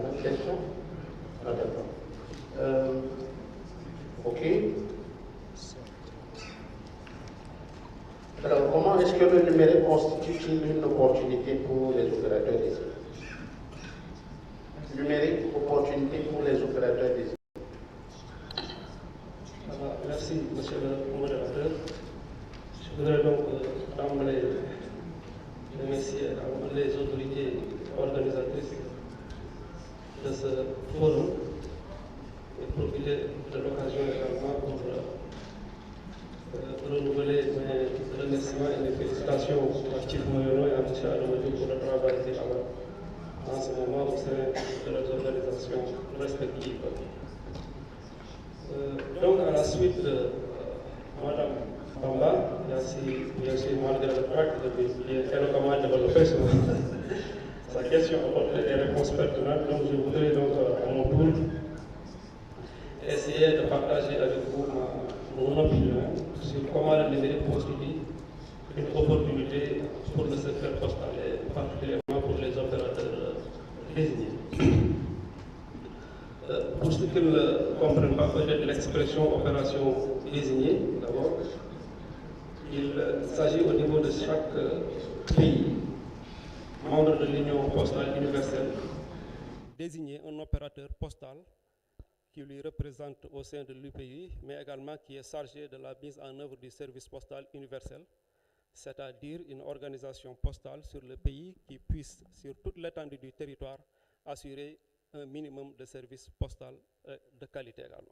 même question? Ah, d'accord. Ok. Alors, comment est-ce que le numérique constitue une opportunité pour les opérateurs des îles? Numérique, opportunité pour les opérateurs des îles. Merci, monsieur le modérateur. Je voudrais donc d'emblée remercier les autorités organisatrices de ce forum et profiter de l'occasion également pour renouveler mes remerciements et mes félicitations à Chief Moyono et à M. Adomadi pour le travail qu'ils font en ce moment au sein de leurs organisations respectives. Donc, à la suite de Mme Bamba, bien sûr, malgré le fait qu'il est éloquemment développé sur sa question, apporter des réponses pertinentes. Donc, je voudrais donc à mon tour essayer de partager avec vous mon opinion sur comment le numérique constitue une opportunité pour le secteur postal et particulièrement pour les opérateurs désignés. Pour ceux qui ne comprennent pas peut-être l'expression opération désignée, d'abord, il s'agit au niveau de chaque pays, membre de l'Union postale universelle, désigner un opérateur postal qui lui représente au sein de l'UPU, mais également qui est chargé de la mise en œuvre du service postal universel, c'est-à-dire une organisation postale sur le pays qui puisse, sur toute l'étendue du territoire, assurer un minimum de services postal de qualité également.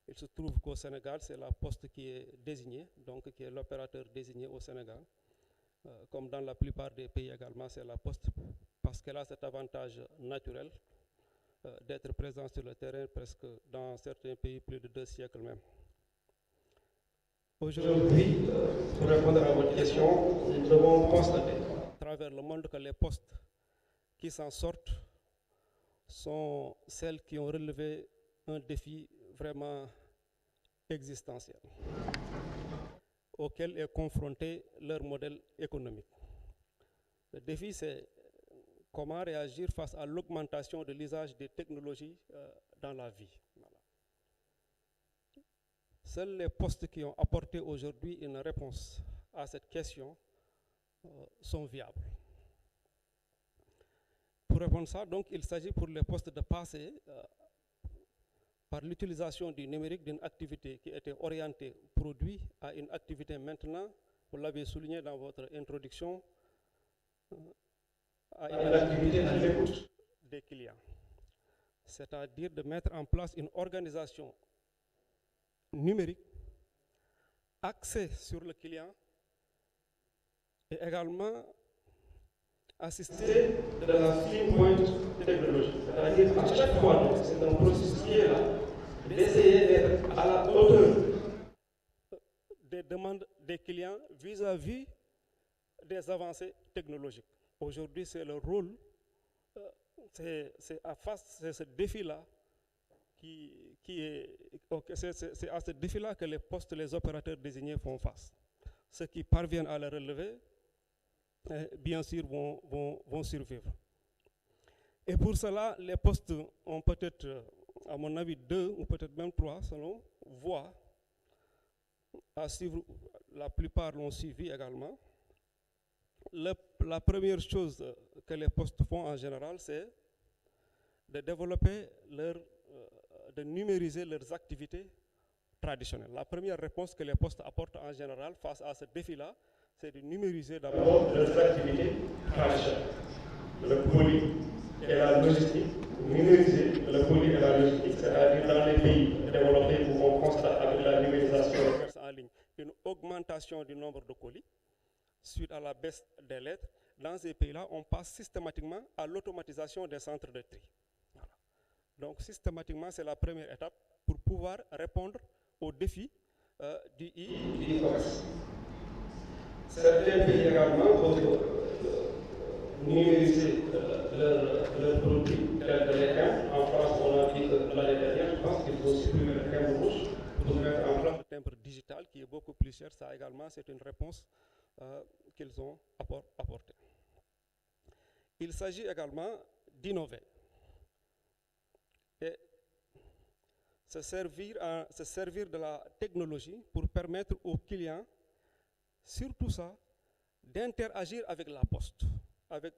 Il se trouve qu'au Sénégal, c'est la Poste qui est désignée, donc qui est l'opérateur désigné au Sénégal. Comme dans la plupart des pays également, c'est la Poste, parce qu'elle a cet avantage naturel d'être présent sur le terrain presque dans certains pays plus de 2 siècles même. Aujourd'hui, pour répondre à votre question, nous devons constater à travers le monde que les postes qui s'en sortent sont celles qui ont relevé un défi vraiment existentiel auquel est confronté leur modèle économique. Le défi, c'est comment réagir face à l'augmentation de l'usage des technologies dans la vie. Voilà. Seuls les postes qui ont apporté aujourd'hui une réponse à cette question sont viables. Pour répondre à ça, donc, il s'agit pour les postes de passer par l'utilisation du numérique d'une activité qui était orientée produit à une activité maintenant, vous l'avez souligné dans votre introduction, à une activité à l'écoute des clients. C'est-à-dire de mettre en place une organisation numérique axée sur le client et également assisté de la fine pointe technologique. C'est-à-dire à chaque fois, c'est un processus qui est là, d'essayer d'être à la hauteur des demandes des clients vis-à-vis des avancées technologiques. Aujourd'hui, c'est le rôle, c'est ce défi-là c'est à ce défi-là que les postes, les opérateurs désignés font face. Ceux qui parviennent à le relever, bien sûr, vont survivre. Et pour cela, les postes ont peut-être, à mon avis, 2 ou peut-être même 3, selon voies à suivre. La plupart l'ont suivi également. La première chose que les postes font en général, c'est de développer de numériser leurs activités traditionnelles. La première réponse que les postes apportent en général face à ce défi-là, c'est de numériser d'abord leurs activités traditionnelles. Le colis et la logistique, numériser le colis et la logistique, c'est-à-dire dans les pays développés où on constate avec la numérisation en ligne une augmentation du nombre de colis suite à la baisse des lettres. Dans ces pays-là, on passe systématiquement à l'automatisation des centres de tri. Voilà. Donc systématiquement, c'est la première étape pour pouvoir répondre aux défis du e-commerce. Certains pays également pour numériser leurs produits tels que les timbres. En France, on a dit que l'année dernière, je pense qu'il faut supprimer le timbre rouge pour mettre en place le timbre digital qui est beaucoup plus cher. Ça également, c'est une réponse qu'ils ont apportée. Il s'agit également d'innover. se servir de la technologie pour permettre aux clients, surtout ça, d'interagir avec la poste, avec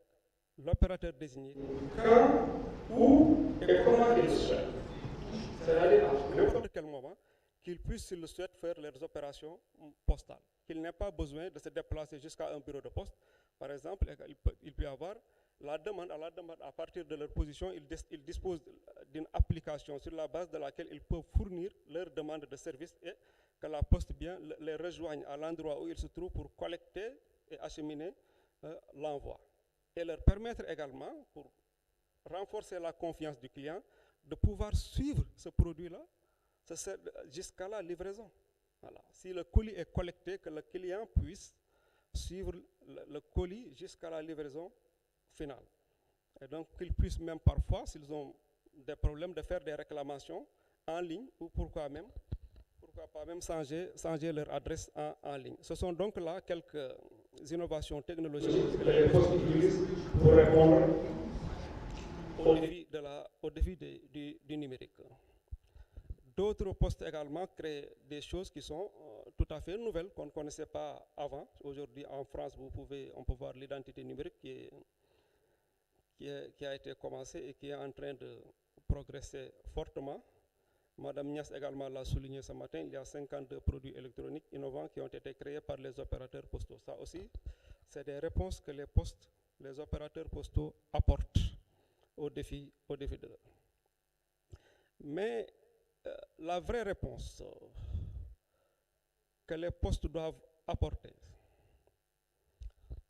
l'opérateur désigné, quand, où et comment ils le souhaitent. C'est-à-dire à n'importe quel moment, qu'ils puissent, s'ils le souhaitent, faire leurs opérations postales. Qu'ils n'aient pas besoin de se déplacer jusqu'à un bureau de poste. Par exemple, il peut y avoir la demande, à partir de leur position, ils disposent d'une application sur la base de laquelle ils peuvent fournir leur demande de service et que la poste bien les rejoigne à l'endroit où ils se trouvent pour collecter et acheminer l'envoi. Et leur permettre également, pour renforcer la confiance du client, de pouvoir suivre ce produit-là jusqu'à la livraison. Voilà. Si le colis est collecté, que le client puisse suivre le colis jusqu'à la livraison finale. Et donc qu'ils puissent même parfois, s'ils ont des problèmes, de faire des réclamations en ligne ou pourquoi pas même changer leur adresse en ligne. Ce sont donc là quelques innovations technologiques que les postes utilisent pour répondre au défi du numérique. D'autres postes également créent des choses qui sont tout à fait nouvelles, qu'on ne connaissait pas avant. Aujourd'hui, en France, on peut voir l'identité numérique qui a été commencée et qui est en train de progresser fortement. Madame Nias également l'a souligné ce matin, il y a 52 produits électroniques innovants qui ont été créés par les opérateurs postaux. Ça aussi, c'est des réponses que les opérateurs postaux apportent au défi de l'heure. Mais la vraie réponse que les postes doivent apporter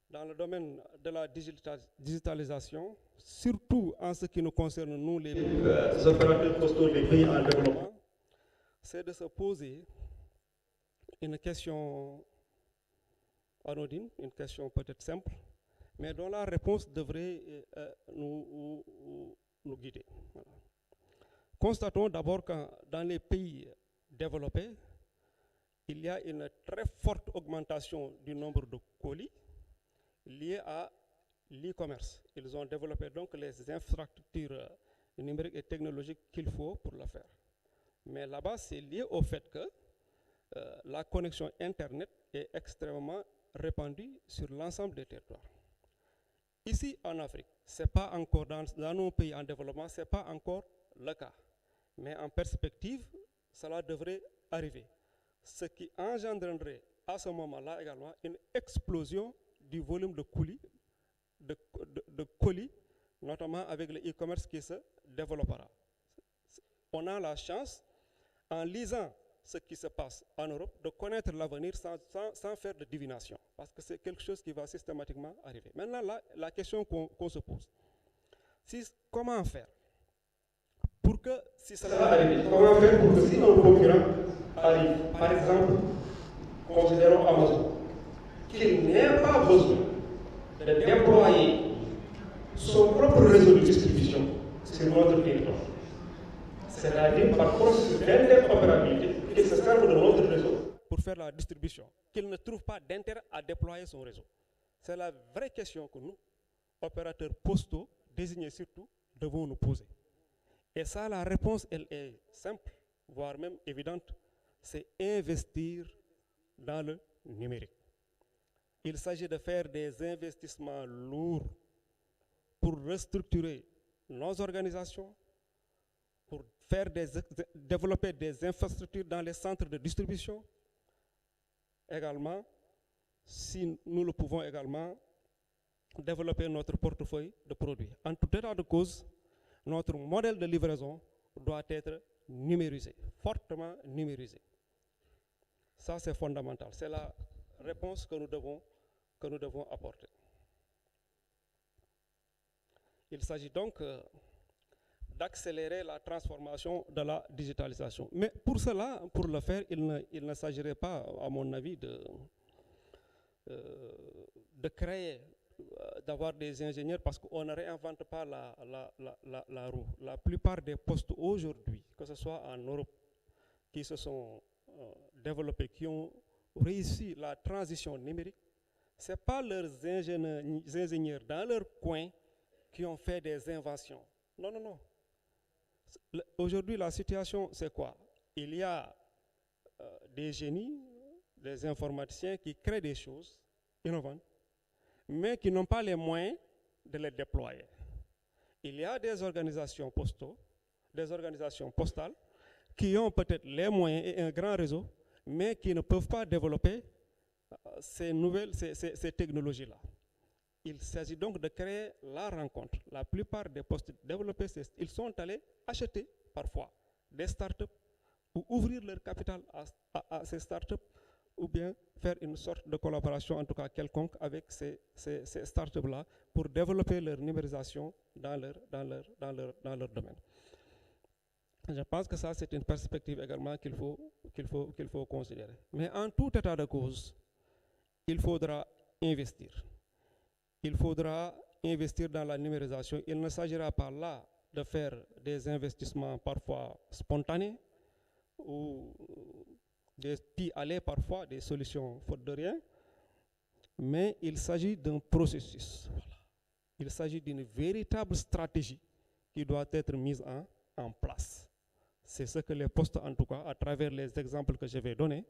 dans le domaine de la digitalisation, surtout en ce qui nous concerne, nous les opérateurs postaux des pays en développement, c'est de se poser une question anodine, une question peut-être simple, mais dont la réponse devrait nous guider. Voilà. Constatons d'abord que dans les pays développés, il y a une très forte augmentation du nombre de colis liés à l'e-commerce. Ils ont développé donc les infrastructures numériques et technologiques qu'il faut pour le faire. Mais là-bas, c'est lié au fait que la connexion Internet est extrêmement répandue sur l'ensemble des territoires. Ici, en Afrique, c'est pas encore dans nos pays en développement, ce n'est pas encore le cas. Mais en perspective, cela devrait arriver. Ce qui engendrerait à ce moment-là également une explosion du volume de colis, notamment avec le e-commerce qui se développera. On a la chance, en lisant ce qui se passe en Europe, de connaître l'avenir sans faire de divination, parce que c'est quelque chose qui va systématiquement arriver. Maintenant, la question qu'on se pose, comment faire pour que, si cela arrive, comment faire pour que si un concurrent arrive, par exemple, considérons Amazon, qu'il n'ait pas besoin de déployer son propre réseau de distribution sur notre territoire. C'est-à-dire par processus d'interopérabilité, qu'il se serve de notre réseau pour faire la distribution, qu'il ne trouve pas d'intérêt à déployer son réseau. C'est la vraie question que nous, opérateurs postaux, désignés surtout, devons nous poser. Et ça, la réponse, elle est simple, voire même évidente, c'est investir dans le numérique. Il s'agit de faire des investissements lourds pour restructurer nos organisations, pour développer des infrastructures dans les centres de distribution. Également, si nous le pouvons également, développer notre portefeuille de produits. En tout état de cause, notre modèle de livraison doit être numérisé, fortement numérisé. Ça, c'est fondamental. C'est la réponse que nous devons apporter. Il s'agit donc d'accélérer la transformation de la digitalisation. Mais pour cela, pour le faire, il ne s'agirait pas, à mon avis, de créer, d'avoir des ingénieurs, parce qu'on ne réinvente pas la roue. La plupart des postes aujourd'hui, que ce soit en Europe, qui se sont développés, qui ont réussi la transition numérique, ce n'est pas leurs ingénieurs dans leur coin qui ont fait des inventions. Non, non, non. Aujourd'hui, la situation, c'est quoi? Il y a des génies, des informaticiens qui créent des choses innovantes, mais qui n'ont pas les moyens de les déployer. Il y a des organisations postaux, des organisations postales, qui ont peut-être les moyens et un grand réseau, mais qui ne peuvent pas développer ces technologies-là. Il s'agit donc de créer la rencontre. La plupart des postes développés, ils sont allés acheter parfois des startups ou ouvrir leur capital à ces startups ou bien faire une sorte de collaboration, en tout cas quelconque, avec ces startups-là pour développer leur numérisation dans leur domaine. Je pense que ça, c'est une perspective également qu'il faut considérer. Mais en tout état de cause, il faudra investir. Il faudra investir dans la numérisation. Il ne s'agira pas là de faire des investissements parfois spontanés ou des petits allers parfois, des solutions faute de rien, mais il s'agit d'un processus. Voilà. Il s'agit d'une véritable stratégie qui doit être mise en place. C'est ce que les postes, en tout cas, à travers les exemples que je vais donner,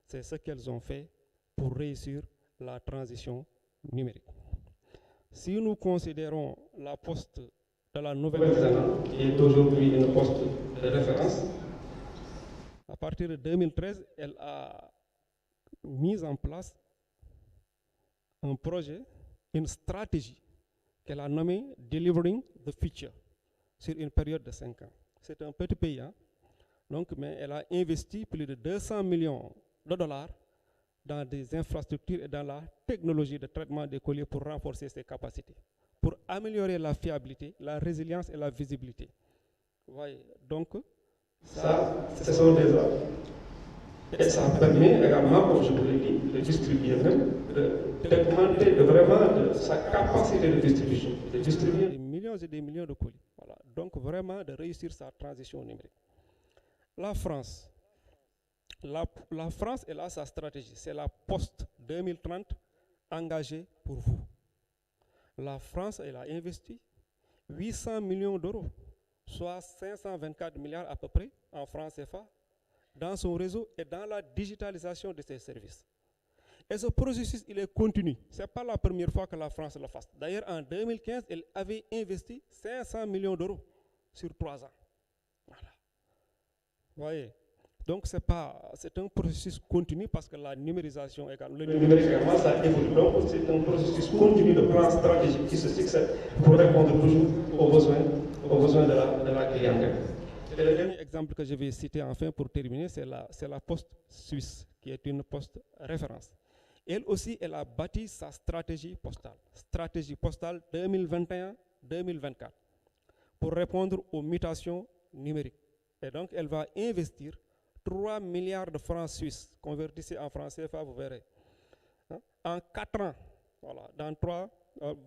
c'est ce qu'elles ont fait pour réussir la transition numérique. Si nous considérons la poste de la Nouvelle-Zélande, qui est aujourd'hui une poste de référence, à partir de 2013, elle a mis en place un projet, une stratégie qu'elle a nommée Delivering the Future sur une période de 5 ans. C'est un petit pays, hein? Donc, mais elle a investi plus de 200 millions de dollars dans des infrastructures et dans la technologie de traitement des colis pour renforcer ses capacités, pour améliorer la fiabilité, la résilience et la visibilité. Vous voyez, donc, ça, ce sont des ordres. Et ça permet également, comme je vous l'ai dit, de distribuer même, d'augmenter vraiment sa capacité de distribution, de distribuer des millions et des millions de colis. Voilà. Donc, vraiment, de réussir sa transition numérique. La France, la France, elle a sa stratégie. C'est la poste 2030 engagée pour vous. La France, elle a investi 800 millions d'euros, soit 524 milliards à peu près en francs CFA, dans son réseau et dans la digitalisation de ses services. Et ce processus, il est continu. Ce n'est pas la première fois que la France le fasse. D'ailleurs, en 2015, elle avait investi 500 millions d'euros sur 3 ans. Voilà. Vous voyez? Donc, c'est un processus continu parce que la numérisation également, le numérique également, ça évolue. Donc, c'est un processus continu de plan stratégique qui se succède pour répondre toujours aux besoins de la clientèle. Et le dernier exemple que je vais citer enfin pour terminer, c'est la poste suisse, qui est une poste référence. Elle aussi, elle a bâti sa stratégie postale 2021-2024, pour répondre aux mutations numériques. Et donc, elle va investir 3 milliards de francs suisses, convertissez en francs CFA, vous verrez, hein, en 4 ans, voilà,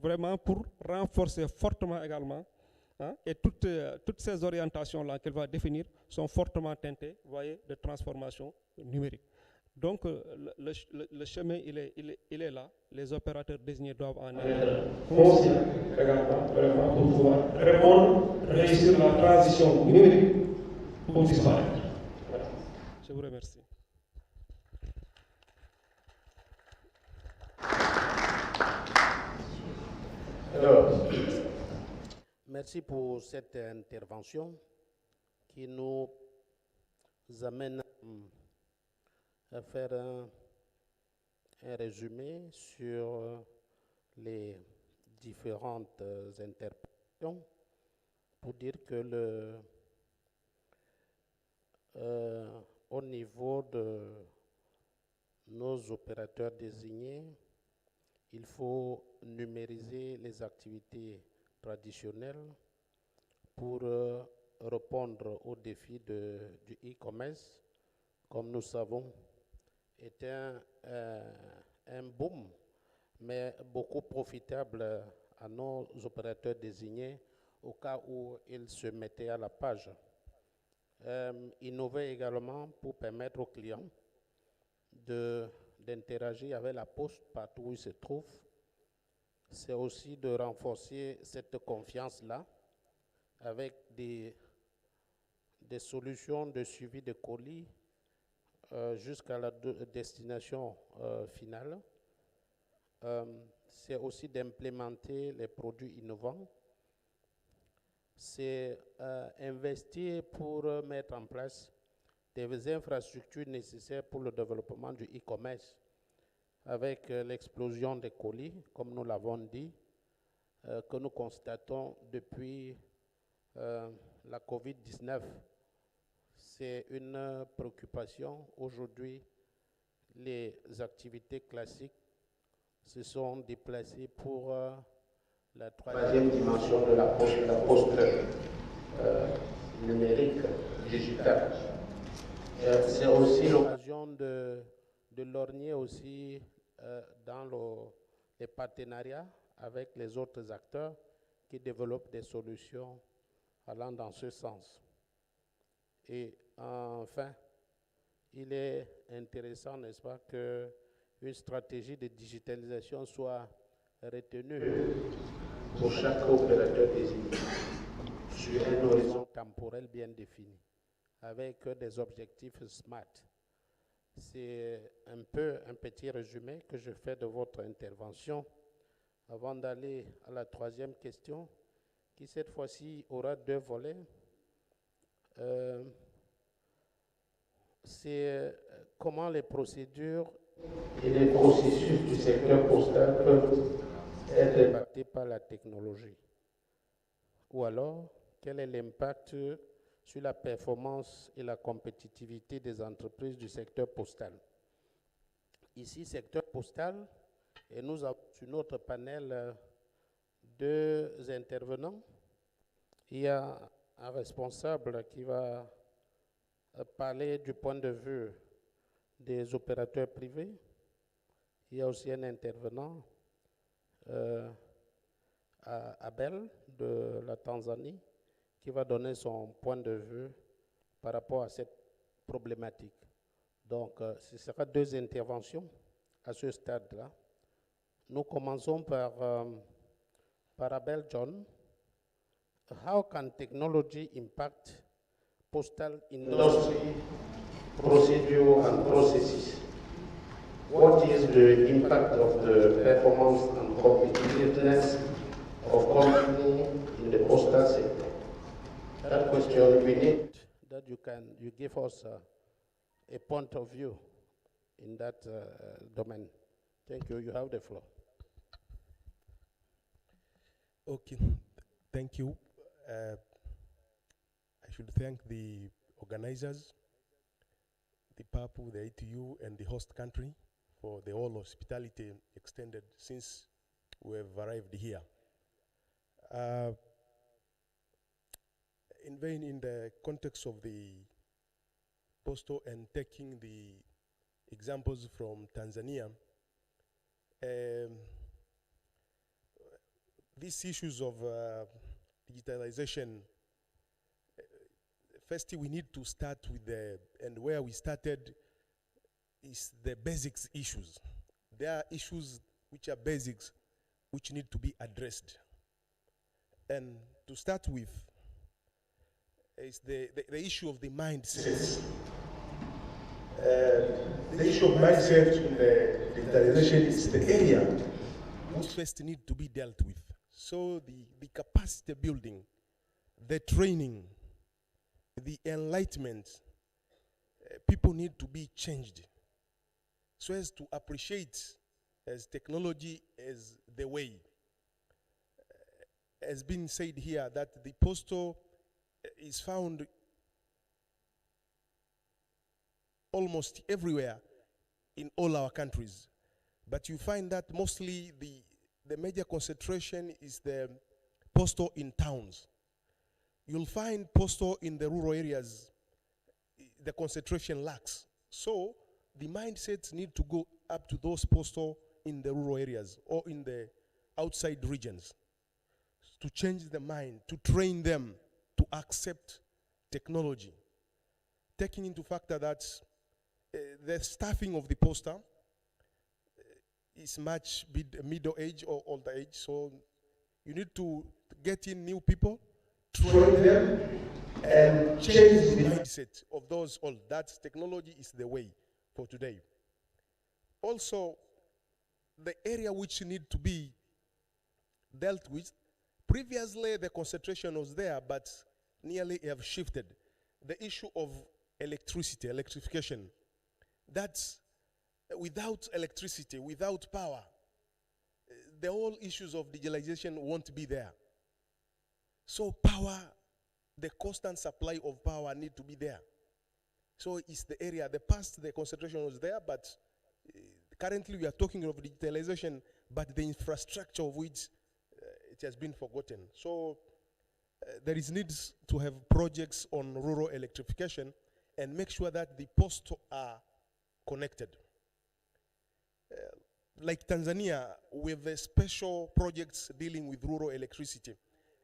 vraiment pour renforcer fortement également. Hein, et toutes ces orientations-là qu'elle va définir sont fortement teintées, vous voyez, de transformation numérique. Donc, le chemin, il est là. Les opérateurs désignés doivent en être conscients également, vraiment, pour pouvoir répondre, réussir la transition numérique pour disparaître. Voilà. Je vous remercie. Alors, merci pour cette intervention qui nous amène à faire un résumé sur les différentes interprétations pour dire que au niveau de nos opérateurs désignés, il faut numériser les activités traditionnelles pour répondre aux défis du e-commerce. Comme nous savons, est un boom, mais beaucoup profitable à nos opérateurs désignés au cas où ils se mettaient à la page. Innover également pour permettre aux clients d'interagir avec la poste partout où ils se trouvent. C'est aussi de renforcer cette confiance-là avec des des solutions de suivi de colis jusqu'à la destination finale. C'est aussi d'implémenter les produits innovants. C'est investir pour mettre en place des infrastructures nécessaires pour le développement du e-commerce avec l'explosion des colis, comme nous l'avons dit, que nous constatons depuis la COVID-19. C'est une préoccupation. Aujourd'hui, les activités classiques se sont déplacées pour la troisième dimension de la poste numérique, digitale. C'est aussi l'occasion de lorgner aussi dans les partenariats avec les autres acteurs qui développent des solutions allant dans ce sens. Et enfin, il est intéressant, n'est-ce pas, qu'une stratégie de digitalisation soit retenue pour chaque opérateur désigné sur un horizon temporel bien défini, avec des objectifs SMART. C'est un petit résumé que je fais de votre intervention avant d'aller à la troisième question, qui cette fois-ci aura deux volets. C'est comment les procédures et les processus du secteur postal peuvent être impactés par la technologie. Ou alors, quel est l'impact sur la performance et la compétitivité des entreprises du secteur postal. Ici, secteur postal, et nous avons sur notre panel deux intervenants. Il y a un responsable qui va parler du point de vue des opérateurs privés. Il y a aussi un intervenant, Abel, de la Tanzanie, qui va donner son point de vue par rapport à cette problématique. Donc, ce sera deux interventions à ce stade-là. Nous commençons par Abel John. How can technology impact postal industry procedure and processes? What is the impact of the performance and competitiveness of company in the postal sector? That question we need that you give us a point of view in that domain. Thank you. You have the floor. Okay, thank you. I should thank the organizers, the PAPU, the ATU, and the host country for the whole hospitality extended since we have arrived here. In the context of the postal and taking the examples from Tanzania, these issues of digitalization, first we need to start with and where we started is the basics issues. There are issues which are basics which need to be addressed. And to start with is the issue of the mindset. The issue of mindset in the digitalization is the area which first need to be dealt with. So the capacity building, the training, the enlightenment, people need to be changed so as to appreciate as technology as the way. Has been said here that the postal is found almost everywhere in all our countries. But you find that mostly the major concentration is the postal in towns. You'll find postal in the rural areas, the concentration lacks. So the mindsets need to go up to those postal in the rural areas or in the outside regions to change the mind, to train them to accept technology. Taking into factor that the staffing of the poster is much middle age or older age, so you need to get in new people, train them, and change the mindset of those old. That technology is the way for today. Also, the area which need to be dealt with, previously the concentration was there, but nearly have shifted. The issue of electricity, electrification, that's without electricity, without power, the whole issues of digitalization won't be there. So power, the constant supply of power need to be there. So it's the area, the past the concentration was there, but currently we are talking of digitalization, but the infrastructure of which it has been forgotten. So there is need to have projects on rural electrification and make sure that the posts are connected. Like Tanzania, we have special projects dealing with rural electricity.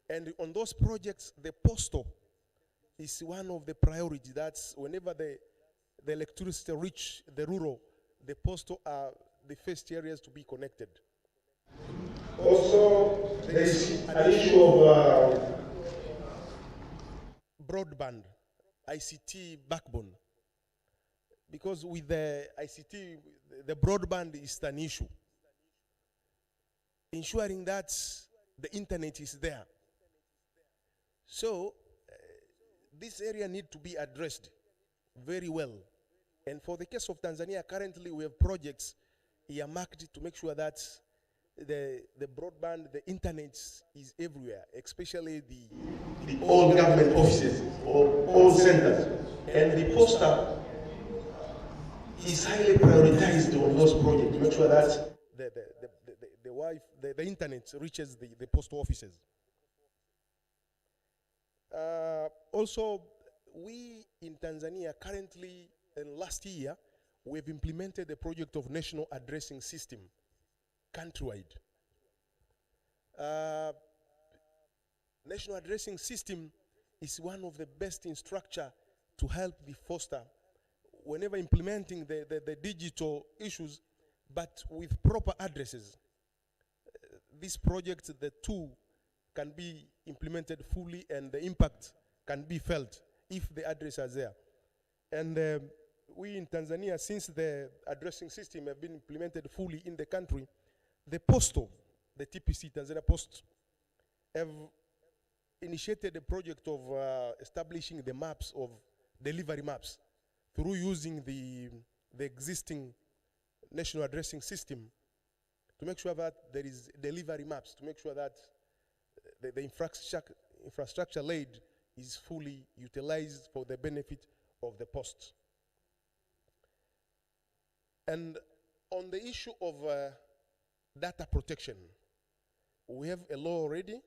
And on those projects, the postal is one of the priorities. That's whenever the electricity reach the rural, the postal are the first areas to be connected. Also, there is an issue of broadband, ICT backbone. Because with the ICT, the broadband is an issue. Ensuring that the internet is there. So, this area need to be addressed very well. And for the case of Tanzania, currently we have projects earmarked to make sure that the broadband, the internet is everywhere, especially the all government offices or all centers. And the poster is highly prioritized on those projects to make sure that the internet reaches the post offices. Also, we in Tanzania currently, last year, we have implemented a project of national addressing system countrywide. National addressing system is one of the best in structure to help the foster whenever implementing the digital issues, but with proper addresses. This project, the two can be implemented fully and the impact can be felt if the address is there. And we in Tanzania, since the addressing system have been implemented fully in the country, the postal, the TPC, Tanzania Post, have initiated a project of establishing the maps of delivery maps through using the existing national addressing system to make sure that there is delivery maps, to make sure that the infrastructure laid is fully utilized for the benefit of the post. And on the issue of data protection, we have a law already,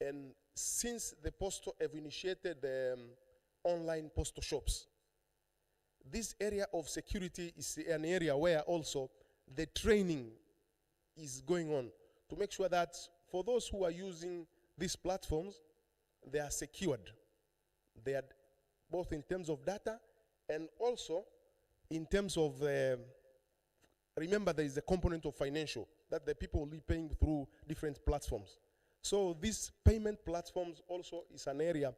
and since the postal have initiated online postal shops, this area of security is an area where also the training is going on to make sure that for those who are using these platforms, they are secured. They are both in terms of data and also in terms of, remember there is a component of financial that the people will be paying through different platforms. So these payment platforms also is an area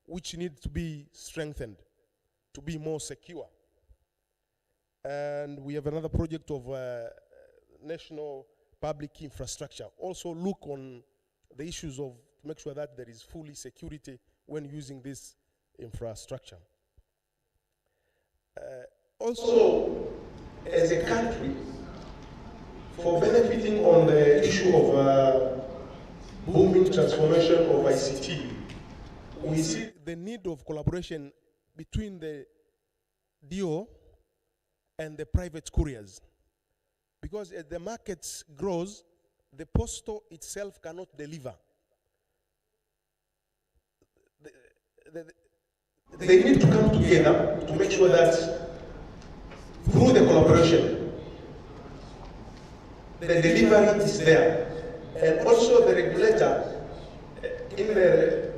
which needs to be strengthened to be more secure. And we have another project of national public infrastructure. Also look on the issues of to make sure that there is fully security when using this infrastructure. also, as a country, for benefiting on the issue of booming transformation of ICT, we see the need of collaboration between the DO and the private couriers. Because as the market grows, the postal itself cannot deliver. They need to come together to make sure that through the collaboration, the delivery is there. And also the regulator, in the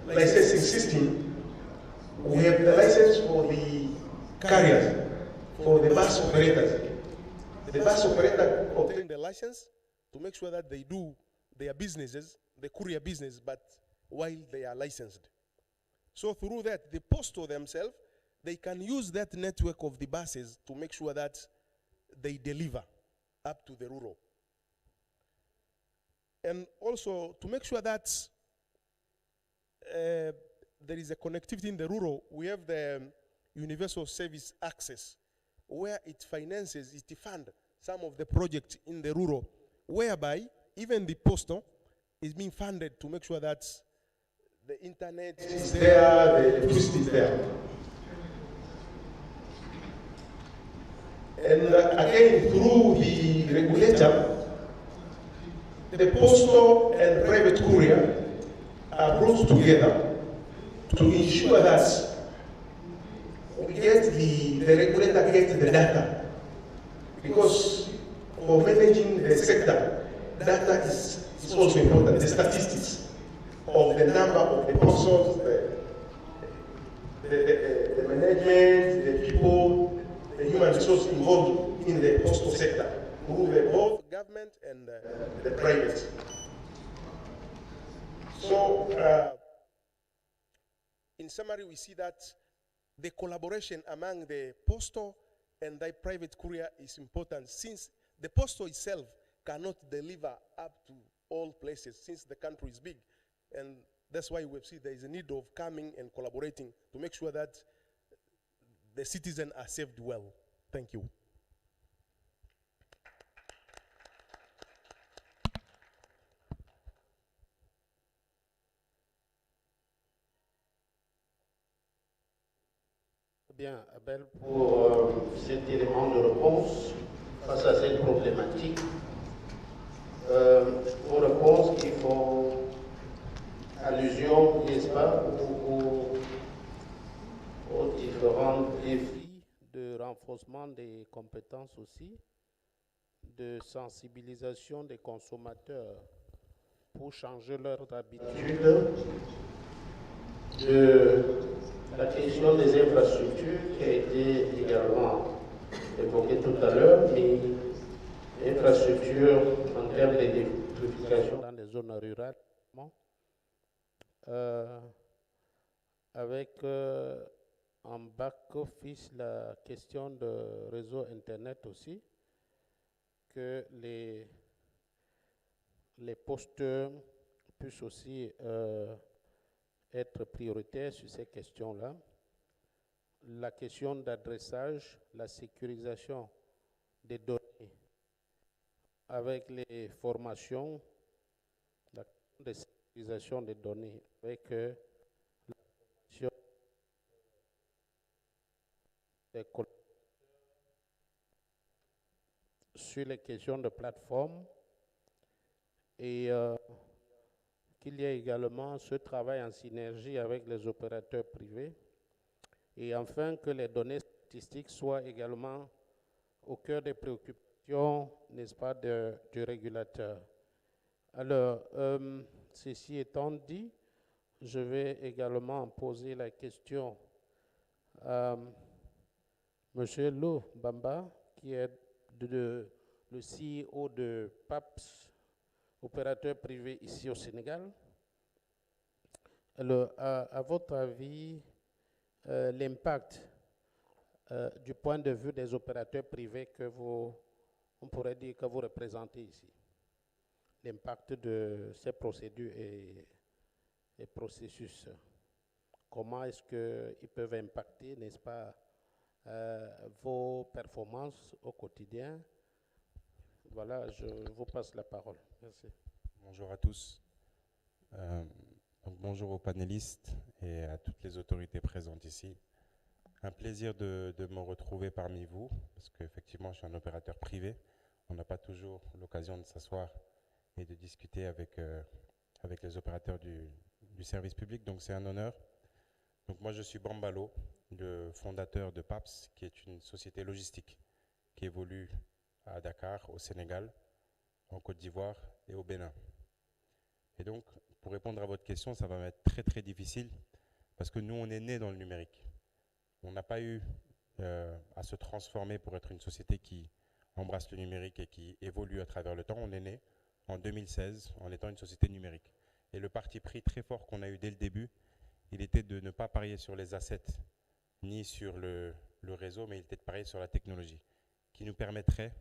licensing system, we have the license for the carriers, for the bus operators. The bus operator obtain the license to make sure that they do their businesses, the courier business, but while they are licensed. So through that, the postal themselves, they can use that network of the buses to make sure that they deliver up to the rural. And also to make sure that there is a connectivity in the rural, we have the universal service access, where it finances, it funds some of the projects in the rural, whereby even the postal is being funded to make sure that the internet is there, the electricity is there. And again, through the regulator, the postal and private courier are brought together to ensure that we get the regulator gets the data. Because for managing the sector, data is also important. The statistics of the number of the persons, the management, the people, the human resource involved in the postal sector, through both government and the private. So, in summary, we see that the collaboration among the postal and the private courier is important, since the postal itself cannot deliver up to all places, since the country is big. And that's why we see there is a need of coming and collaborating to make sure that the citizens are served well. Thank you. Bien, Abel, pour cet élément de réponse face à cette problématique. Vos réponses qui font allusion, n'est-ce pas, aux différents défis de renforcement des compétences aussi, de sensibilisation des consommateurs pour changer leurs habitudes, de la question des infrastructures qui a été également évoquée tout à l'heure, mais infrastructures en termes d'électrification dans les zones rurales, avec en back-office la question de réseau Internet aussi, que les postes puissent aussi être prioritaires sur ces questions-là. La question d'adressage, la sécurisation des données avec les formations, la question de sécurisation des données avec la formation des sur les questions de plateforme et qu'il y ait également ce travail en synergie avec les opérateurs privés et enfin que les données statistiques soient également au cœur des préoccupations, n'est-ce pas, du régulateur. Alors, ceci étant dit, je vais également poser la question à M. Lou Bamba, qui est le CEO de PAPS, opérateur privé ici au Sénégal. Alors, à votre avis, l'impact du point de vue des opérateurs privés que on pourrait dire que vous représentez ici, l'impact de ces procédures et processus, comment est-ce qu'ils peuvent impacter, n'est-ce pas, vos performances au quotidien? Voilà, je vous passe la parole. Merci. Bonjour à tous. Donc bonjour aux panélistes et à toutes les autorités présentes ici. Un plaisir de me retrouver parmi vous, parce qu'effectivement, je suis un opérateur privé. On n'a pas toujours l'occasion de s'asseoir et de discuter avec les opérateurs du service public, donc c'est un honneur. Donc moi, je suis Bambalo, le fondateur de PAPS, qui est une société logistique qui évolue à Dakar, au Sénégal, en Côte d'Ivoire et au Bénin. Et donc, pour répondre à votre question, ça va m'être très très difficile, parce que nous, on est né dans le numérique. On n'a pas eu à se transformer pour être une société qui embrasse le numérique et qui évolue à travers le temps. On est né en 2016 en étant une société numérique. Et le parti pris très fort qu'on a eu dès le début il était de ne pas parier sur les assets ni sur le réseau, mais il était de parier sur la technologie, qui nous permettrait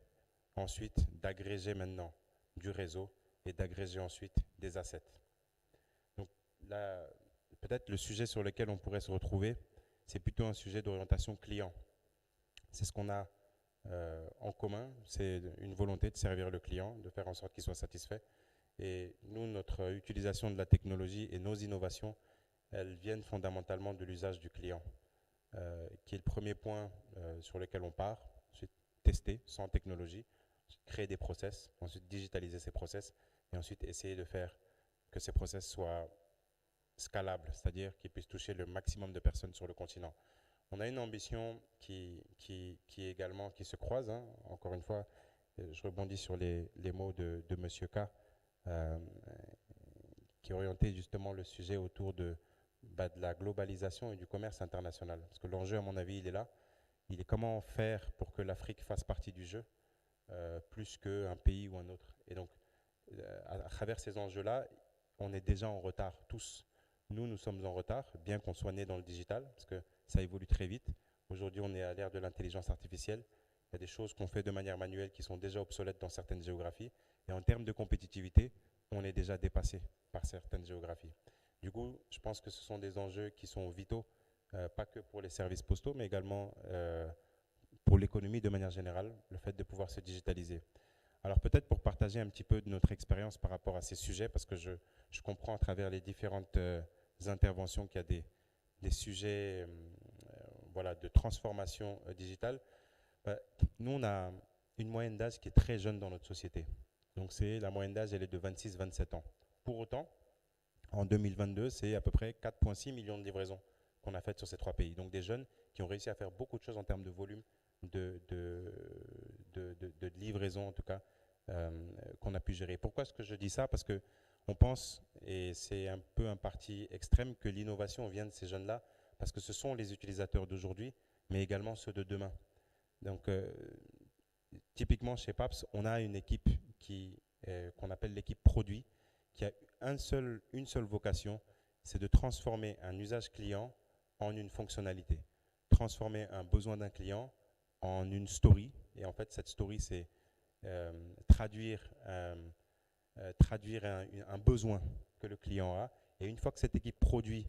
ensuite d'agréger maintenant du réseau et d'agréger ensuite des assets. Donc là, peut-être le sujet sur lequel on pourrait se retrouver, c'est plutôt un sujet d'orientation client. C'est ce qu'on a en commun, c'est une volonté de servir le client, de faire en sorte qu'il soit satisfait. Et nous, notre utilisation de la technologie et nos innovations, elles viennent fondamentalement de l'usage du client, qui est le premier point sur lequel on part. Ensuite, tester sans technologie, ensuite, créer des process, ensuite digitaliser ces process, et ensuite essayer de faire que ces process soient scalables, c'est-à-dire qu'ils puissent toucher le maximum de personnes sur le continent. On a une ambition qui également qui se croise. Hein. Encore une fois, je rebondis sur les mots de M. K, qui orientait justement le sujet autour de la globalisation et du commerce international. Parce que l'enjeu, à mon avis, il est là. Il est comment faire pour que l'Afrique fasse partie du jeu, plus qu'un pays ou un autre. Et donc, à travers ces enjeux-là, on est déjà en retard, tous. Nous sommes en retard, bien qu'on soit né dans le digital, parce que ça évolue très vite. Aujourd'hui, on est à l'ère de l'intelligence artificielle. Il y a des choses qu'on fait de manière manuelle qui sont déjà obsolètes dans certaines géographies. Et en termes de compétitivité, on est déjà dépassé par certaines géographies. Du coup, je pense que ce sont des enjeux qui sont vitaux, pas que pour les services postaux, mais également pour l'économie de manière générale, le fait de pouvoir se digitaliser. Alors peut-être pour partager un petit peu de notre expérience par rapport à ces sujets, parce que je comprends à travers les différentes interventions qu'il y a des sujets voilà, de transformation digitale. Nous, on a une moyenne d'âge qui est très jeune dans notre société. Donc la moyenne d'âge, elle est de 26-27 ans. Pour autant, en 2022, c'est à peu près 4,6 millions de livraisons qu'on a faites sur ces 3 pays. Donc des jeunes qui ont réussi à faire beaucoup de choses en termes de volume de livraison, en tout cas, qu'on a pu gérer. Pourquoi est-ce que je dis ça? Parce qu'on pense, et c'est un peu un parti extrême, que l'innovation vient de ces jeunes-là, parce que ce sont les utilisateurs d'aujourd'hui, mais également ceux de demain. Donc, typiquement chez PAPS, on a une équipe qu'on appelle l'équipe produit, qui a une seule vocation, c'est de transformer un usage client en une fonctionnalité. Transformer un besoin d'un client en une story. Et en fait, cette story, c'est traduire un besoin que le client a. Et une fois que cette équipe produit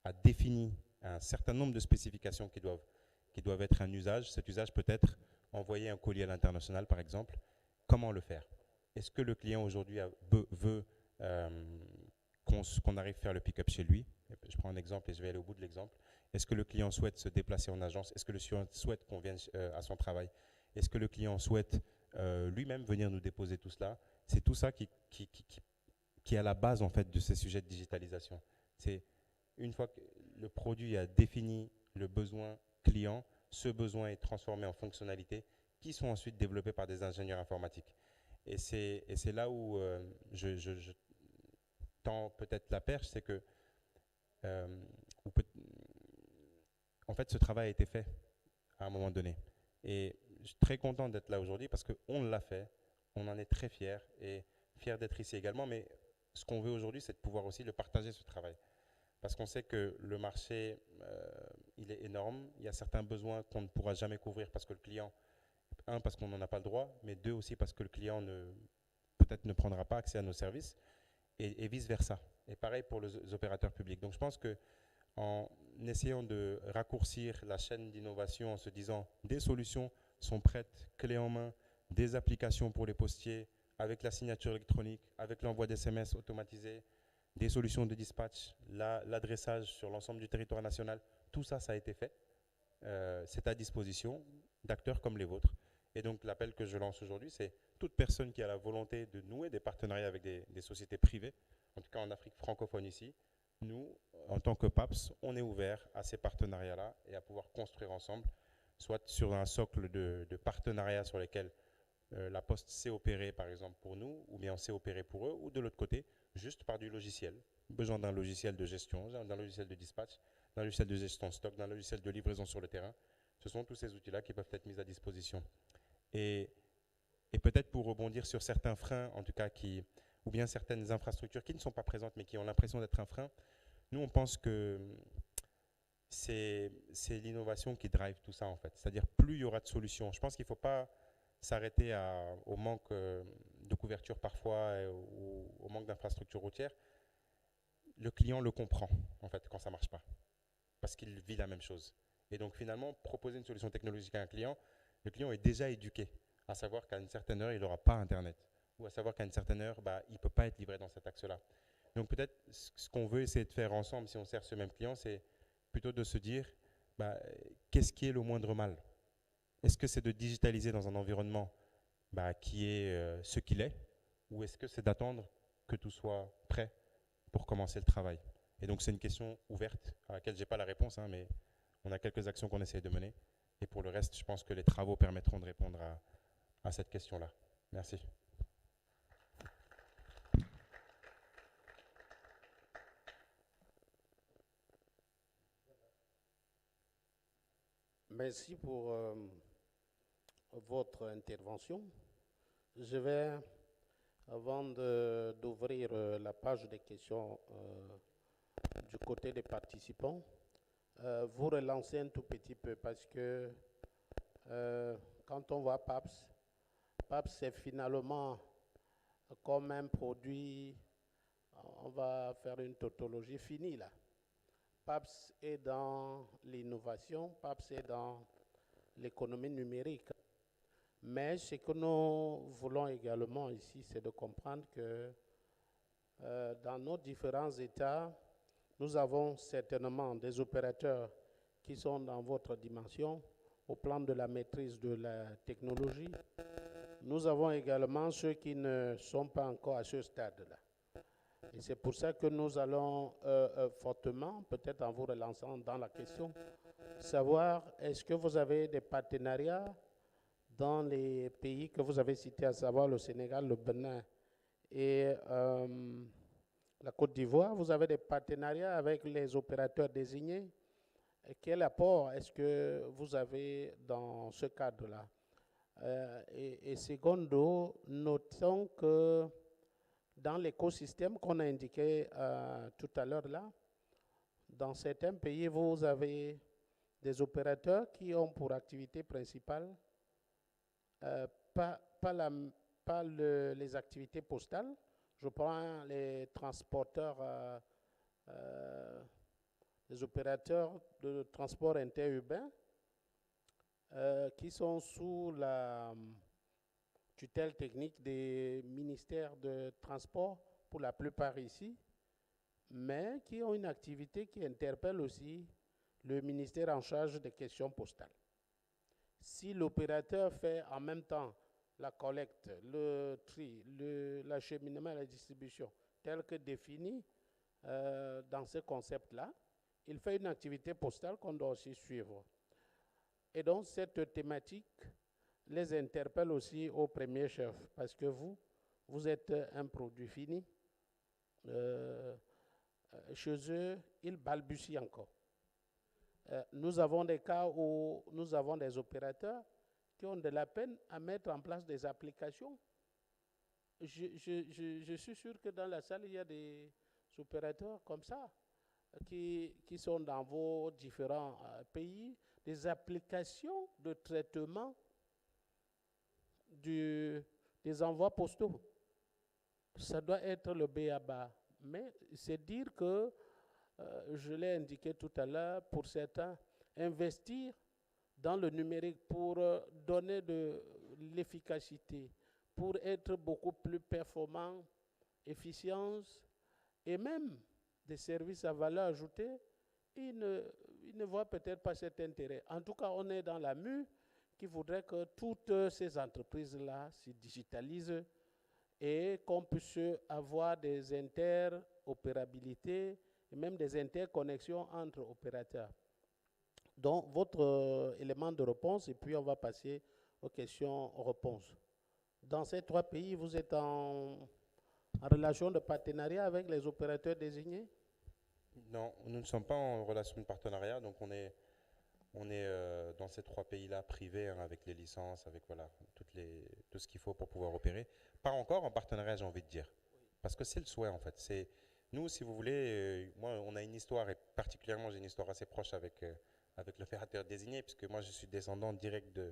a défini un certain nombre de spécifications qui doivent être un usage, cet usage peut être envoyer un colis à l'international, par exemple. Comment le faire? Est-ce que le client aujourd'hui veut qu'on arrive à faire le pick-up chez lui? Je prends un exemple et je vais aller au bout de l'exemple. Est-ce que le client souhaite se déplacer en agence? Est-ce que le client souhaite qu'on vienne à son travail? Est-ce que le client souhaite lui-même venir nous déposer tout cela? C'est tout ça qui est à la base en fait de ces sujets de digitalisation. C'est une fois que le produit a défini le besoin client, ce besoin est transformé en fonctionnalités qui sont ensuite développées par des ingénieurs informatiques. Et c'est là où je tends peut-être la perche, c'est que en fait ce travail a été fait à un moment donné. Et je suis très content d'être là aujourd'hui parce qu'on l'a fait, on en est très fiers et fiers d'être ici également. Mais ce qu'on veut aujourd'hui, c'est de pouvoir aussi le partager, ce travail. Parce qu'on sait que le marché, il est énorme. Il y a certains besoins qu'on ne pourra jamais couvrir parce que le client, parce qu'on n'en a pas le droit, mais 2 aussi parce que le client peut-être ne prendra pas accès à nos services et vice-versa. Et pareil pour les opérateurs publics. Donc je pense qu'en essayant de raccourcir la chaîne d'innovation en se disant des solutions sont prêtes, clés en main, des applications pour les postiers, avec la signature électronique, avec l'envoi d'SMS automatisé, des solutions de dispatch, l'adressage sur l'ensemble du territoire national, tout ça, ça a été fait. C'est à disposition d'acteurs comme les vôtres. Et donc l'appel que je lance aujourd'hui, c'est toute personne qui a la volonté de nouer des partenariats avec des sociétés privées, en tout cas en Afrique francophone ici. Nous, en tant que PAPS, on est ouvert à ces partenariats-là et à pouvoir construire ensemble, soit sur un socle de partenariats sur lesquels la Poste sait opérer, par exemple, pour nous, ou bien on sait opérer pour eux, ou de l'autre côté, juste par du logiciel. Besoin d'un logiciel de gestion, d'un logiciel de dispatch, d'un logiciel de gestion de stock, d'un logiciel de livraison sur le terrain. Ce sont tous ces outils-là qui peuvent être mis à disposition. Et peut-être pour rebondir sur certains freins, en tout cas, ou bien certaines infrastructures qui ne sont pas présentes, mais qui ont l'impression d'être un frein, Nous, on pense que c'est l'innovation qui drive tout ça, en fait. C'est-à-dire, plus il y aura de solutions. Je pense qu'il ne faut pas s'arrêter au manque de couverture parfois, au manque d'infrastructures routières. Le client le comprend, en fait, quand ça ne marche pas, parce qu'il vit la même chose. Et donc, finalement, proposer une solution technologique à un client, le client est déjà éduqué à savoir qu'à une certaine heure, il n'aura pas Internet, ou à savoir qu'à une certaine heure, il ne peut pas être livré dans cet axe-là. Donc, peut-être, ce qu'on veut essayer de faire ensemble, si on sert ce même client, c'est plutôt de se dire, qu'est-ce qui est le moindre mal? Est-ce que c'est de digitaliser dans un environnement qui est ce qu'il est, ou est-ce que c'est d'attendre que tout soit prêt pour commencer le travail? Et donc c'est une question ouverte à laquelle je n'ai pas la réponse, mais on a quelques actions qu'on essaie de mener. Et pour le reste, je pense que les travaux permettront de répondre à cette question-là. Merci. Merci pour votre intervention. Je vais, avant d'ouvrir la page des questions du côté des participants, vous relancer un tout petit peu parce que quand on voit PAPS, c'est finalement comme un produit, on va faire une tautologie finie là. PAPS est dans l'innovation, PAPS est dans l'économie numérique. Mais ce que nous voulons également ici, c'est de comprendre que dans nos différents États, nous avons certainement des opérateurs qui sont dans votre dimension au plan de la maîtrise de la technologie. Nous avons également ceux qui ne sont pas encore à ce stade-là. Et c'est pour ça que nous allons fortement, peut-être en vous relançant dans la question, savoir est-ce que vous avez des partenariats dans les pays que vous avez cités, à savoir le Sénégal, le Bénin et la Côte d'Ivoire. Vous avez des partenariats avec les opérateurs désignés. Et quel apport est-ce que vous avez dans ce cadre-là? Et secondo, notons que dans l'écosystème qu'on a indiqué tout à l'heure là, dans certains pays, vous avez des opérateurs qui ont pour activité principale pas les activités postales. Je prends les transporteurs, les opérateurs de transport interurbain qui sont sous la tutelle technique des ministères de transport, pour la plupart ici, mais qui ont une activité qui interpelle aussi le ministère en charge des questions postales. Si l'opérateur fait en même temps la collecte, le tri, l'acheminement et la distribution, tel que défini dans ce concept-là, il fait une activité postale qu'on doit aussi suivre. Et donc, cette thématique les interpelle aussi au premier chef, parce que vous êtes un produit fini. Chez eux, ils balbutient encore. Nous avons des cas où nous avons des opérateurs qui ont de la peine à mettre en place des applications. Je suis sûr que dans la salle, il y a des opérateurs comme ça qui sont dans vos différents pays, des applications de traitement des envois postaux. Ça doit être le b.a.-ba. Mais c'est dire que, je l'ai indiqué tout à l'heure, pour certains, investir dans le numérique pour donner de l'efficacité, pour être beaucoup plus performant, efficience et même des services à valeur ajoutée, ils ne voient peut-être pas cet intérêt. En tout cas, on est dans la mue qui voudrait que toutes ces entreprises-là se digitalisent et qu'on puisse avoir des interopérabilités et même des interconnexions entre opérateurs. Donc, votre élément de réponse, et puis on va passer aux questions-réponses. Dans ces trois pays, vous êtes en relation de partenariat avec les opérateurs désignés? Non, nous ne sommes pas en relation de partenariat, donc on est dans ces trois pays-là privés, avec les licences, avec voilà, tout ce qu'il faut pour pouvoir opérer. Pas encore en partenariat, j'ai envie de dire. Parce que c'est le souhait, en fait. Nous, si vous voulez, moi, on a une histoire, et particulièrement, j'ai une histoire assez proche avec l'opérateur désigné, puisque moi, je suis descendant direct de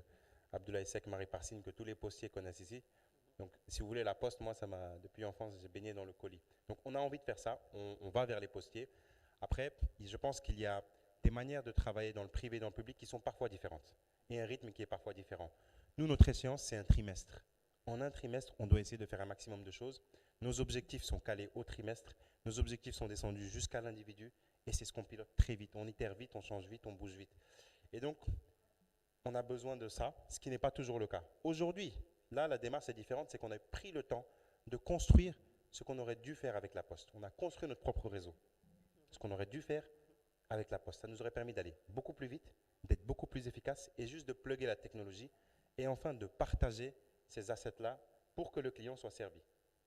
Abdoulaye Seck, Marie Parsine, que tous les postiers connaissent ici. Donc, si vous voulez, la poste, moi, depuis l'enfance, j'ai baigné dans le colis. Donc, on a envie de faire ça, on va vers les postiers. Après, je pense qu'il y a des manières de travailler dans le privé et dans le public qui sont parfois différentes, et un rythme qui est parfois différent. Nous, notre échéance, c'est un trimestre. En un trimestre, on doit essayer de faire un maximum de choses. Nos objectifs sont calés au trimestre, nos objectifs sont descendus jusqu'à l'individu, et c'est ce qu'on pilote très vite. On itère vite, on change vite, on bouge vite. Et donc, on a besoin de ça, ce qui n'est pas toujours le cas. Aujourd'hui, là, la démarche est différente, c'est qu'on a pris le temps de construire ce qu'on aurait dû faire avec la Poste. On a construit notre propre réseau. Ce qu'on aurait dû faire avec la Poste. Ça nous aurait permis d'aller beaucoup plus vite, d'être beaucoup plus efficace et juste de plugger la technologie et enfin de partager ces assets-là pour que le client soit servi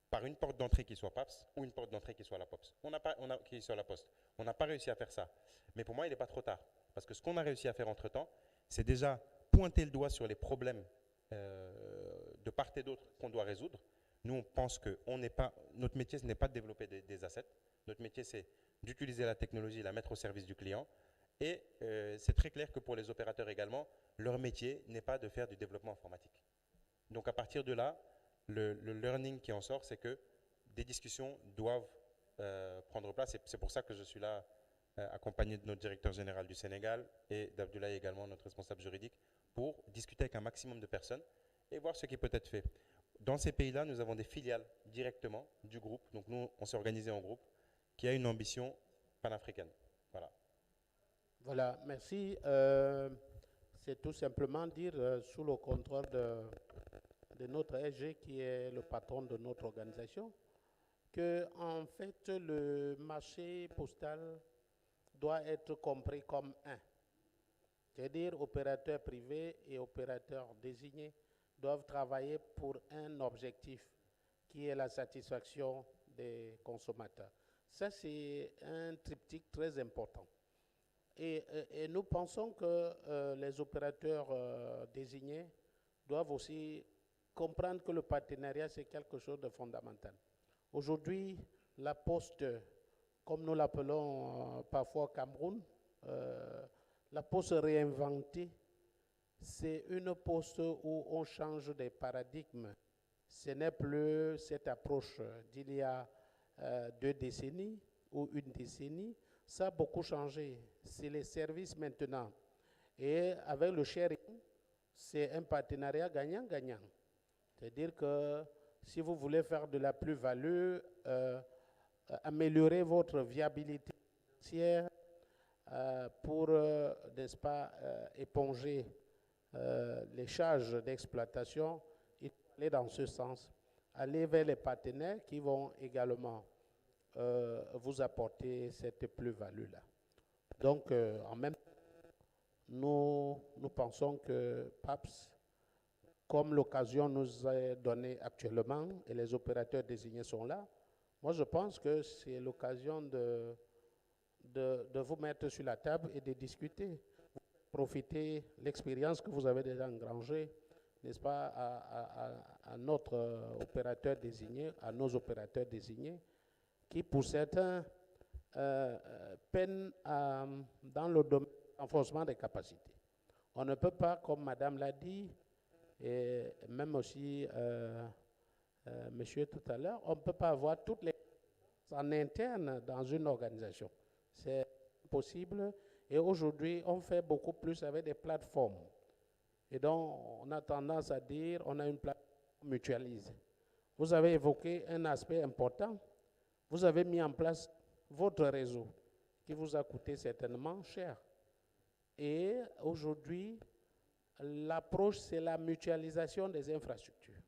par une porte d'entrée qui soit PAPS ou une porte d'entrée qui soit la Poste. Qui soit la Poste. On n'a pas réussi à faire ça. Mais pour moi, il n'est pas trop tard. Parce que ce qu'on a réussi à faire entre-temps, c'est déjà pointer le doigt sur les problèmes de part et d'autre qu'on doit résoudre. Nous, on pense que notre métier, ce n'est pas de développer des assets. Notre métier, c'est d'utiliser la technologie et la mettre au service du client. Et c'est très clair que pour les opérateurs également, leur métier n'est pas de faire du développement informatique. Donc à partir de là, le learning qui en sort, c'est que des discussions doivent prendre place. Et c'est pour ça que je suis là, accompagné de notre directeur général du Sénégal et d'Abdoulaye également, notre responsable juridique, pour discuter avec un maximum de personnes et voir ce qui peut être fait. Dans ces pays-là, nous avons des filiales directement du groupe. Donc nous, on s'est organisé en groupe qui a une ambition panafricaine. Voilà. Voilà, merci. C'est tout simplement dire, sous le contrôle de notre SG, qui est le patron de notre organisation, que en fait, le marché postal doit être compris comme un. C'est-à-dire, opérateurs privés et opérateurs désignés doivent travailler pour un objectif qui est la satisfaction des consommateurs. Ça, c'est un triptyque très important. Et nous pensons que les opérateurs désignés doivent aussi comprendre que le partenariat, c'est quelque chose de fondamental. Aujourd'hui, la Poste, comme nous l'appelons parfois au Cameroun, la Poste réinventée, c'est une Poste où on change des paradigmes. Ce n'est plus cette approche d'il y a 2 décennies ou une décennie. Ça a beaucoup changé. C'est les services maintenant. Et avec le sharing, c'est un partenariat gagnant-gagnant. C'est-à-dire que si vous voulez faire de la plus-value, améliorer votre viabilité financière pour, n'est-ce pas, éponger les charges d'exploitation, il faut aller dans ce sens. Aller vers les partenaires qui vont également vous apporter cette plus-value-là. Donc, en même temps, nous pensons que PAPS, comme l'occasion nous est donnée actuellement, et les opérateurs désignés sont là, moi je pense que c'est l'occasion de vous mettre sur la table et de discuter. Profiter de l'expérience que vous avez déjà engrangée, n'est-ce pas, à notre opérateur désigné, à nos opérateurs désignés, qui pour certains peinent dans le domaine de renforcement des capacités. On ne peut pas, comme Madame l'a dit, et même aussi Monsieur tout à l'heure, on ne peut pas avoir toutes les en interne dans une organisation. C'est impossible. Et aujourd'hui, on fait beaucoup plus avec des plateformes. Et donc, on a tendance à dire, on a une plateforme mutualisée. Vous avez évoqué un aspect important. Vous avez mis en place votre réseau, qui vous a coûté certainement cher. Et aujourd'hui, l'approche, c'est la mutualisation des infrastructures,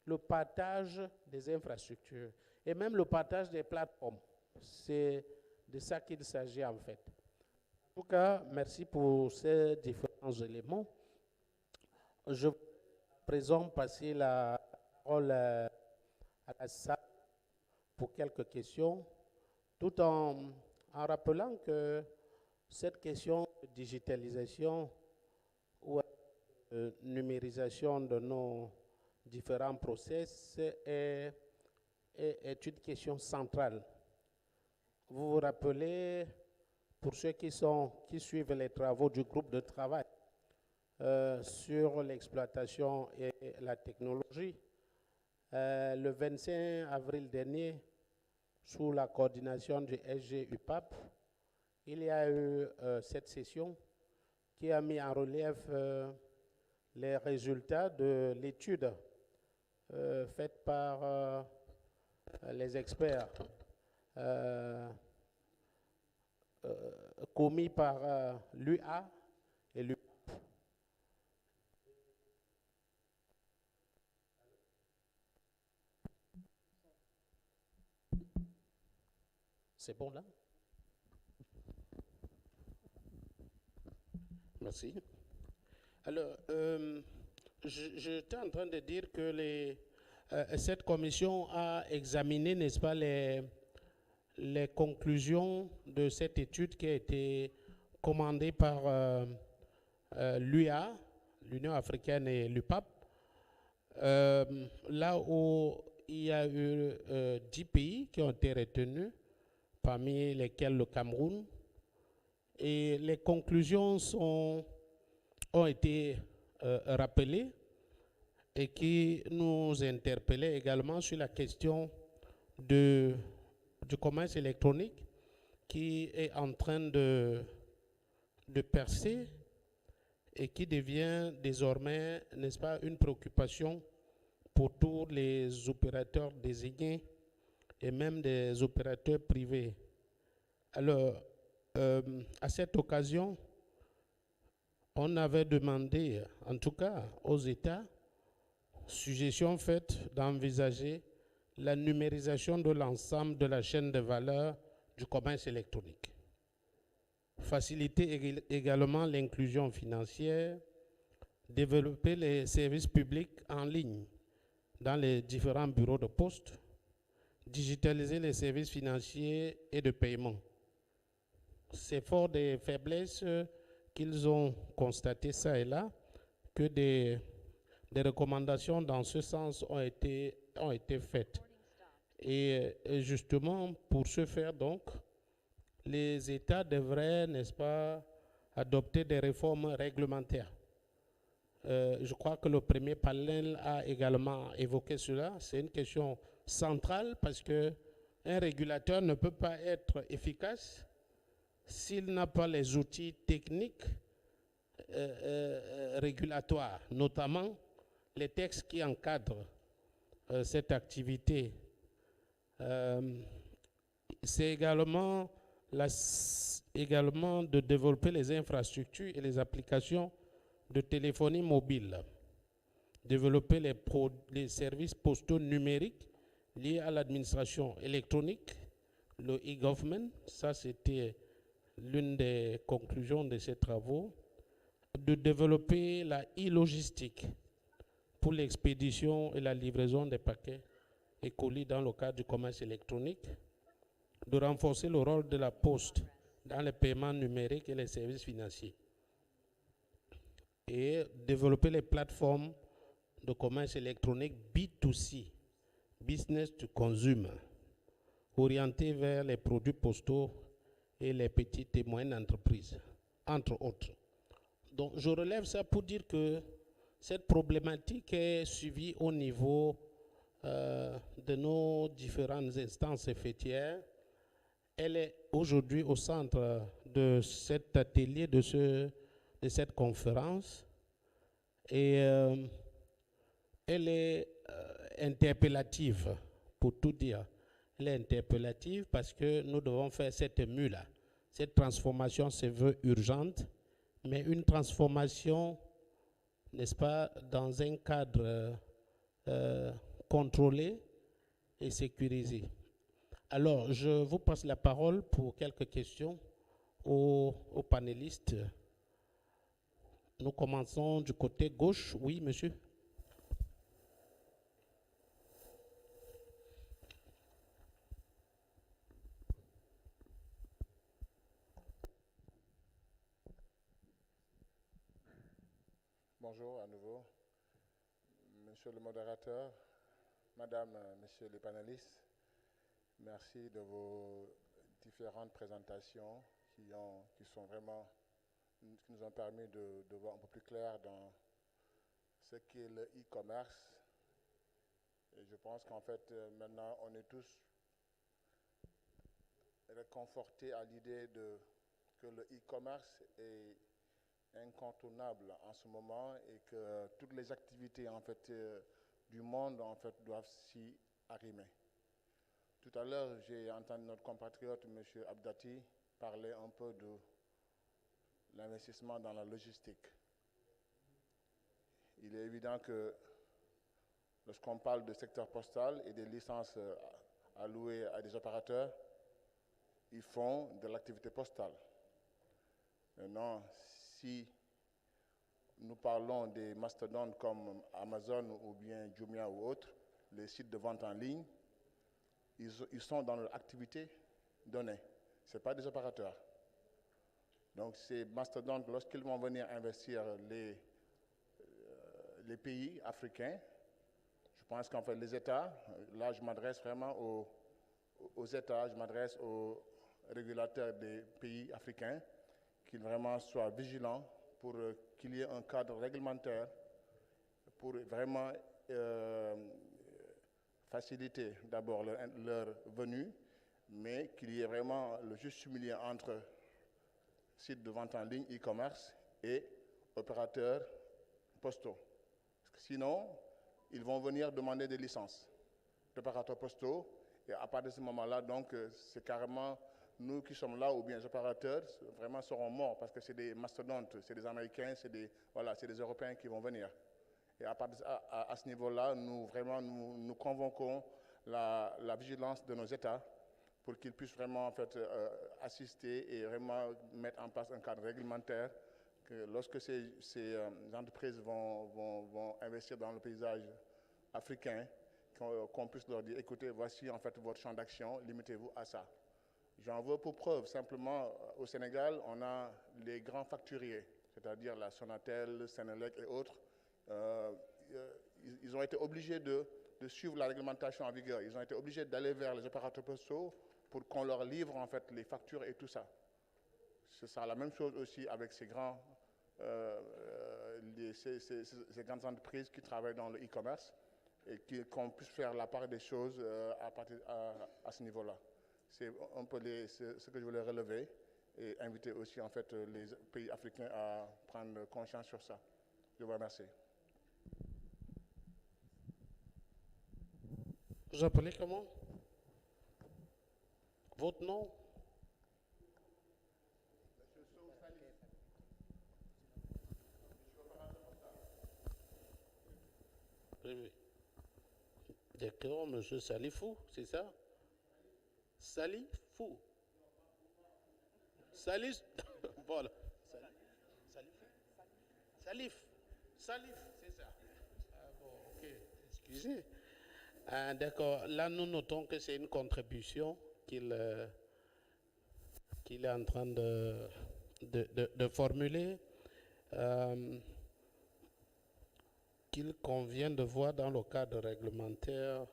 le partage des infrastructures et même le partage des plateformes. C'est de ça qu'il s'agit en fait. En tout cas, merci pour ces différents éléments. Je vais à présent passer la parole à la salle pour quelques questions, tout en rappelant que cette question de digitalisation ou numérisation de nos différents process est une question centrale vous vous rappelez, pour ceux qui suivent les travaux du groupe de travail sur l'exploitation et la technologie, le 25 avril dernier, sous la coordination du SG-UPAP, il y a eu cette session qui a mis en relief les résultats de l'étude faite par les experts commis par l'UA et l'UPAP. C'est bon là? Merci. Alors, j'étais en train de dire que cette commission a examiné, n'est-ce pas, les conclusions de cette étude qui a été commandée par l'UA, l'Union africaine et l'UPAP, là où il y a eu 10 pays qui ont été retenus, parmi lesquels le Cameroun. Et les conclusions ont été rappelées et qui nous interpellaient également sur la question du commerce électronique qui est en train de percer et qui devient désormais, n'est-ce pas, une préoccupation pour tous les opérateurs désignés et même des opérateurs privés. Alors, à cette occasion, on avait demandé, en tout cas aux États, suggestion faite d'envisager la numérisation de l'ensemble de la chaîne de valeur du commerce électronique. Faciliter également l'inclusion financière, développer les services publics en ligne dans les différents bureaux de poste, digitaliser les services financiers et de paiement. C'est fort des faiblesses qu'ils ont constatées ça et là que des recommandations dans ce sens ont été faites. Et justement, pour ce faire donc, les États devraient, n'est-ce pas, adopter des réformes réglementaires. Je crois que le premier panel a également évoqué cela. C'est une question centrale parce qu'un régulateur ne peut pas être efficace s'il n'a pas les outils techniques régulatoires, notamment les textes qui encadrent cette activité. C'est également de développer les infrastructures et les applications de téléphonie mobile, développer les services postaux numériques liés à l'administration électronique, le e-government, ça c'était l'une des conclusions de ces travaux, de développer la e-logistique pour l'expédition et la livraison des paquets et colis dans le cadre du commerce électronique, de renforcer le rôle de la poste dans les paiements numériques et les services financiers, et développer les plateformes de commerce électronique B2C, business to consumer, orientées vers les produits postaux et les petites et moyennes entreprises, entre autres. Donc, je relève ça pour dire que cette problématique est suivie au niveau de nos différentes instances fêtières. Elle est aujourd'hui au centre de cet atelier, de cette conférence. Et elle est interpellative, pour tout dire. Elle est interpellative parce que nous devons faire cette mue-là. Cette transformation se veut urgente, mais une transformation, n'est-ce pas, dans un cadre contrôlé et sécurisé. Alors, je vous passe la parole pour quelques questions aux panélistes. Nous commençons du côté gauche. Oui, monsieur. Bonjour à nouveau. Monsieur le modérateur, madame, messieurs les panélistes, merci de vos différentes présentations qui sont vraiment, qui nous ont permis de voir un peu plus clair dans ce qu'est le e-commerce. Et je pense qu'en fait, maintenant, on est tous réconfortés à l'idée que le e-commerce est incontournable en ce moment et que toutes les activités en fait, du monde en fait, doivent s'y arrimer. Tout à l'heure, j'ai entendu notre compatriote, M. Abdati, parler un peu de l'investissement dans la logistique. Il est évident que lorsqu'on parle du secteur postal et des licences allouées à des opérateurs, ils font de l'activité postale. Maintenant, si nous parlons des mastodontes comme Amazon ou bien Jumia ou autres, les sites de vente en ligne, ils sont dans leur activité donnée. Ce n'est pas des opérateurs. Donc ces mastodontes, lorsqu'ils vont venir investir les pays africains, je pense qu'en fait les États, là je m'adresse vraiment aux États, je m'adresse aux régulateurs des pays africains, qu'ils vraiment soient vigilants pour qu'il y ait un cadre réglementaire pour vraiment faciliter d'abord leur venue, mais qu'il y ait vraiment le juste milieu entre sites de vente en ligne, e-commerce et opérateurs postaux. Parce que sinon, ils vont venir demander des licences d'opérateurs postaux et à partir de ce moment-là, donc c'est carrément nous qui sommes là ou bien les opérateurs vraiment seront morts parce que c'est des mastodontes, c'est des Américains, c'est des Européens qui vont venir. Et à ce niveau-là, nous convoquons la vigilance de nos États pour qu'ils puissent vraiment en fait, assister et vraiment mettre en place un cadre réglementaire que lorsque ces entreprises vont investir dans le paysage africain, qu'on puisse leur dire, écoutez, voici en fait votre champ d'action, limitez-vous à ça. J'en veux pour preuve, simplement, au Sénégal, on a les grands facturiers, c'est-à-dire la Sonatel, Sénélec et autres. Ils ont été obligés de suivre la réglementation en vigueur. Ils ont été obligés d'aller vers les opérateurs postaux pour qu'on leur livre en fait les factures et tout ça. Ce sera la même chose aussi avec ces grandes entreprises qui travaillent dans le e-commerce et qu'on puisse faire la part des choses à ce niveau-là. C'est un peu ce que je voulais relever et inviter aussi en fait les pays africains à prendre conscience sur ça. Je vous remercie. Vous appelez comment? Votre nom? Oui. D'accord, monsieur Salifou, c'est ça? Salifou. Salif. Voilà. Salif, c'est ça. Ah bon, ok, excusez. Ah, d'accord, là nous notons que c'est une contribution qu'il est en train de formuler, qu'il convient de voir dans le cadre réglementaire,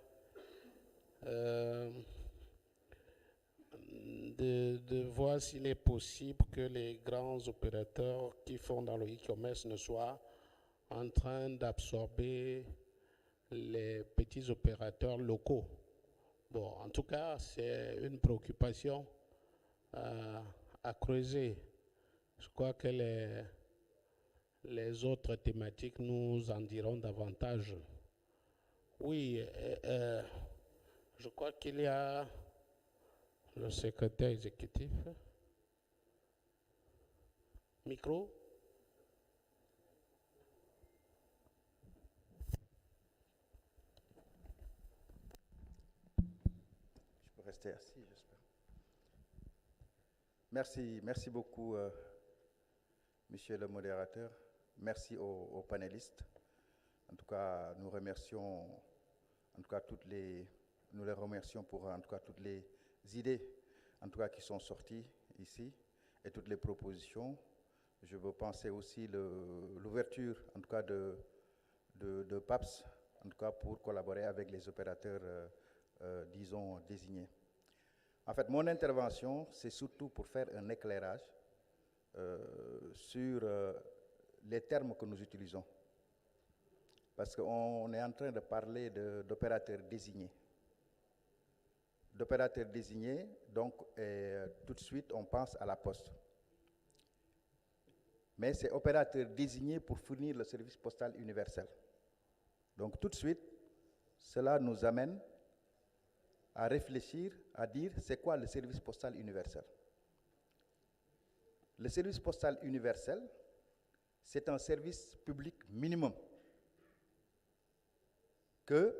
de voir s'il est possible que les grands opérateurs qui font dans le e-commerce ne soient en train d'absorber les petits opérateurs locaux. Bon, en tout cas, c'est une préoccupation à creuser. Je crois que les autres thématiques nous en diront davantage. Oui, je crois qu'il y a le secrétaire exécutif. Micro. Je peux rester assis, j'espère. Merci beaucoup, monsieur le modérateur. Merci aux panélistes. En tout cas, nous remercions nous les remercions pour en tout cas toutes les idées en tout cas qui sont sorties ici et toutes les propositions. Je veux penser aussi l'ouverture en tout cas de PAPS en tout cas pour collaborer avec les opérateurs disons désignés. En fait, mon intervention, c'est surtout pour faire un éclairage sur les termes que nous utilisons. Parce qu'on est en train de parler d'opérateurs désignés. D'opérateurs désignés, donc tout de suite, on pense à la poste. Mais c'est opérateurs désignés pour fournir le service postal universel. Donc tout de suite, cela nous amène à réfléchir, à dire c'est quoi le service postal universel. Le service postal universel, c'est un service public minimum que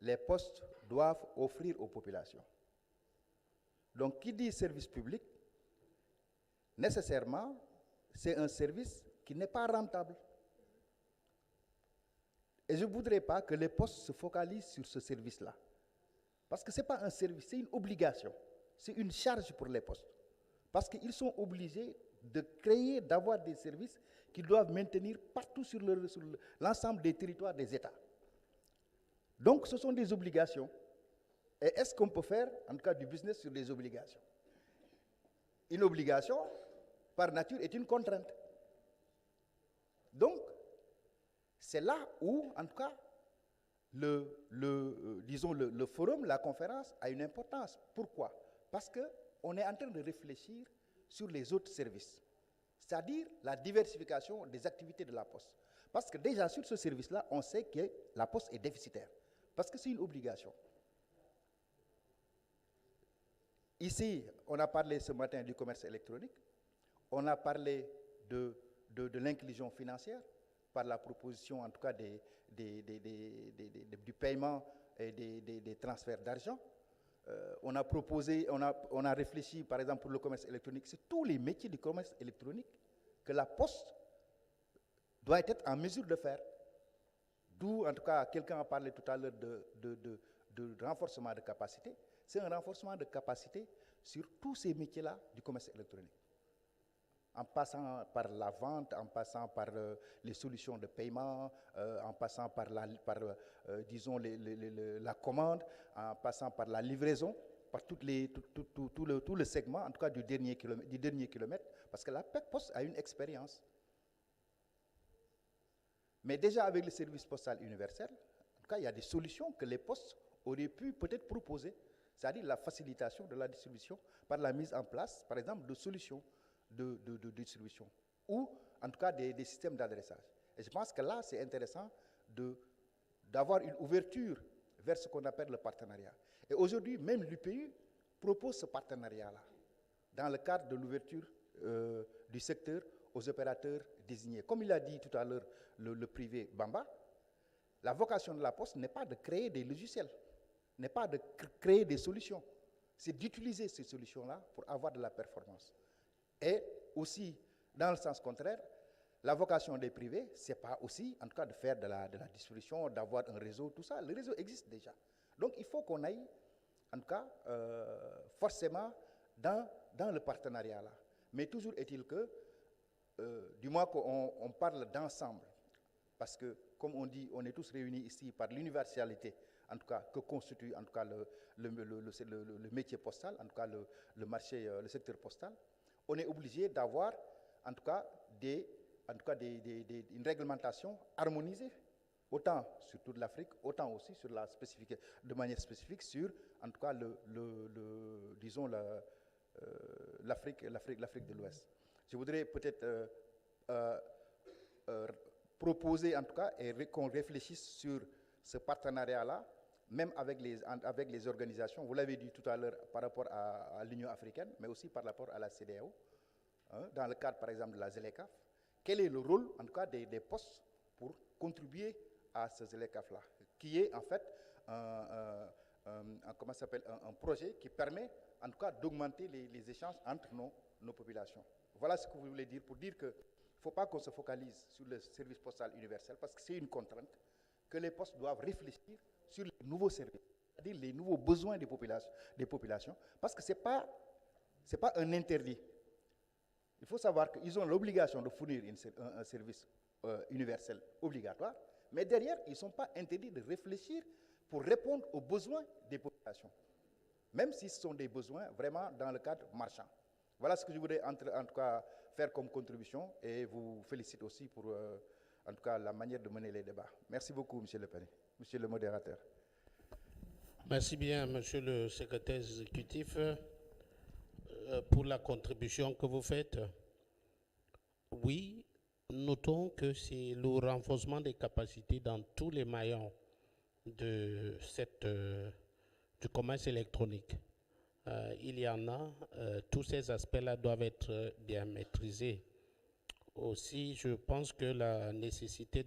les postes doivent offrir aux populations. Donc, qui dit service public, nécessairement, c'est un service qui n'est pas rentable. Et je ne voudrais pas que les postes se focalisent sur ce service-là. Parce que ce n'est pas un service, c'est une obligation. C'est une charge pour les postes. Parce qu'ils sont obligés de créer, d'avoir des services qu'ils doivent maintenir partout sur l'ensemble des territoires des États. Donc, ce sont des obligations. Et est-ce qu'on peut faire, en tout cas, du business sur des obligations? Une obligation, par nature, est une contrainte. Donc, c'est là où, en tout cas, le forum, la conférence, a une importance. Pourquoi? Parce qu'on est en train de réfléchir sur les autres services, c'est-à-dire la diversification des activités de la Poste. Parce que déjà, sur ce service-là, on sait que la Poste est déficitaire, parce que c'est une obligation. Ici, on a parlé ce matin du commerce électronique, on a parlé de l'inclusion financière, par la proposition, en tout cas, du paiement et des transferts d'argent. On a proposé, on a réfléchi, par exemple, pour le commerce électronique, c'est tous les métiers du commerce électronique que la Poste doit être en mesure de faire. D'où, en tout cas, quelqu'un a parlé tout à l'heure de renforcement de capacité. C'est un renforcement de capacité sur tous ces métiers-là du commerce électronique. En passant par la vente, en passant par les solutions de paiement, en passant par, disons, la commande, en passant par la livraison, par tout le segment, en tout cas du dernier kilomètre, parce que la Poste a une expérience. Mais déjà avec le service postal universel, en tout cas, il y a des solutions que les postes auraient pu peut-être proposer, c'est-à-dire la facilitation de la distribution par la mise en place, par exemple, de solutions de distribution, ou en tout cas des systèmes d'adressage. Et je pense que là, c'est intéressant d'avoir une ouverture vers ce qu'on appelle le partenariat. Et aujourd'hui, même l'UPU propose ce partenariat-là, dans le cadre de l'ouverture du secteur aux opérateurs désignés. Comme il a dit tout à l'heure le privé Bamba, la vocation de la Poste n'est pas de créer des logiciels, n'est pas de créer des solutions, c'est d'utiliser ces solutions-là pour avoir de la performance. Et aussi, dans le sens contraire, la vocation des privés, ce n'est pas aussi, en tout cas, de faire de la distribution, d'avoir un réseau, tout ça. Le réseau existe déjà. Donc, il faut qu'on aille, en tout cas, forcément, dans le partenariat là. Mais toujours est-il que, du moins qu'on parle d'ensemble, parce que, comme on dit, on est tous réunis ici par l'universalité, en tout cas, que constitue, en tout cas, le métier postal, en tout cas, le marché, le secteur postal. On est obligé d'avoir, en tout cas, une réglementation harmonisée, autant sur toute l'Afrique, autant aussi sur de manière spécifique sur, en tout cas, disons, l'Afrique de l'Ouest. Je voudrais peut-être proposer, en tout cas, qu'on réfléchisse sur ce partenariat-là, même avec les organisations, vous l'avez dit tout à l'heure par rapport à l'Union africaine, mais aussi par rapport à la CEDEAO, dans le cadre par exemple de la ZLECAF. Quel est le rôle en tout cas des postes pour contribuer à ce ZLECAF-là, qui est en fait un projet qui permet en tout cas d'augmenter les échanges entre nos populations. Voilà ce que vous voulez dire pour dire qu'il ne faut pas qu'on se focalise sur le service postal universel parce que c'est une contrainte que les postes doivent réfléchir sur les nouveaux services, c'est-à-dire les nouveaux besoins des populations, parce que ce n'est pas un interdit. Il faut savoir qu'ils ont l'obligation de fournir un service universel obligatoire, mais derrière, ils ne sont pas interdits de réfléchir pour répondre aux besoins des populations. même si ce sont des besoins vraiment dans le cadre marchand. Voilà ce que je voudrais en tout cas faire comme contribution et vous félicite aussi pour en tout cas la manière de mener les débats. Merci beaucoup, Monsieur le Péré, Monsieur le modérateur. Merci bien, Monsieur le secrétaire exécutif, pour la contribution que vous faites. Oui, notons que c'est le renforcement des capacités dans tous les maillons de du commerce électronique. Il y en a, tous ces aspects-là doivent être bien maîtrisés. Aussi, je pense que la nécessité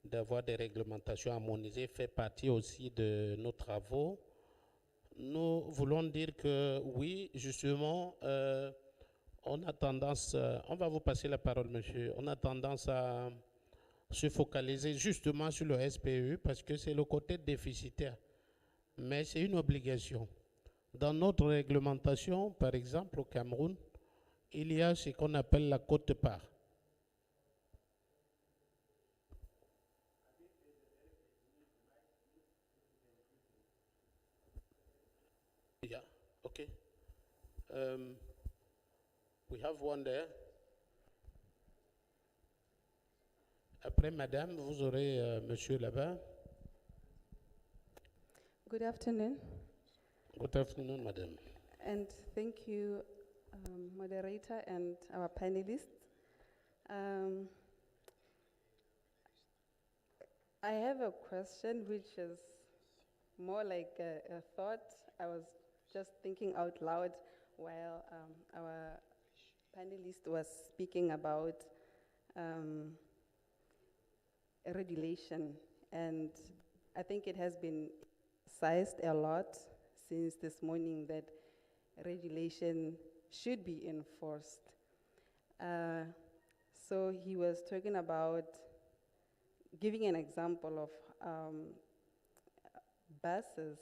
d'avoir des réglementations harmonisées fait partie aussi de nos travaux. Nous voulons dire que oui, justement, on a tendance, on va vous passer la parole, monsieur, on a tendance à se focaliser justement sur le SPU parce que c'est le côté déficitaire, mais c'est une obligation. Dans notre réglementation, par exemple au Cameroun, il y a ce qu'on appelle la quote-part. Yeah, okay. We have one there. Après, madame, vous aurez monsieur là-bas. Good afternoon. Good afternoon, madam. And thank you, moderator and our panelists. I have a question which is more like a thought. I was just thinking out loud while our panelist was speaking about regulation. And I think it has been sized a lot since this morning that regulation should be enforced. So he was talking about giving an example of buses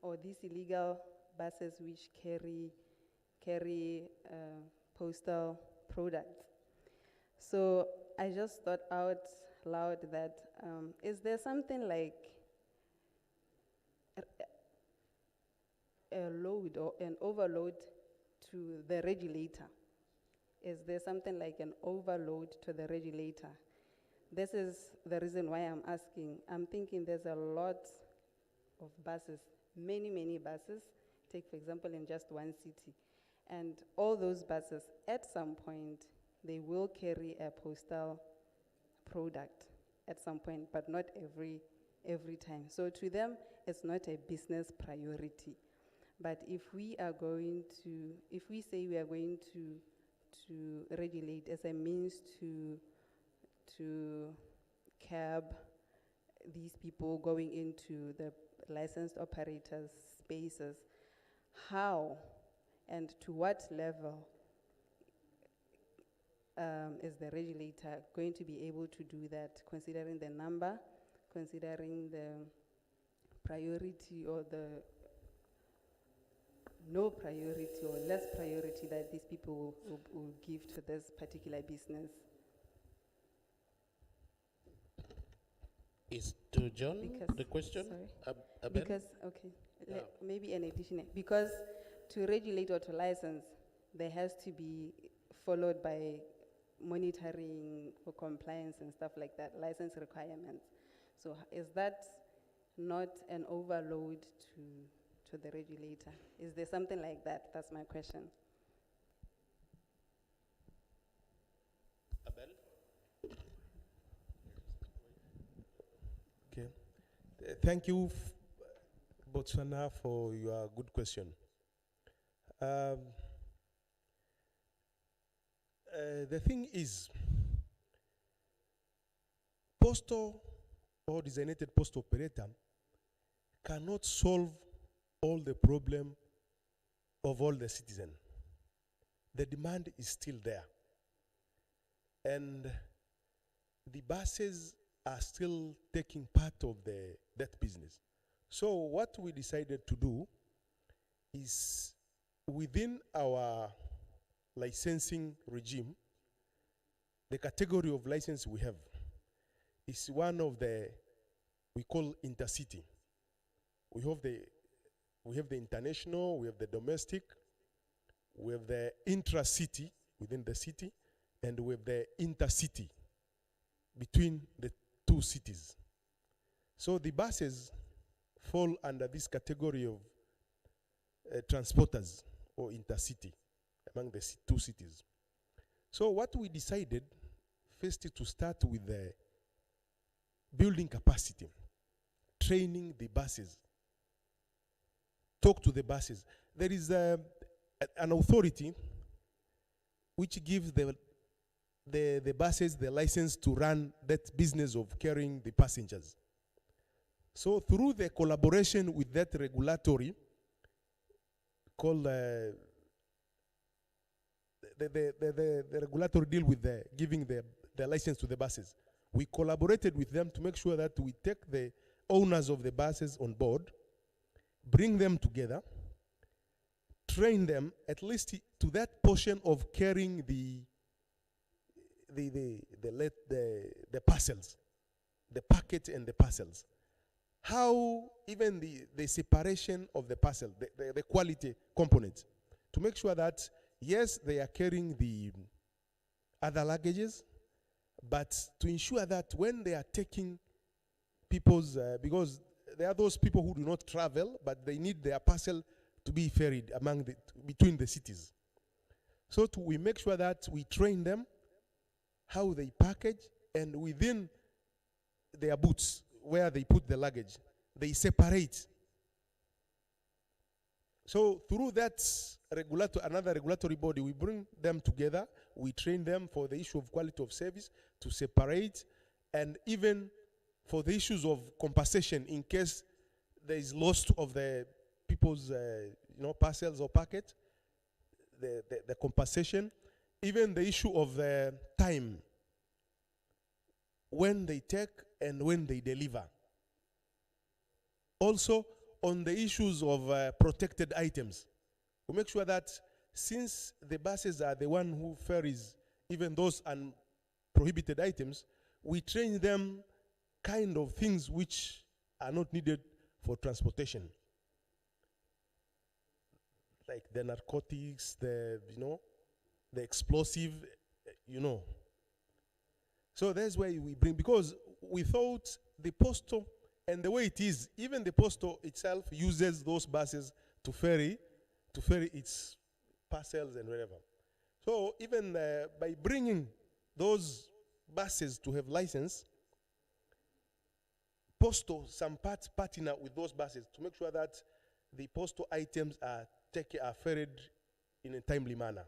or these illegal buses which carry postal products. So I just thought out loud that is there something like a load or an overload to the regulator? Is there something like an overload to the regulator? This is the reason why I'm asking. I'm thinking there's a lot of buses, many buses. Take, for example, in just one city. And all those buses, at some point, they will carry a postal product at some point, but not every time. So to them, it's not a business priority. But if we say we are going to regulate as a means to curb these people going into the licensed operators' spaces, how and to what level is the regulator going to be able to do that, considering the number, considering the priority or the no priority or less priority that these people will give to this particular business? Is to John the question? Sorry. Because, okay, yeah. Maybe an additional, because to regulate or to license, there has to be followed by monitoring for compliance and stuff like that, license requirements. So is that not an overload to the regulator? Is there something like that? That's my question. Abel? Okay. Thank you, Botswana, for your good question. The thing is, postal or designated post operator cannot solve all the problem of all the citizens. The demand is still there. And the buses are still taking part of that business. So what we decided to do is within our licensing regime, the category of license we have is one of we call intercity. We have the We have the international, we have the domestic, we have the intra-city, within the city, and we have the intercity, between the two cities. So the buses fall under this category of transporters or intercity among the two cities. So what we decided first is to start with the building capacity, training the buses, talk to the buses. There is an authority which gives the buses the license to run that business of carrying the passengers. So through the collaboration with that regulatory called the regulatory deal with giving the license to the buses, we collaborated with them to make sure that we take the owners of the buses on board, bring them together, train them at least to that portion of carrying the parcels, the packet and the parcels. How even the separation of the parcel, the quality components, to make sure that yes, they are carrying the other luggages, but to ensure that when they are taking people's, because there are those people who do not travel, but they need their parcel to be ferried between the cities. So we make sure that we train them how they package, and within their boots, where they put the luggage, they separate. So through that another regulatory body, we bring them together, we train them for the issue of quality of service, to separate, and even for the issues of compensation in case there is loss of the people's parcels or packet, the compensation, even the issue of the time, when they take and when they deliver. Also, on the issues of protected items, we make sure that since the buses are the one who ferries even those prohibited items, we train them kind of things which are not needed for transportation, like the narcotics, the explosive, So that's why we bring, because we thought the postal, and the way it is, even the postal itself uses those buses to ferry its parcels and whatever. So even by bringing those buses to have license, postal some parts partner with those buses to make sure that the postal items are ferried in a timely manner.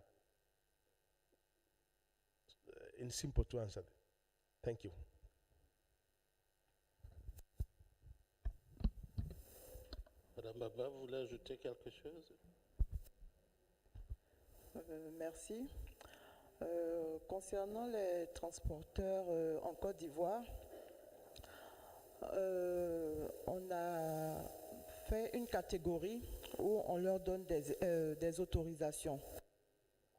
In simple to answer. Thank you. Madame Baba, vous voulez ajouter quelque chose? Merci. Concernant les transporteurs en Côte d'Ivoire, on a fait une catégorie où on leur donne des autorisations.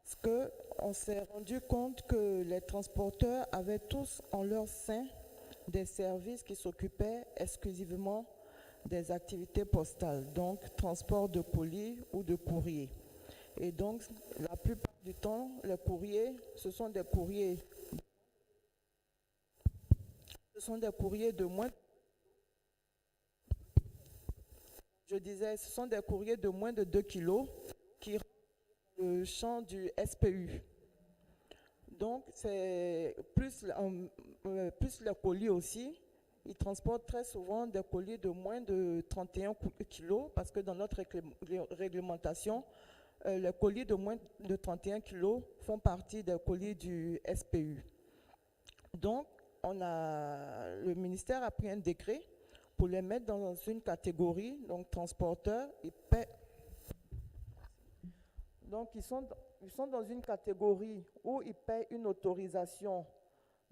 Parce qu'on s'est rendu compte que les transporteurs avaient tous en leur sein des services qui s'occupaient exclusivement des activités postales, donc transport de colis ou de courrier. Et donc, la plupart du temps, les courriers, ce sont des courriers de moins. Je disais, ce sont des courriers de moins de 2 kilos qui rentrent dans le champ du SPU. Donc, c'est plus les colis aussi. Ils transportent très souvent des colis de moins de 31 kilos parce que dans notre réglementation, les colis de moins de 31 kilos font partie des colis du SPU. Donc, le ministère a pris un décret pour les mettre dans une catégorie, donc transporteurs. Donc, ils sont dans une catégorie où ils paient une autorisation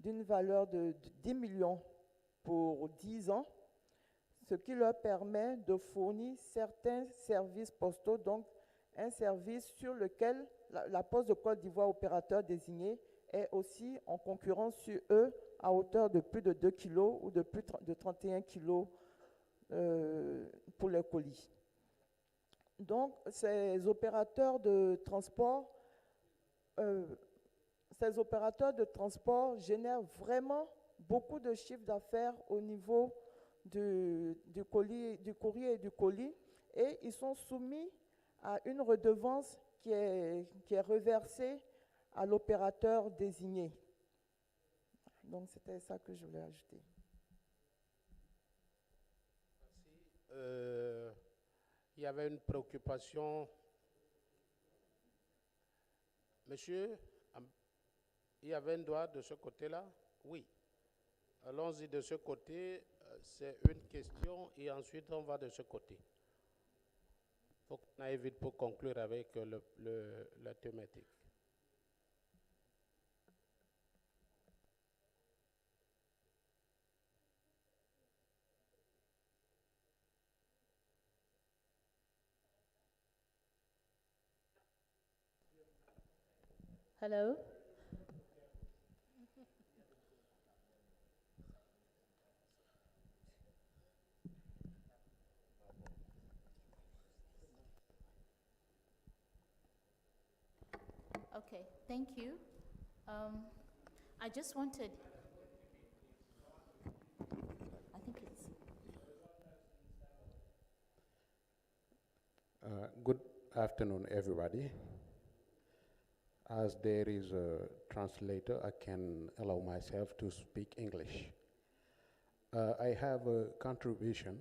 d'une valeur de 10 millions pour 10 ans, ce qui leur permet de fournir certains services postaux, donc un service sur lequel la Poste de Côte d'Ivoire, opérateur désigné, est aussi en concurrence sur eux à hauteur de plus de 2 kilos ou de plus de 31 kilos pour les colis. Donc, ces opérateurs de transport génèrent vraiment beaucoup de chiffre d'affaires au niveau du courrier et du colis, et ils sont soumis à une redevance qui est reversée à l'opérateur désigné. Donc, c'était ça que je voulais ajouter. Il y avait une préoccupation. Monsieur, il y avait un doigt de ce côté-là? Oui. Allons-y de ce côté. C'est une question et ensuite on va de ce côté. Il faut qu'on aille vite pour conclure avec la thématique. Hello. Okay, thank you. I just wanted, I think it's. Good afternoon, everybody. As there is a translator, I can allow myself to speak English. I have a contribution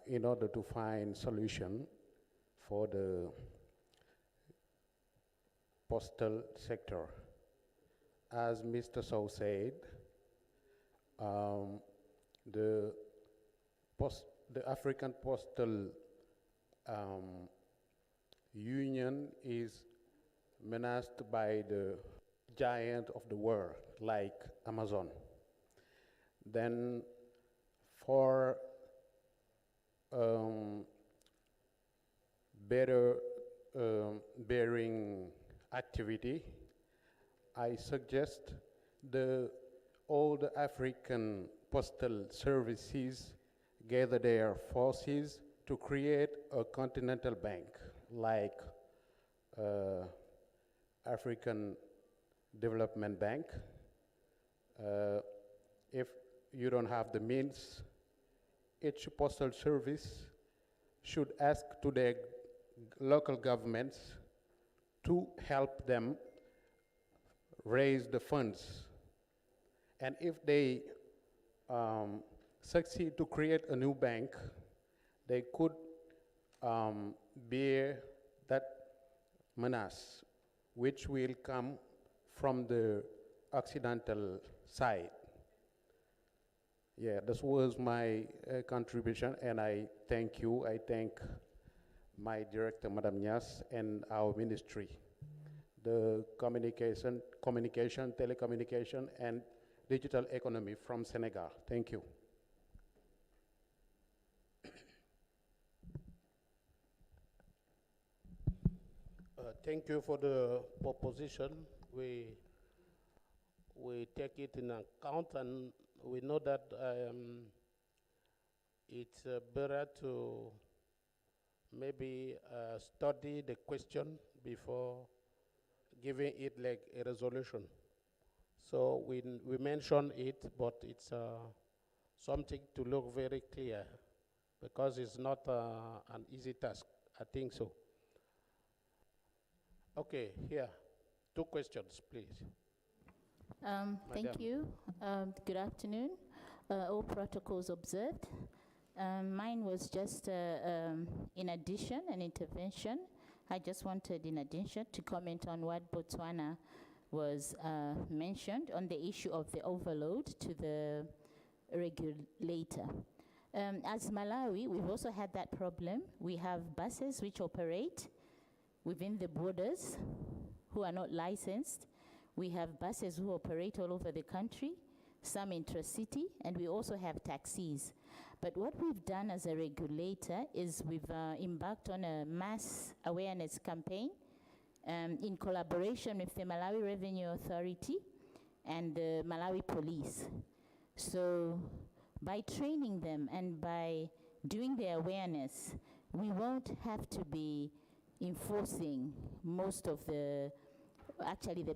in order to find solution for the postal sector. As Mr. Sow said, the African Postal Union is menaced by the giant of the world, like Amazon. Then for better bearing activity, I suggest all the African postal services gather their forces to create a continental bank like African Development Bank. If you don't have the means, each postal service should ask to their local governments to help them raise the funds. And if they succeed to create a new bank, they could bear that menace, which will come from the Occidental side. Yeah, this was my contribution, and I thank you. I thank my director, Madam Nyas, and our ministry, the communication, telecommunication, and digital economy from Senegal. Thank you. Thank you for the proposition. We take it in account, and we know that it's better to maybe study the question before giving it like a resolution. So we mentioned it, but it's something to look very clear, because it's not an easy task. I think so. Okay, here, 2 questions, please. Thank you. Good afternoon. All protocols observed. Mine was just in addition, an intervention. I just wanted, in addition, to comment on what Botswana was mentioned on the issue of the overload to the regulator. As Malawi, we've also had that problem. We have buses which operate within the borders who are not licensed. We have buses who operate all over the country, some intra-city, and we also have taxis. But what we've done as a regulator is we've embarked on a mass awareness campaign in collaboration with the Malawi Revenue Authority and the Malawi Police. So by training them and by doing the awareness, we won't have to be enforcing most of the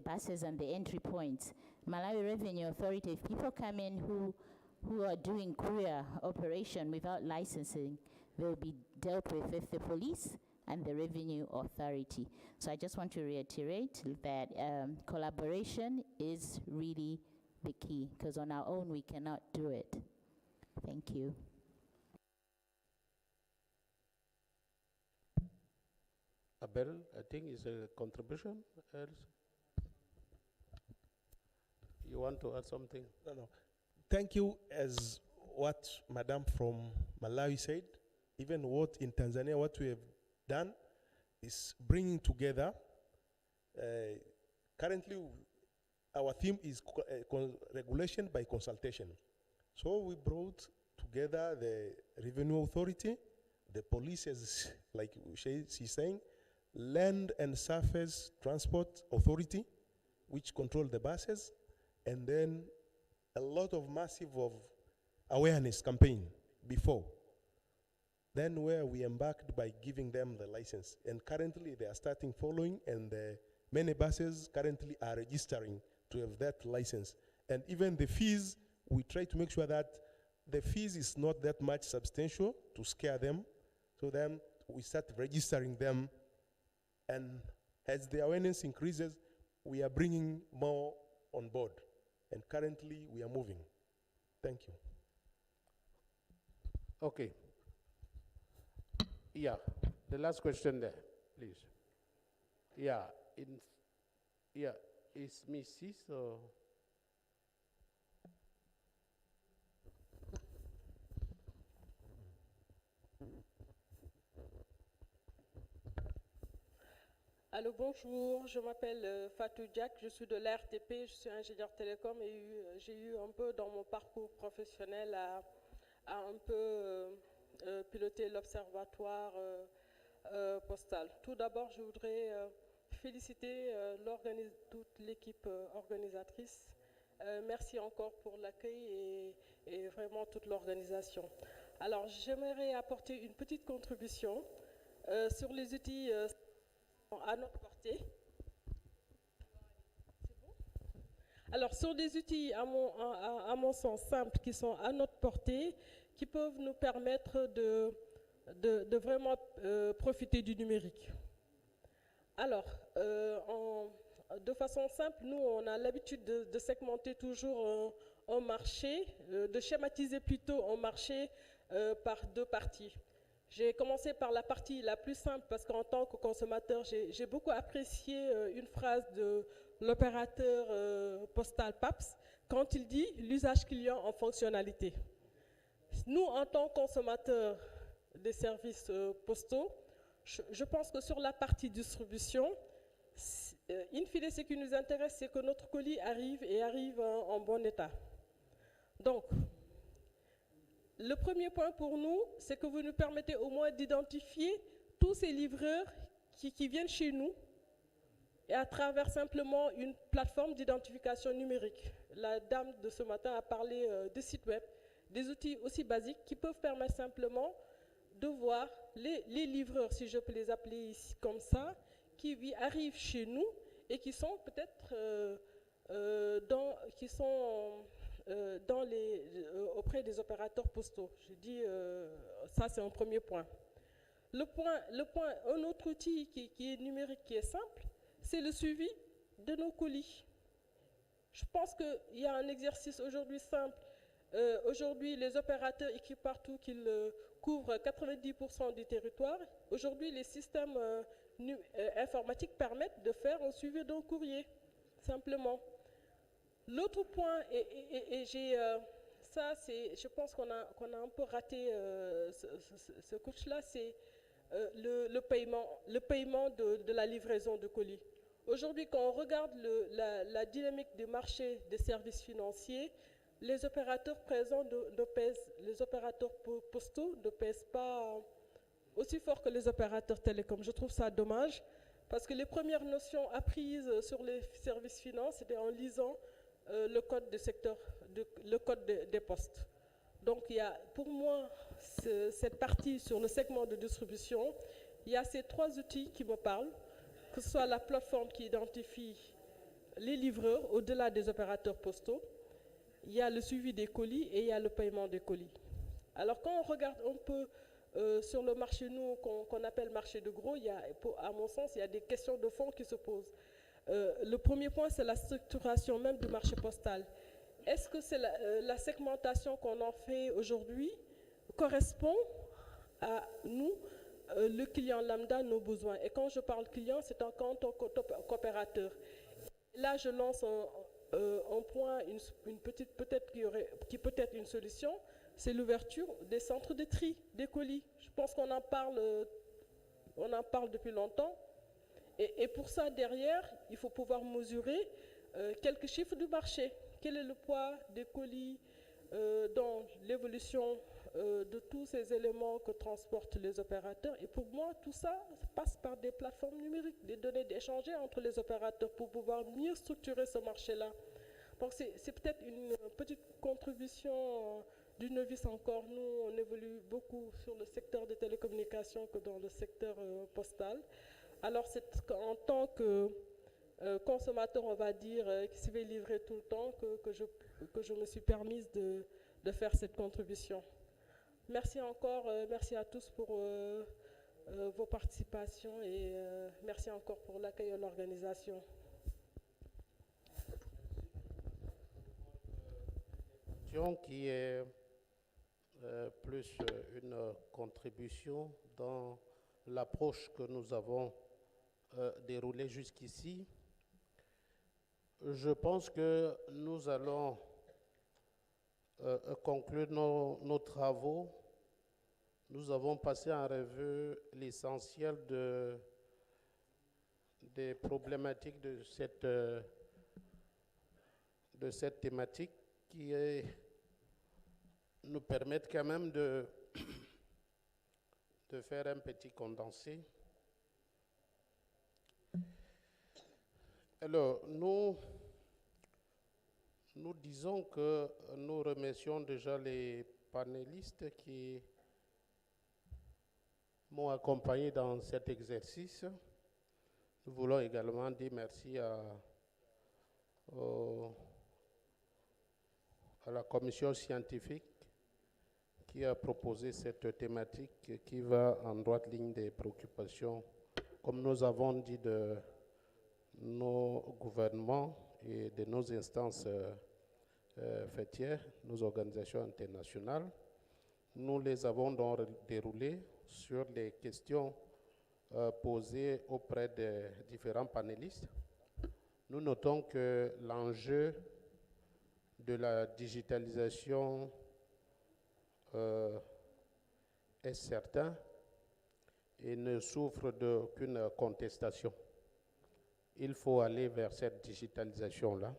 buses and the entry points. Malawi Revenue Authority, if people come in who are doing courier operation without licensing, they'll be dealt with the police and the Revenue Authority. So I just want to reiterate that collaboration is really the key, because on our own we cannot do it. Thank you. Abel, I think is a contribution. You want to add something? No. Thank you. As what Madam from Malawi said, even what in Tanzania, what we have done is bringing together. Currently, our theme is regulation by consultation. So we brought together the Revenue Authority, the police, as like she's saying, Land and Surface Transport Authority, which control the buses, and then a lot of massive of awareness campaign before. Then where we embarked by giving them the license. And currently they are starting following, and many buses currently are registering to have that license. And even the fees, we try to make sure that the fees is not that much substantial to scare them. So then we start registering them. And as the awareness increases, we are bringing more on board. And currently we are moving. Thank you. Okay. Yeah, the last question there, please. Yeah, is Mrs. or? Allô, bonjour, je m'appelle Fatou Diak, je suis de l'RTP, je suis ingénieur télécom et j'ai eu un peu dans mon parcours professionnel à un peu piloter l'observatoire postal. Tout d'abord, je voudrais féliciter toute l'équipe organisatrice. Merci encore pour l'accueil et vraiment toute l'organisation. Alors, j'aimerais apporter une petite contribution sur les outils à notre portée. Alors, sur des outils, à mon sens, simples, qui sont à notre portée, qui peuvent nous permettre de vraiment profiter du numérique. Alors, de façon simple, nous, on a l'habitude de segmenter toujours un marché, de schématiser plutôt un marché par deux parties. J'ai commencé par la partie la plus simple parce qu'en tant que consommateur, j'ai beaucoup apprécié une phrase de l'opérateur postal PAPS quand il dit l'usage client en fonctionnalité. Nous, en tant que consommateurs des services postaux, je pense que sur la partie distribution, in fine, ce qui nous intéresse, c'est que notre colis arrive en bon état. Donc, le premier point pour nous, c'est que vous nous permettez au moins d'identifier tous ces livreurs qui viennent chez nous et à travers simplement une plateforme d'identification numérique. La dame de ce matin a parlé de sites web, des outils aussi basiques qui peuvent permettre simplement de voir les livreurs, si je peux les appeler ici comme ça, qui arrivent chez nous et qui sont peut-être auprès des opérateurs postaux. Je dis, ça c'est un premier point. Un autre outil qui est numérique, qui est simple, c'est le suivi de nos colis. Je pense qu'il y a un exercice aujourd'hui simple. Aujourd'hui, les opérateurs équipent partout qu'ils couvrent 90% du territoire. Aujourd'hui, les systèmes informatiques permettent de faire un suivi d'un courrier, simplement. L'autre point, je pense qu'on a un peu raté ce coach-là, c'est le paiement de la livraison de colis. Aujourd'hui, quand on regarde la dynamique du marché des services financiers, les opérateurs présents les opérateurs postaux ne pèsent pas aussi fort que les opérateurs télécoms. Je trouve ça dommage, parce que les premières notions apprises sur les services financiers, c'était en lisant le code du secteur, le code des postes. Donc, il y a, pour moi, cette partie sur le segment de distribution, il y a ces 3 outils qui me parlent, que ce soit la plateforme qui identifie les livreurs au-delà des opérateurs postaux, il y a le suivi des colis et il y a le paiement des colis. Alors, quand on regarde un peu sur le marché, nous, qu'on appelle marché de gros, il y a, à mon sens, il y a des questions de fond qui se posent. Le premier point, c'est la structuration même du marché postal. Est-ce que c'est la segmentation qu'on en fait aujourd'hui correspond à nous, le client lambda, nos besoins? Et quand je parle client, c'est en tant qu'opérateur. Là, je lance un point, une petite, peut-être qui peut être une solution, c'est l'ouverture des centres de tri des colis. Je pense qu'on en parle depuis longtemps. Et pour ça, derrière, il faut pouvoir mesurer quelques chiffres du marché. Quel est le poids des colis dans l'évolution de tous ces éléments que transportent les opérateurs? Et pour moi, tout ça passe par des plateformes numériques, des données échangées entre les opérateurs pour pouvoir mieux structurer ce marché-là. Donc c'est peut-être une petite contribution d'une novice encore. Nous, on évolue beaucoup sur le secteur des télécommunications que dans le secteur postal. Alors, c'est en tant que consommateur, on va dire, qui se fait livrer tout le temps, que je me suis permise de faire cette contribution. Merci encore, merci à tous pour vos participations et merci encore pour l'accueil et l'organisation. Qui est plus une contribution dans l'approche que nous avons déroulée jusqu'ici. Je pense que nous allons conclure nos travaux. Nous avons passé en revue l'essentiel des problématiques de cette thématique qui nous permettent quand même de faire un petit condensé. Alors, nous disons que nous remercions déjà les panélistes qui m'ont accompagné dans cet exercice. Nous voulons également dire merci à la commission scientifique qui a proposé cette thématique qui va en droite ligne des préoccupations, comme nous avons dit, de nos gouvernements et de nos instances fêtières, nos organisations internationales. Nous les avons donc déroulées sur les questions posées auprès des différents panélistes. Nous notons que l'enjeu de la digitalisation est certain et ne souffre d'aucune contestation. Il faut aller vers cette digitalisation-là.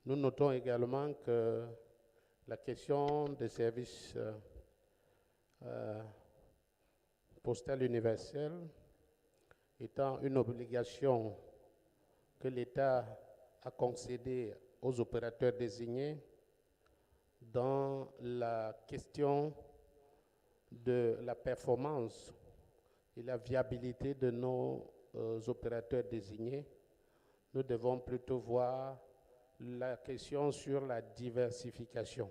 Nous notons également que la question des services postal universel étant une obligation que l'État a concédée aux opérateurs désignés, dans la question de la performance et la viabilité de nos opérateurs désignés, nous devons plutôt voir la question sur la diversification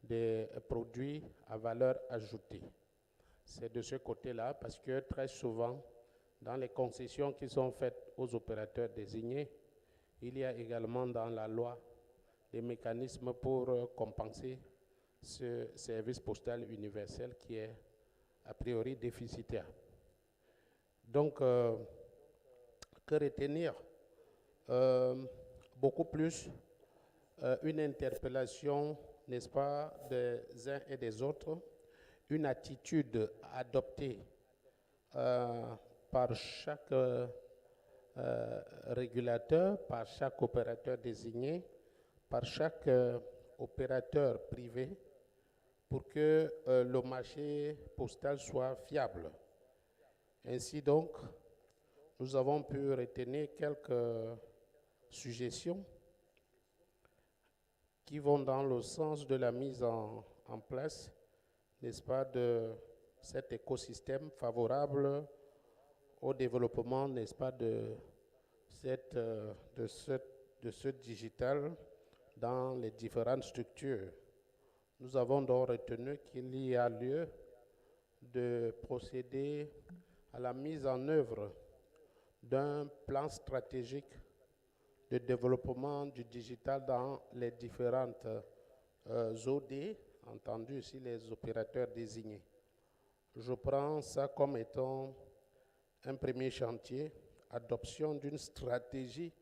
des produits à valeur ajoutée. C'est de ce côté-là, parce que très souvent, dans les concessions qui sont faites aux opérateurs désignés, il y a également dans la loi des mécanismes pour compenser ce service postal universel qui est a priori déficitaire. Donc, que retenir? Beaucoup plus une interpellation, n'est-ce pas, des uns et des autres, une attitude adoptée par chaque régulateur, par chaque opérateur désigné, par chaque opérateur privé, pour que le marché postal soit fiable. Ainsi donc, nous avons pu retenir quelques suggestions qui vont dans le sens de la mise en en place, n'est-ce pas, de cet écosystème favorable au développement, n'est-ce pas, de ce digital dans les différentes structures. Nous avons donc retenu qu'il y a lieu de procéder à la mise en œuvre d'un plan stratégique de développement du digital dans les différentes OD, entendu ici les opérateurs désignés. Je prends ça comme étant un premier chantier, adoption d'une stratégie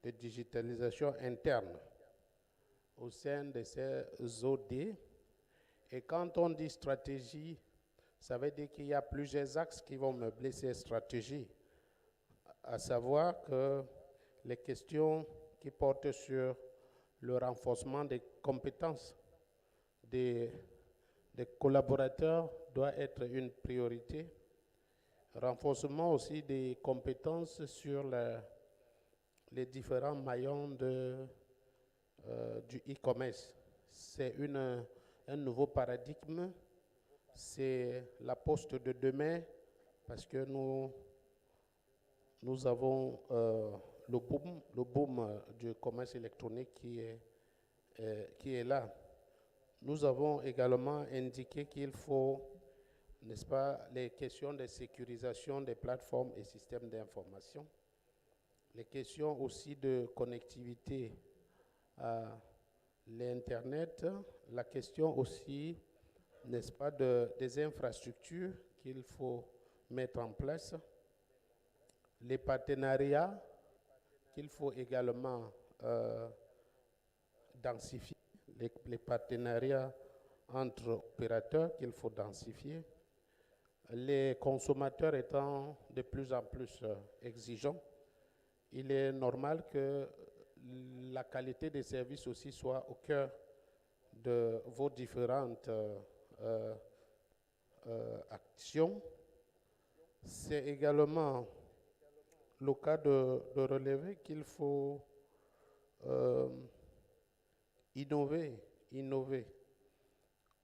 de digitalisation interne au sein de ces OD. Et quand on dit stratégie, ça veut dire qu'il y a plusieurs axes qui vont meubler ces stratégies, à savoir que les questions qui portent sur le renforcement des compétences des collaborateurs doit être une priorité. Renforcement aussi des compétences sur les différents maillons du e-commerce. C'est un nouveau paradigme, c'est la poste de demain parce que nous avons le boom du commerce électronique qui est là. Nous avons également indiqué qu'il faut, n'est-ce pas, les questions de sécurisation des plateformes et systèmes d'information, les questions aussi de connectivité à l'Internet, la question aussi, n'est-ce pas, des infrastructures qu'il faut mettre en place, les partenariats qu'il faut également densifier, les partenariats entre opérateurs qu'il faut densifier, les consommateurs étant de plus en plus exigeants, il est normal que la qualité des services aussi soit au cœur de vos différentes actions. C'est également le cas de relever qu'il faut innover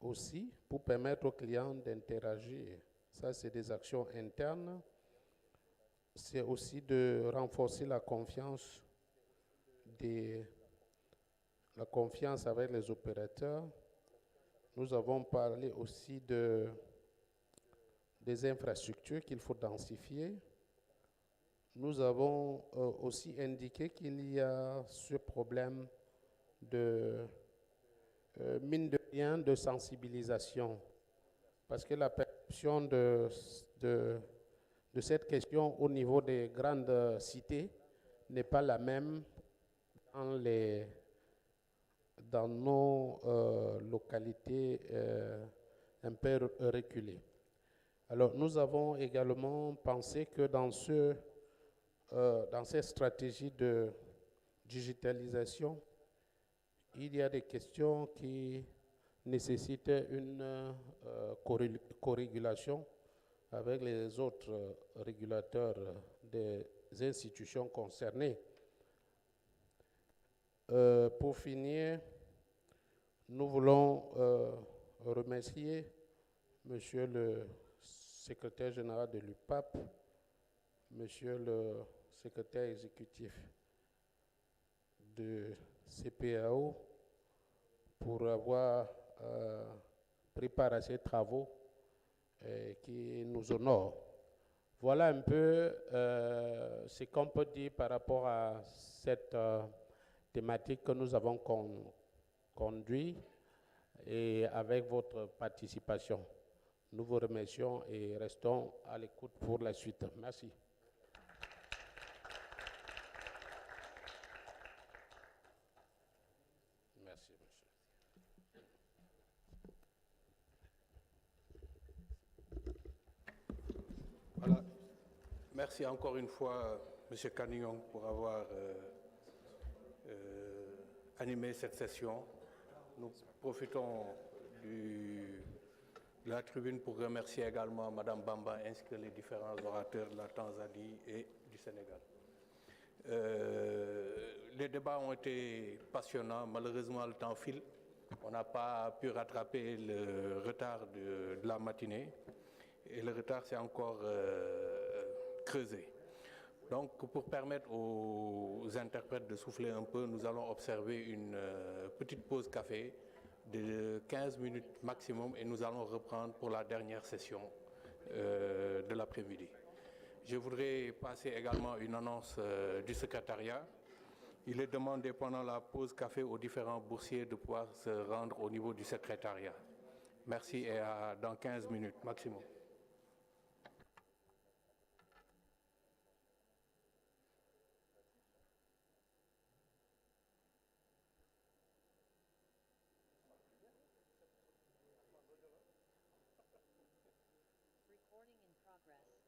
aussi pour permettre aux clients d'interagir. Ça, c'est des actions internes. C'est aussi de renforcer la confiance avec les opérateurs. Nous avons parlé aussi des infrastructures qu'il faut densifier. Nous avons aussi indiqué qu'il y a ce problème de mine de rien de sensibilisation, parce que la perception de cette question au niveau des grandes cités n'est pas la même dans nos localités un peu reculées. Alors, nous avons également pensé que dans cette stratégie de digitalisation, il y a des questions qui nécessitent une co-régulation avec les autres régulateurs des institutions concernées. Pour finir, nous voulons remercier Monsieur le secrétaire général de l'UPAP, Monsieur le secrétaire exécutif de CPAO pour avoir pris part à ces travaux qui nous honorent. Voilà un peu ce qu'on peut dire par rapport à cette thématique que nous avons conduite et avec votre participation. Nous vous remercions et restons à l'écoute pour la suite. Merci. Merci, monsieur. Voilà. Merci encore une fois, monsieur Canignon, pour avoir animé cette session. Nous profitons de la tribune pour remercier également Madame Bamba ainsi que les différents orateurs de la Tanzanie et du Sénégal. Les débats ont été passionnants. Malheureusement, le temps file. On n'a pas pu rattraper le retard de la matinée et le retard s'est encore creusé. Donc, pour permettre aux interprètes de souffler un peu, nous allons observer une petite pause café de 15 minutes maximum et nous allons reprendre pour la dernière session de l'après-midi. Je voudrais passer également une annonce du secrétariat. Il est demandé pendant la pause café aux différents boursiers de pouvoir se rendre au niveau du secrétariat. Merci et à dans 15 minutes maximum. Recording in progress.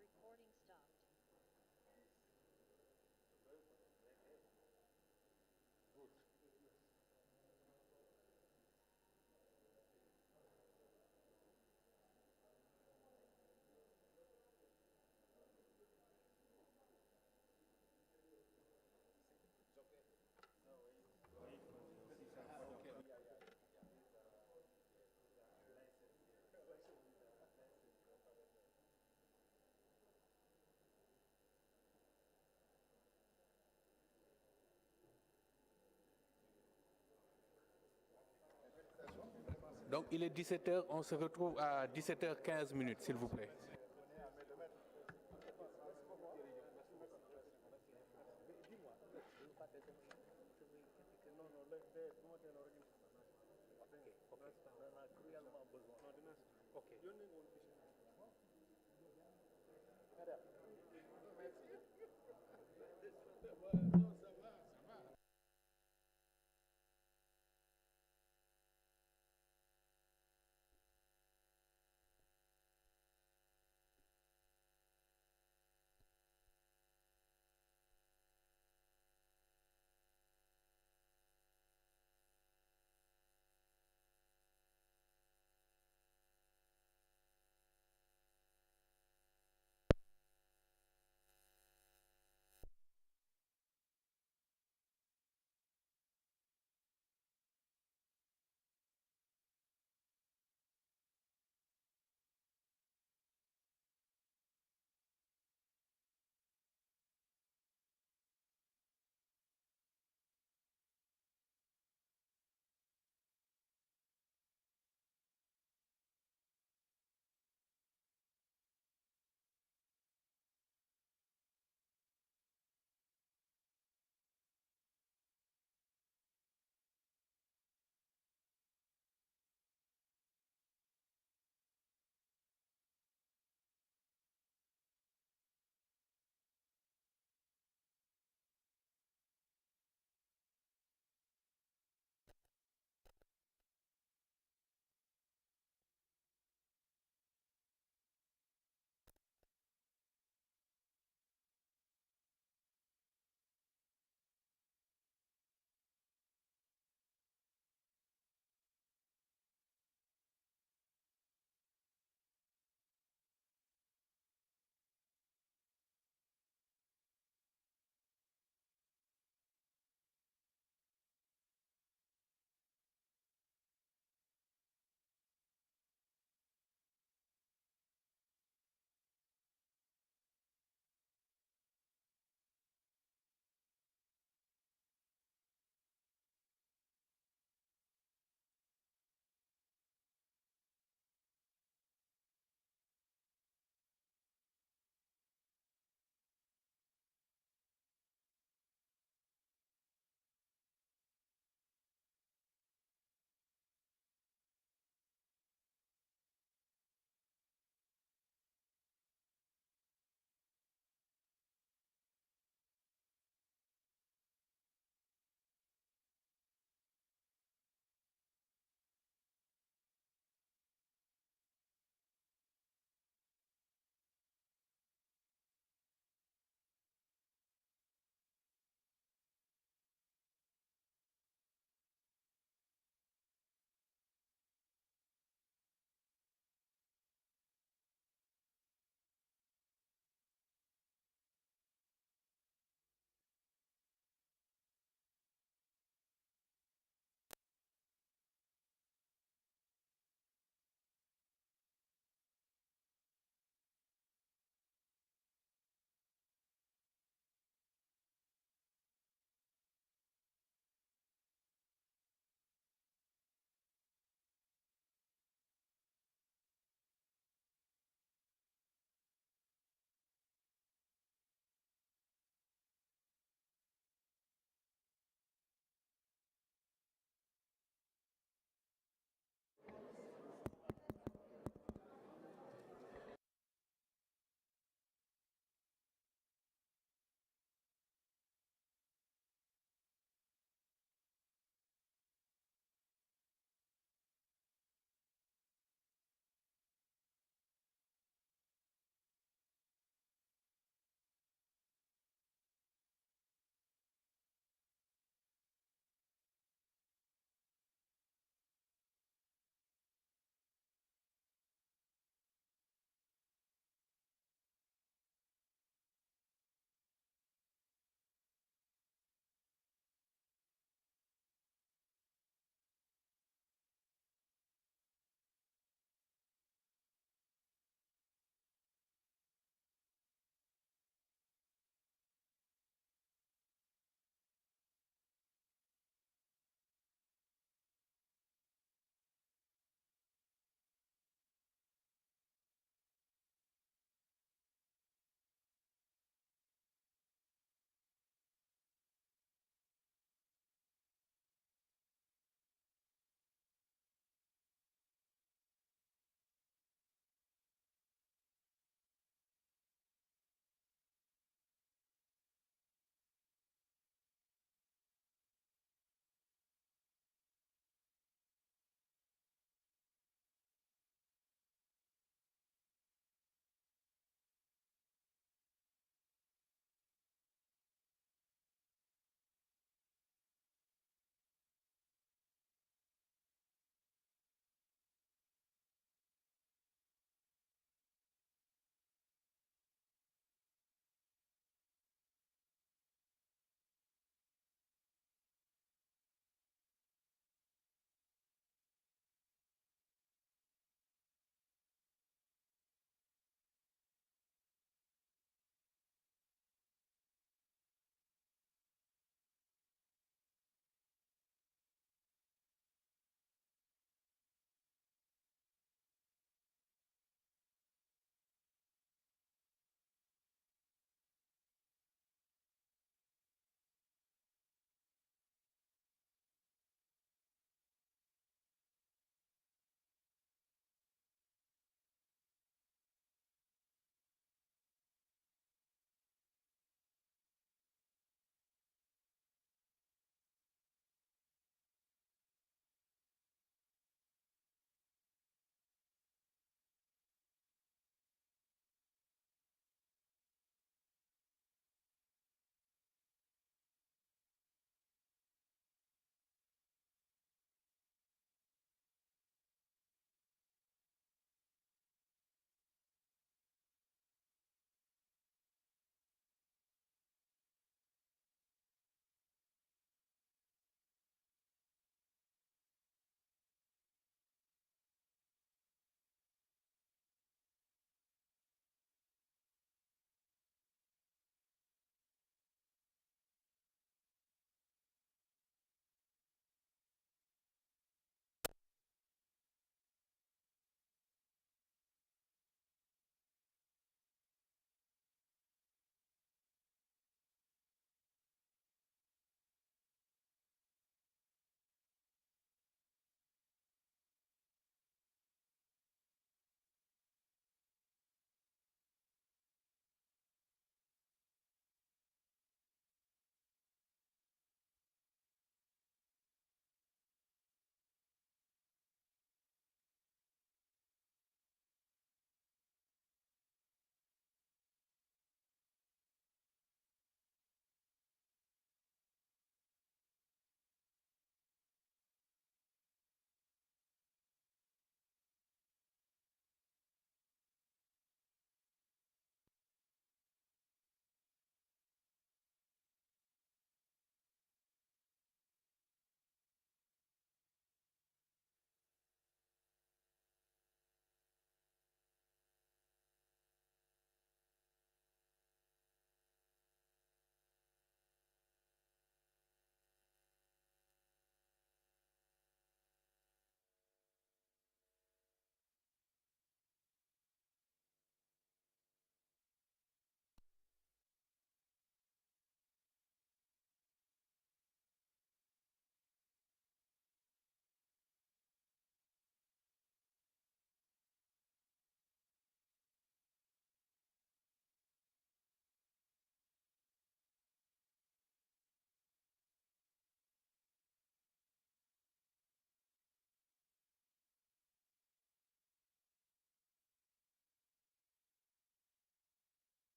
Recording stopped. Donc il est 17 h, on se retrouve à 17 h 15 minutes, s'il vous plaît.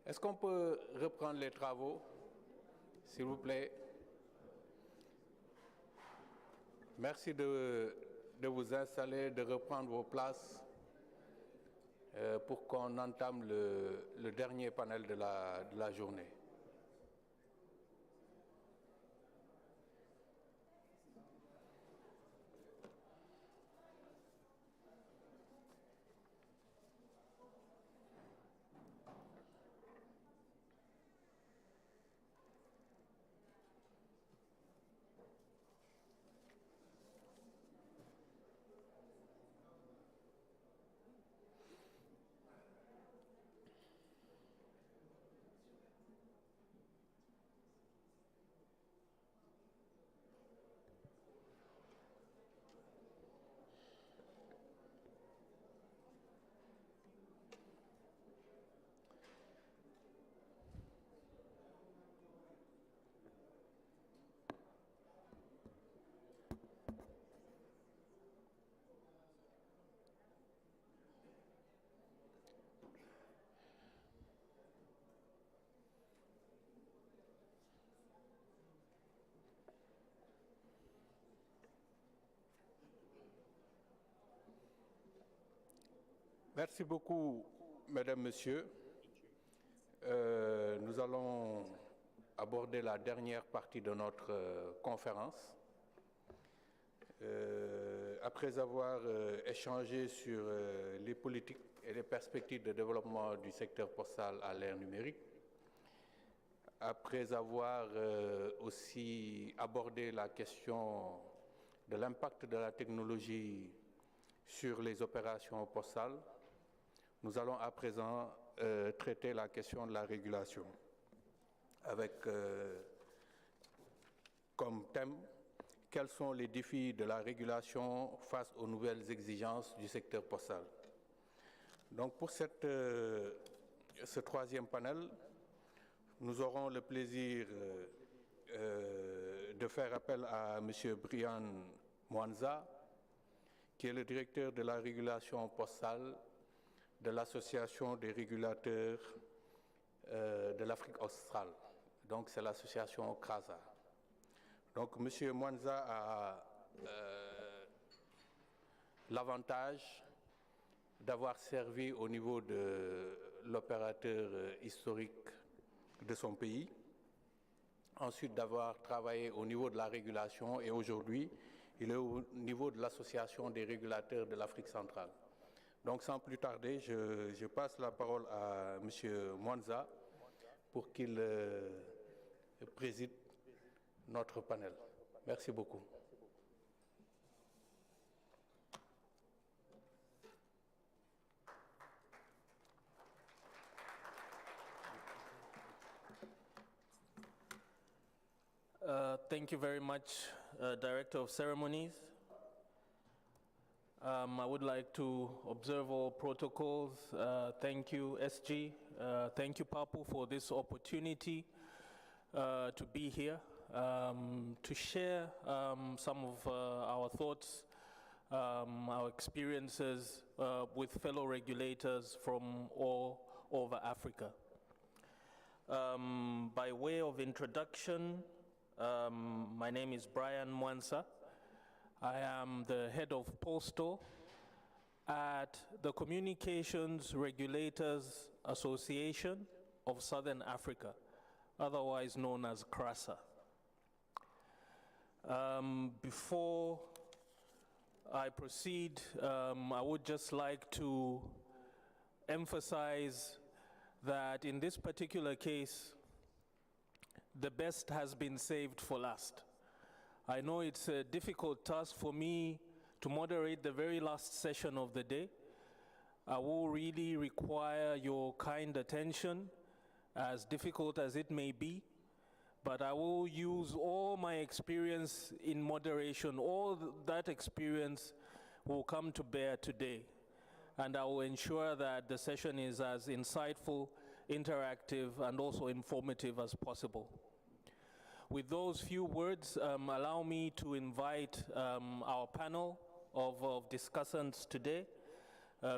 Est-ce qu'on peut reprendre les travaux, s'il vous plaît? Merci de vous installer, de reprendre vos places pour qu'on entame le dernier panel de la journée. Merci beaucoup, Mesdames, Messieurs. Nous allons aborder la dernière partie de notre conférence. Après avoir échangé sur les politiques et les perspectives de développement du secteur postal à l'ère numérique, après avoir aussi abordé la question de l'impact de la technologie sur les opérations postales, nous allons à présent traiter la question de la régulation avec comme thème quels sont les défis de la régulation face aux nouvelles exigences du secteur postal. Donc pour ce troisième panel, nous aurons le plaisir de faire appel à M. Brian Mwanza, qui est le directeur de la régulation postale de l'Association des régulateurs de l'Afrique australe. Donc c'est l'association CRASA. Donc M. Mwanza a l'avantage d'avoir servi au niveau de l'opérateur historique de son pays, ensuite d'avoir travaillé au niveau de la régulation et aujourd'hui il est au niveau de l'Association des régulateurs de l'Afrique centrale. Donc sans plus tarder, je passe la parole à M. Mwanza pour qu'il préside notre panel. Merci beaucoup. Thank you very much, Director of Ceremonies. I would like to observe all protocols. Thank you, SG. Thank you, Papu, for this opportunity to be here, to share some of our thoughts, our experiences with fellow regulators from all over Africa. By way of introduction, my name is Brian Mwansa. I am the head of postaux at the Communications Regulators Association of Southern Africa, otherwise known as CRASA. Before I proceed, I would just like to emphasize that in this particular case, the best has been saved for last. I know it's a difficult task for me to moderate the very last session of the day. I will really require your kind attention, as difficult as it may be, but I will use all my experience in moderation. All that experience will come to bear today, and I will ensure that the session is as insightful, interactive, and also informative as possible. With those few words, allow me to invite our panel of discussants today.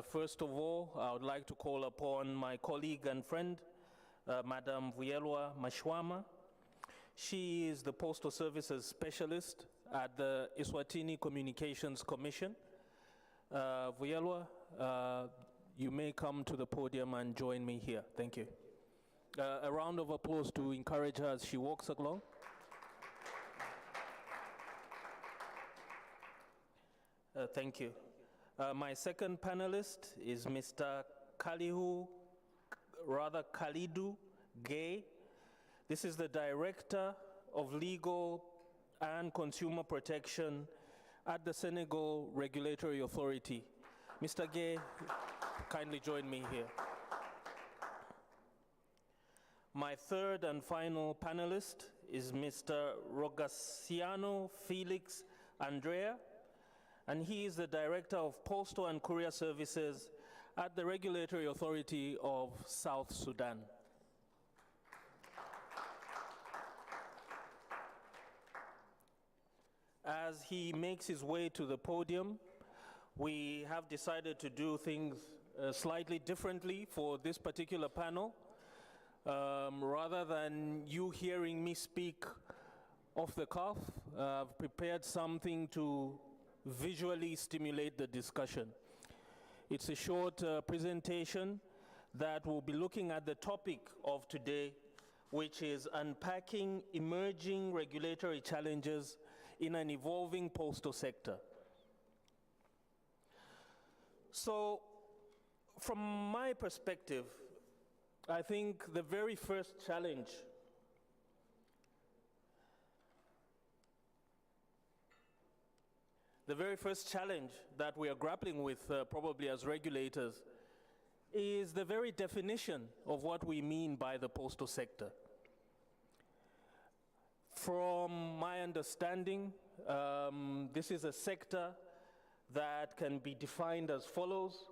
First of all, I would like to call upon my colleague and friend, Madam Vuyelwa Mashwama. She is the Postal Services Specialist at the Eswatini Communications Commission. Vuyelwa, you may come to the podium and join me here. Thank you. A round of applause to encourage her as she walks along. Thank you. My second panelist is Mr. Khalidu Gay. This is the Director of Legal and Consumer Protection at the Senegal Regulatory Authority. Mr. Gay, kindly join me here. My third and final panelist is Mr. Rogaciano Felix Andrea, and he is the Director of Postal and Courier Services at the Regulatory Authority of South Sudan. As he makes his way to the podium, we have decided to do things slightly differently for this particular panel. Rather than you hearing me speak off the cuff, I've prepared something to visually stimulate the discussion. It's a short presentation that will be looking at the topic of today, which is unpacking emerging regulatory challenges in an evolving postal sector. So, from my perspective, I think the very first challenge that we are grappling with probably as regulators is the very definition of what we mean by the postal sector. From my understanding, this is a sector that can be defined as follows.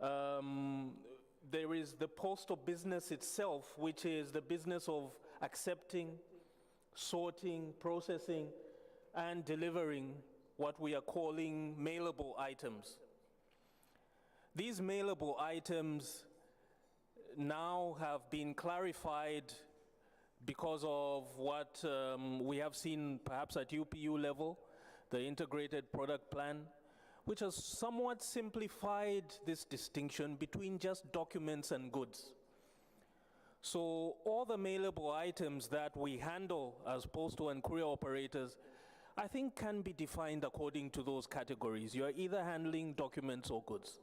There is the postal business itself, which is the business of accepting, sorting, processing, and delivering what we are calling mailable items. These mailable items now have been clarified because of what we have seen perhaps at UPU level, the Integrated Product Plan, which has somewhat simplified this distinction between just documents and goods. So all the mailable items that we handle as postal and courier operators, I think can be defined according to those categories. You are either handling documents or goods.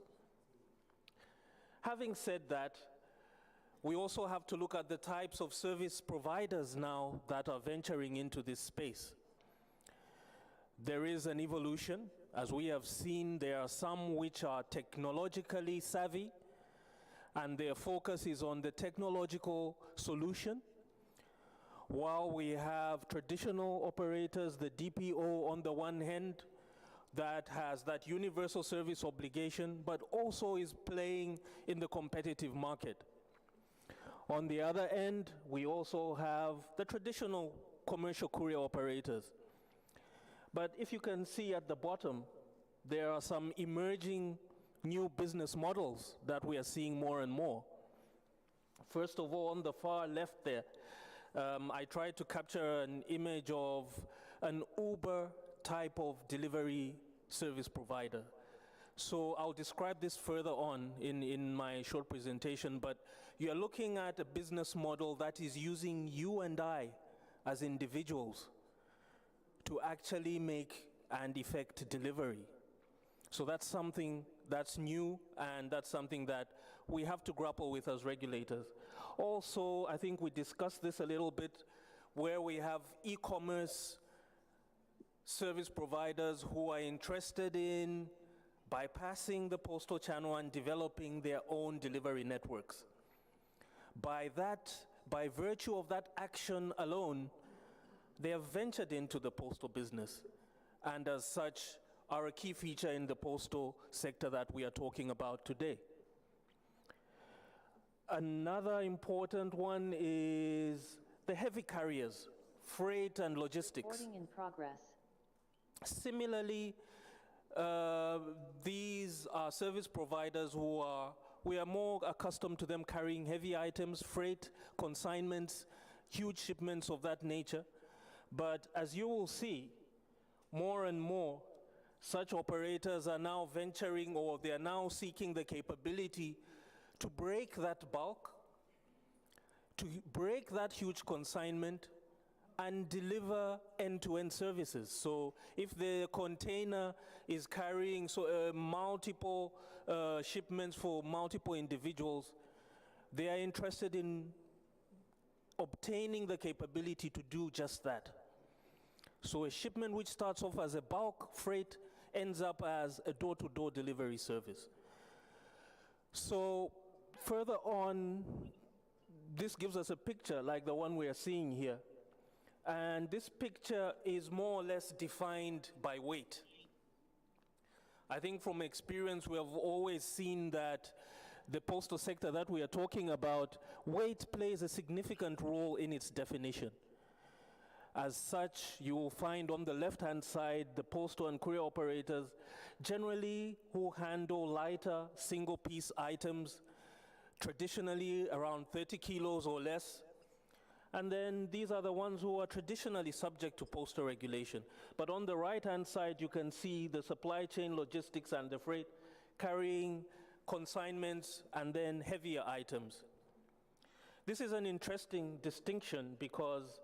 Having said that, we also have to look at the types of service providers now that are venturing into this space. There is an evolution. As we have seen, there are some which are technologically savvy, and their focus is on the technological solution, while we have traditional operators, the DPO on the one hand, that has that universal service obligation, but also is playing in the competitive market. On the other end, we also have the traditional commercial courier operators. But if you can see at the bottom, there are some emerging new business models that we are seeing more and more. First of all, on the far left there, I tried to capture an image of an Uber type of delivery service provider. So I'll describe this further on in my short presentation, but you're looking at a business model that is using you and I as individuals to actually make and effect delivery. So that's something that's new, and that's something that we have to grapple with as regulators. Also, I think we discussed this a little bit, where we have e-commerce service providers who are interested in bypassing the postal channel and developing their own delivery networks. By virtue of that action alone, they have ventured into the postal business, and as such are a key feature in the postal sector that we are talking about today. Another important one is the heavy carriers, freight and logistics. Recording in progress. Similarly, these are service providers who are we are more accustomed to them carrying heavy items, freight, consignments, huge shipments of that nature. But as you will see, more and more, such operators are now venturing, or they are now seeking the capability to break that bulk, to break that huge consignment, and deliver end-to-end services. So if the container is carrying multiple shipments for multiple individuals, they are interested in obtaining the capability to do just that. So a shipment which starts off as a bulk freight ends up as a door-to-door delivery service. So further on, this gives us a picture like the one we are seeing here. And this picture is more or less defined by weight. I think from experience, we have always seen that the postal sector that we are talking about, weight plays a significant role in its definition. As such, you will find on the left-hand side the postal and courier operators generally who handle lighter single-piece items, traditionally around 30 kilos or less. And then these are the ones who are traditionally subject to postal regulation. But on the right-hand side, you can see the supply chain logistics and the freight carrying consignments and then heavier items. This is an interesting distinction because,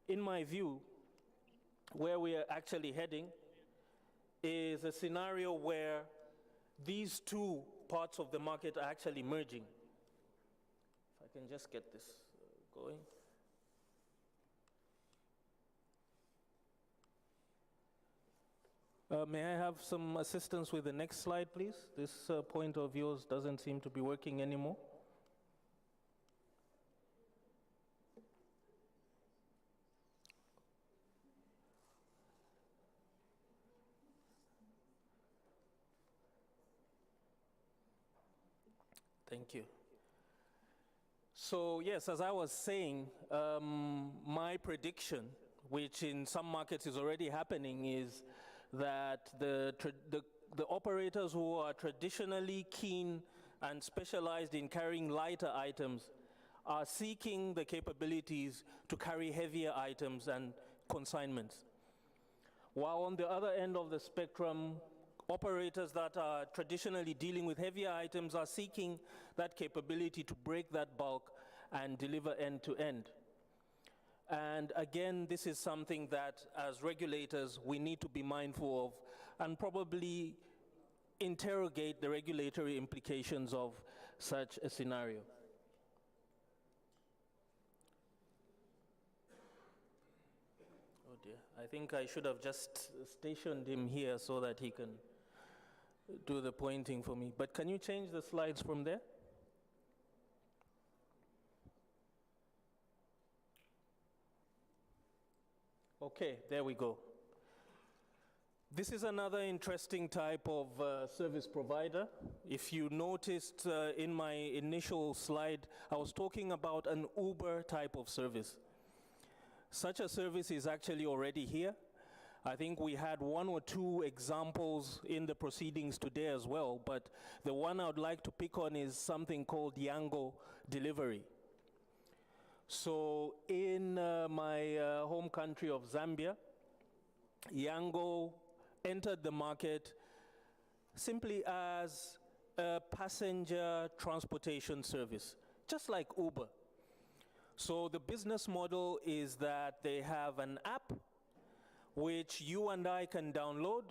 in my view, where we are actually heading is a scenario where these two parts of the market are actually merging. If I can just get this going. May I have some assistance with the next slide, please? This point of yours doesn't seem to be working anymore. Thank you. So yes, as I was saying, my prediction, which in some markets is already happening, is that the operators who are traditionally keen and specialized in carrying lighter items are seeking the capabilities to carry heavier items and consignments. While on the other end of the spectrum, operators that are traditionally dealing with heavier items are seeking that capability to break that bulk and deliver end to end. And again, this is something that as regulators we need to be mindful of and probably interrogate the regulatory implications of such a scenario. Oh dear, I think I should have just stationed him here so that he can do the pointing for me. But can you change the slides from there? Okay, there we go. This is another interesting type of service provider. If you noticed in my initial slide, I was talking about an Uber type of service. Such a service is actually already here. I think we had one or two examples in the proceedings today as well, but the one I would like to pick on is something called Yango delivery. So in my home country of Zambia, Yango entered the market simply as a passenger transportation service, just like Uber. So the business model is that they have an app which you and I can download,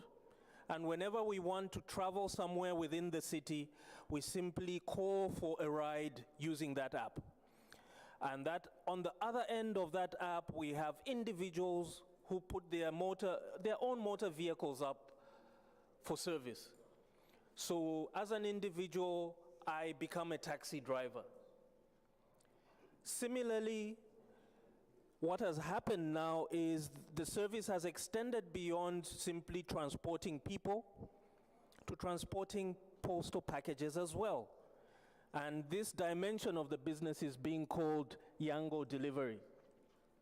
and whenever we want to travel somewhere within the city, we simply call for a ride using that app. And that on the other end of that app, we have individuals who put their own motor vehicles up for service. So as an individual, I become a taxi driver. Similarly, what has happened now is the service has extended beyond simply transporting people to transporting postal packages as well. And this dimension of the business is being called Yango delivery.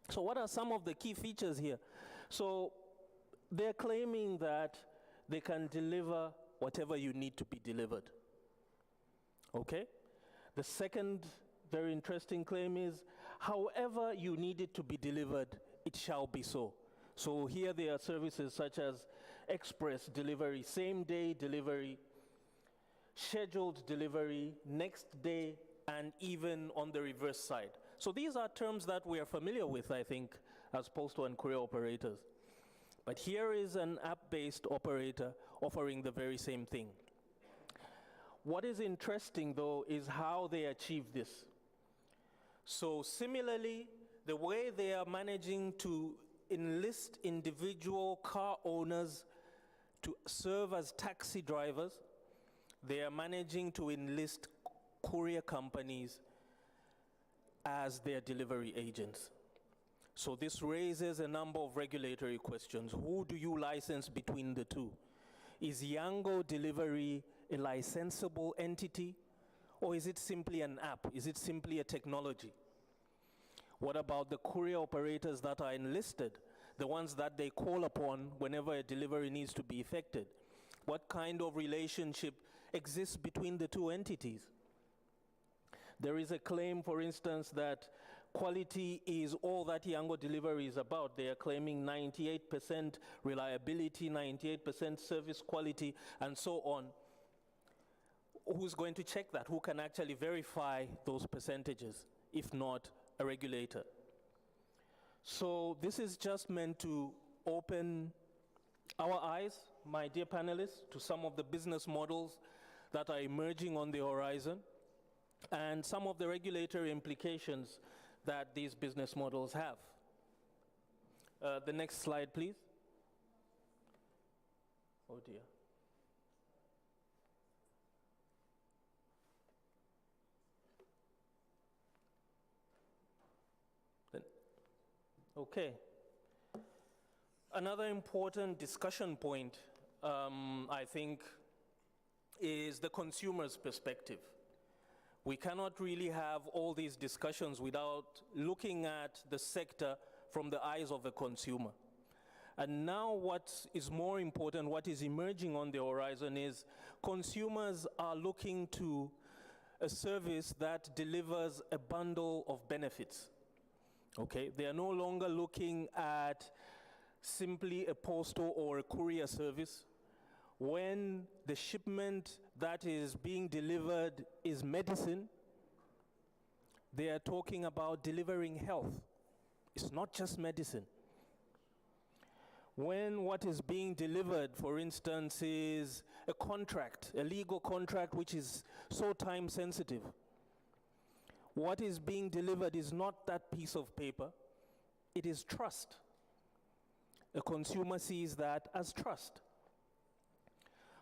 So what are some of the key features here? So they're claiming that they can deliver whatever you need to be delivered. Okay? The second very interesting claim is, however you need it to be delivered, it shall be so. So here there are services such as express delivery, same day delivery, scheduled delivery, next day, and even on the reverse side. So these are terms that we are familiar with, I think, as postal and courier operators. But here is an app-based operator offering the very same thing. What is interesting, though, is how they achieve this. So similarly, the way they are managing to enlist individual car owners to serve as taxi drivers, they are managing to enlist courier companies as their delivery agents. So this raises a number of regulatory questions. Who do you license between the two? Is Yango Delivery a licensable entity, or is it simply an app? Is it simply a technology? What about the courier operators that are enlisted, the ones that they call upon whenever a delivery needs to be effected? What kind of relationship exists between the two entities? There is a claim, for instance, that quality is all that Yango Delivery is about. They are claiming 98% reliability, 98% service quality, and so on. Who's going to check that? Who can actually verify those percentages, if not a regulator? So this is just meant to open our eyes, my dear panelists, to some of the business models that are emerging on the horizon and some of the regulatory implications that these business models have. The next slide, please. Oh dear. Okay. Another important discussion point, I think, is the consumer's perspective. We cannot really have all these discussions without looking at the sector from the eyes of the consumer. And now what is more important, what is emerging on the horizon is consumers are looking to a service that delivers a bundle of benefits. Okay, they are no longer looking at simply a postal or a courier service. When the shipment that is being delivered is medicine, they are talking about delivering health. It's not just medicine. When what is being delivered, for instance, is a contract, a legal contract which is so time sensitive, what is being delivered is not that piece of paper, it is trust. A consumer sees that as trust.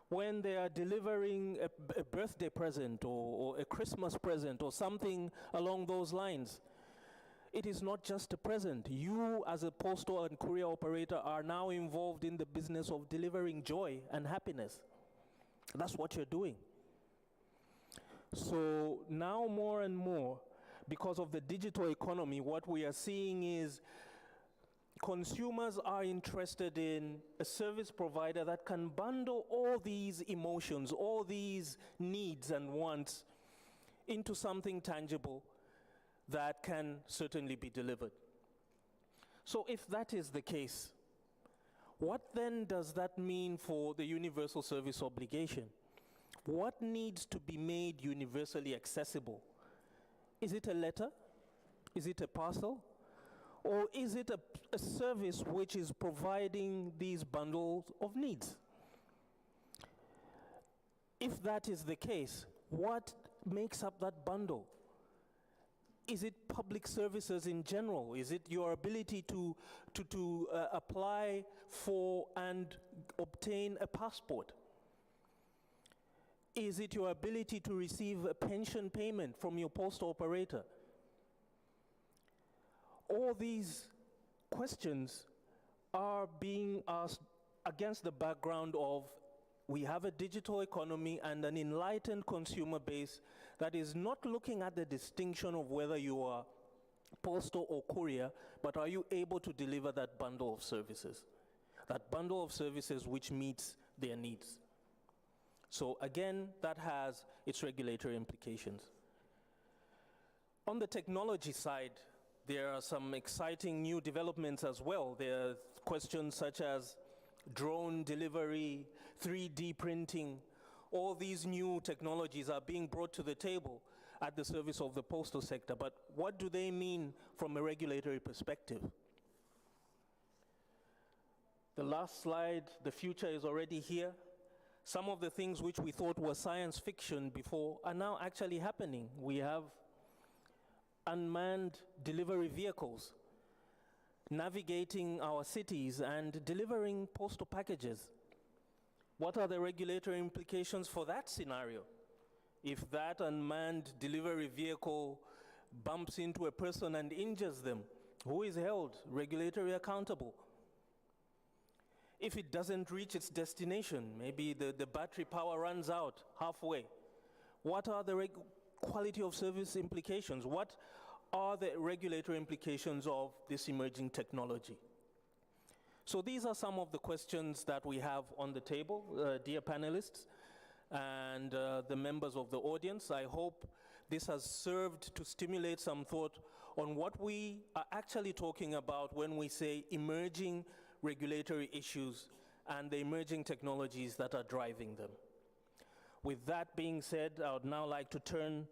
When they are delivering a birthday present or a Christmas present or something along those lines, it is not just a present. You, as a postal and courier operator, are now involved in the business of delivering joy and happiness. That's what you're doing. So now more and more, because of the digital economy, what we are seeing is consumers are interested in a service provider that can bundle all these emotions, all these needs and wants into something tangible that can certainly be delivered. So if that is the case, what then does that mean for the universal service obligation? What needs to be made universally accessible? Is it a letter? Is it a parcel? Or is it a service which is providing these bundles of needs? If that is the case, what makes up that bundle? Is it public services in general? Is it your ability to apply for and obtain a passport? Is it your ability to receive a pension payment from your postal operator? All these questions are being asked against the background of we have a digital economy and an enlightened consumer base that is not looking at the distinction of whether you are postal or courier, but are you able to deliver that bundle of services? That bundle of services which meets their needs. So again, that has its regulatory implications. On the technology side, there are some exciting new developments as well. There are questions such as drone delivery, 3D printing. All these new technologies are being brought to the table at the service of the postal sector. But what do they mean from a regulatory perspective? The last slide, the future is already here. Some of the things which we thought were science fiction before are now actually happening. We have unmanned delivery vehicles navigating our cities and delivering postal packages. What are the regulatory implications for that scenario? If that unmanned delivery vehicle bumps into a person and injures them, who is held regulatory accountable? If it doesn't reach its destination, maybe the battery power runs out halfway, what are the quality of service implications? What are the regulatory implications of this emerging technology? So these are some of the questions that we have on the table, dear panelists and the members of the audience. I hope this has served to stimulate some thought on what we are actually talking about when we say emerging regulatory issues and the emerging technologies that are driving them. With that being said, I would now like to turn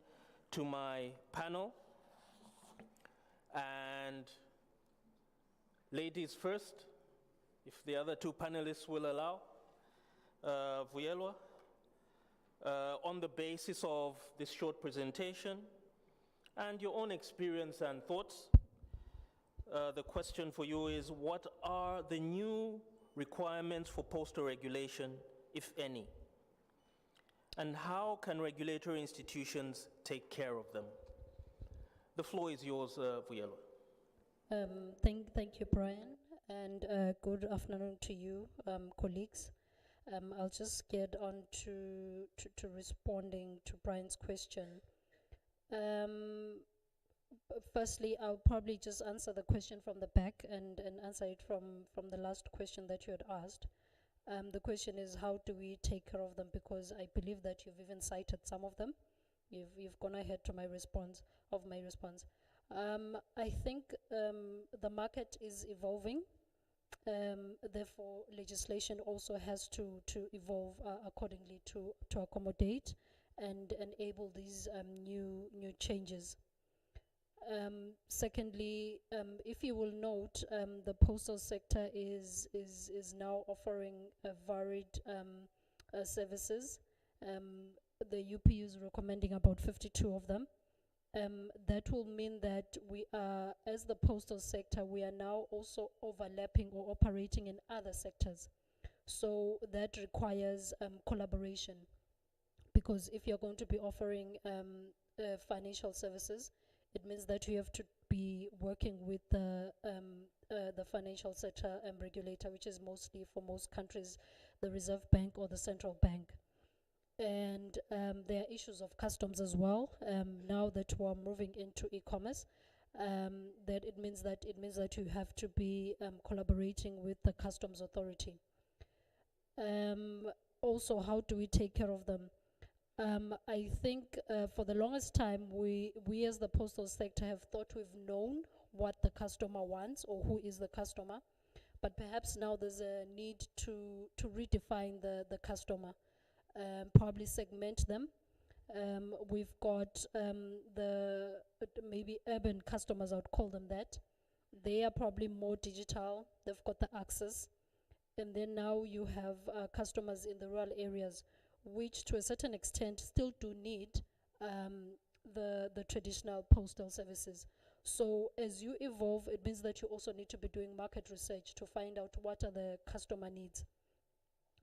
to my panel. And ladies first, if the other two panelists will allow. Vuyelwa, on the basis of this short presentation and your own experience and thoughts, the question for you is, what are the new requirements for postal regulation, if any? And how can regulatory institutions take care of them? The floor is yours, Vuyelwa. Thank you, Brian, and good afternoon to you, colleagues. I'll just get on to responding to Brian's question. Firstly, I'll probably just answer the question from the back and answer it from the last question that you had asked. The question is, how do we take care of them? Because I believe that you've even cited some of them. You've gone ahead to my response. I think the market is evolving. Therefore, legislation also has to evolve accordingly to accommodate and enable these new changes. Secondly, if you will note, the postal sector is now offering varied services. The UPU is recommending about 52 of them. That will mean that we are, as the postal sector, we are now also overlapping or operating in other sectors. So that requires collaboration, because if you're going to be offering financial services, it means that you have to be working with the financial sector regulator, which is mostly, for most countries, the Reserve Bank or the Central Bank. And there are issues of customs as well. Now that we're moving into e-commerce, that it means that you have to be collaborating with the customs authority. Also, how do we take care of them? I think for the longest time, we as the postal sector have thought we've known what the customer wants or who is the customer, but perhaps now there's a need to redefine the customer, probably segment them. We've got the maybe urban customers, I would call them that. They are probably more digital, they've got the access. And then now you have customers in the rural areas, which to a certain extent still do need the traditional postal services. So as you evolve, it means that you also need to be doing market research to find out what are the customer needs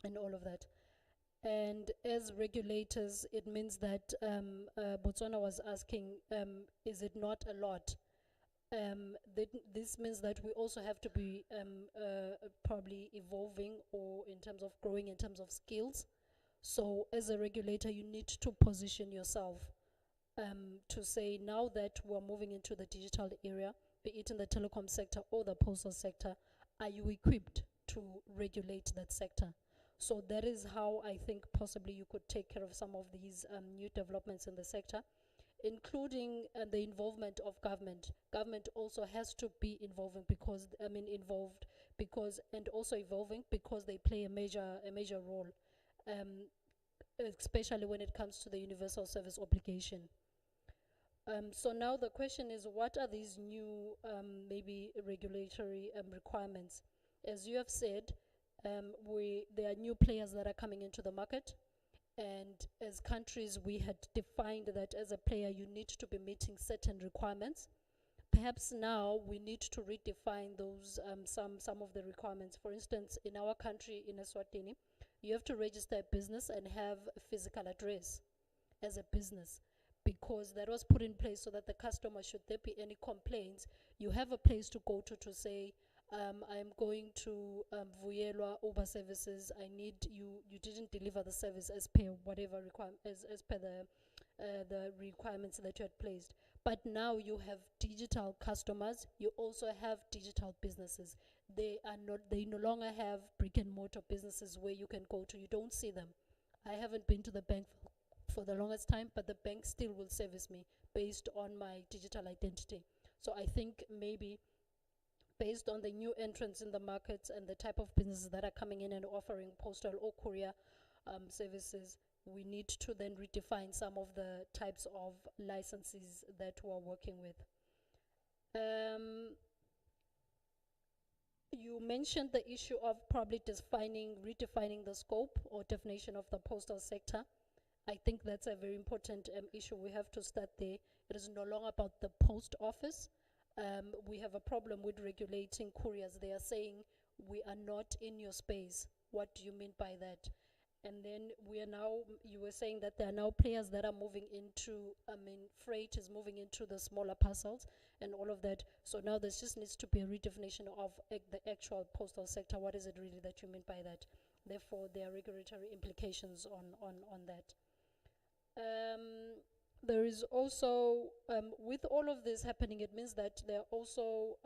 and all of that. And as regulators, it means that Botswana was asking, is it not a lot? This means that we also have to be probably evolving, or in terms of growing in terms of skills. So as a regulator, you need to position yourself to say, now that we're moving into the digital area, be it in the telecom sector or the postal sector, are you equipped to regulate that sector? So that is how I think possibly you could take care of some of these new developments in the sector, including the involvement of government. Government also has to be involved because, and also evolving because they play a major role, especially when it comes to the universal service obligation. So now the question is, what are these new maybe regulatory requirements? As you have said, there are new players that are coming into the market, and as countries we had defined that as a player you need to be meeting certain requirements. Perhaps now we need to redefine those some of the requirements. For instance, in our country, in Eswatini, you have to register a business and have a physical address as a business, because that was put in place so that the customer, should there be any complaints, you have a place to go to say, I'm going to Vuyelwa Uber Services, I need you didn't deliver the service as per whatever as per the requirements that you had placed. But now you have digital customers, you also have digital businesses. They no longer have brick and mortar businesses where you can go to, you don't see them. I haven't been to the bank for the longest time, but the bank still will service me based on my digital identity. So I think maybe based on the new entrants in the markets and the type of businesses that are coming in and offering postal or courier services, we need to then redefine some of the types of licenses that we're working with. You mentioned the issue of probably redefining the scope or definition of the postal sector. I think that's a very important issue. We have to start there. It is no longer about the post office. We have a problem with regulating couriers. They are saying, we are not in your space. What do you mean by that? And then you were saying that there are now players that are moving into, freight is moving into the smaller parcels and all of that. So now there just needs to be a redefinition of the actual postal sector. What is it really that you mean by that? Therefore, there are regulatory implications on that. There is also, with all of this happening, it means that there are also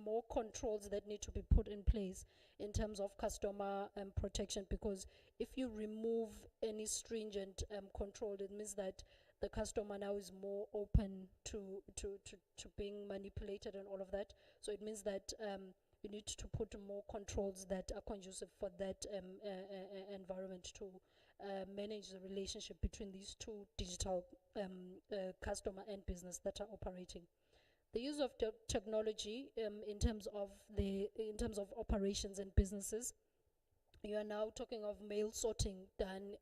more controls that need to be put in place in terms of customer protection, because if you remove any stringent control, it means that the customer now is more open to being manipulated and all of that. So it means that you need to put more controls that are conducive for that environment to manage the relationship between these two digital customer and business that are operating. The use of technology in terms of operations and businesses. You are now talking of mail sorting done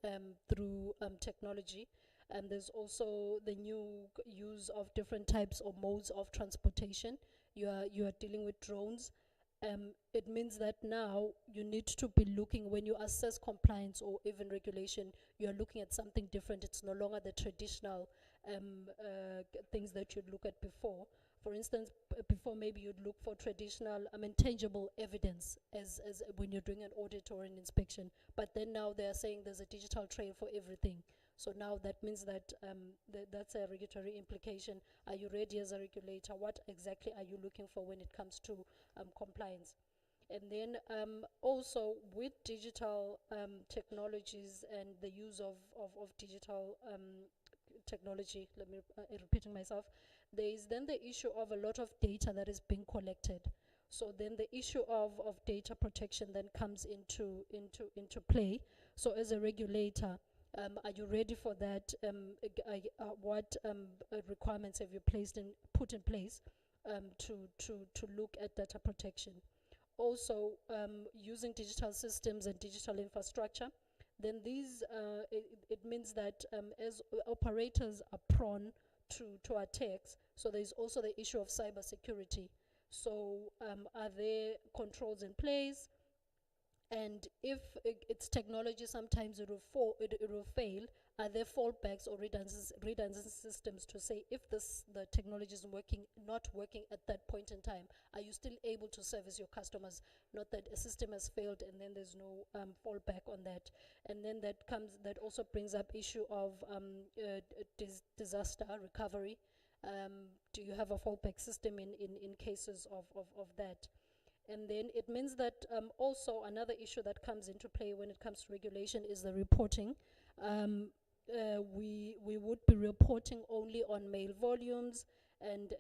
through technology. And there's also the new use of different types or modes of transportation. You are dealing with drones. It means that now you need to be looking, when you assess compliance or even regulation, you are looking at something different. It's no longer the traditional things that you'd look at before. For instance, before maybe you'd look for traditional, tangible evidence as when you're doing an audit or an inspection. But then now they're saying there's a digital trail for everything. So now that means that that's a regulatory implication. Are you ready as a regulator? What exactly are you looking for when it comes to compliance? And then also with digital technologies and the use of digital technology, let me repeating myself, there is then the issue of a lot of data that is being collected. So then the issue of data protection then comes into play. So as a regulator, are you ready for that? What requirements have you put in place to look at data protection? Also, using digital systems and digital infrastructure, then these it means that as operators are prone to attacks, so there's also the issue of cybersecurity. So are there controls in place? And if it's technology, sometimes it will fail. Are there fallbacks or redundancy systems to say if the technology is not working at that point in time, are you still able to service your customers? Not that a system has failed and then there's no fallback on that. And then that also brings up issue of disaster recovery. Do you have a fallback system in cases of that? And then it means that also another issue that comes into play when it comes to regulation is the reporting. We would be reporting only on mail volumes and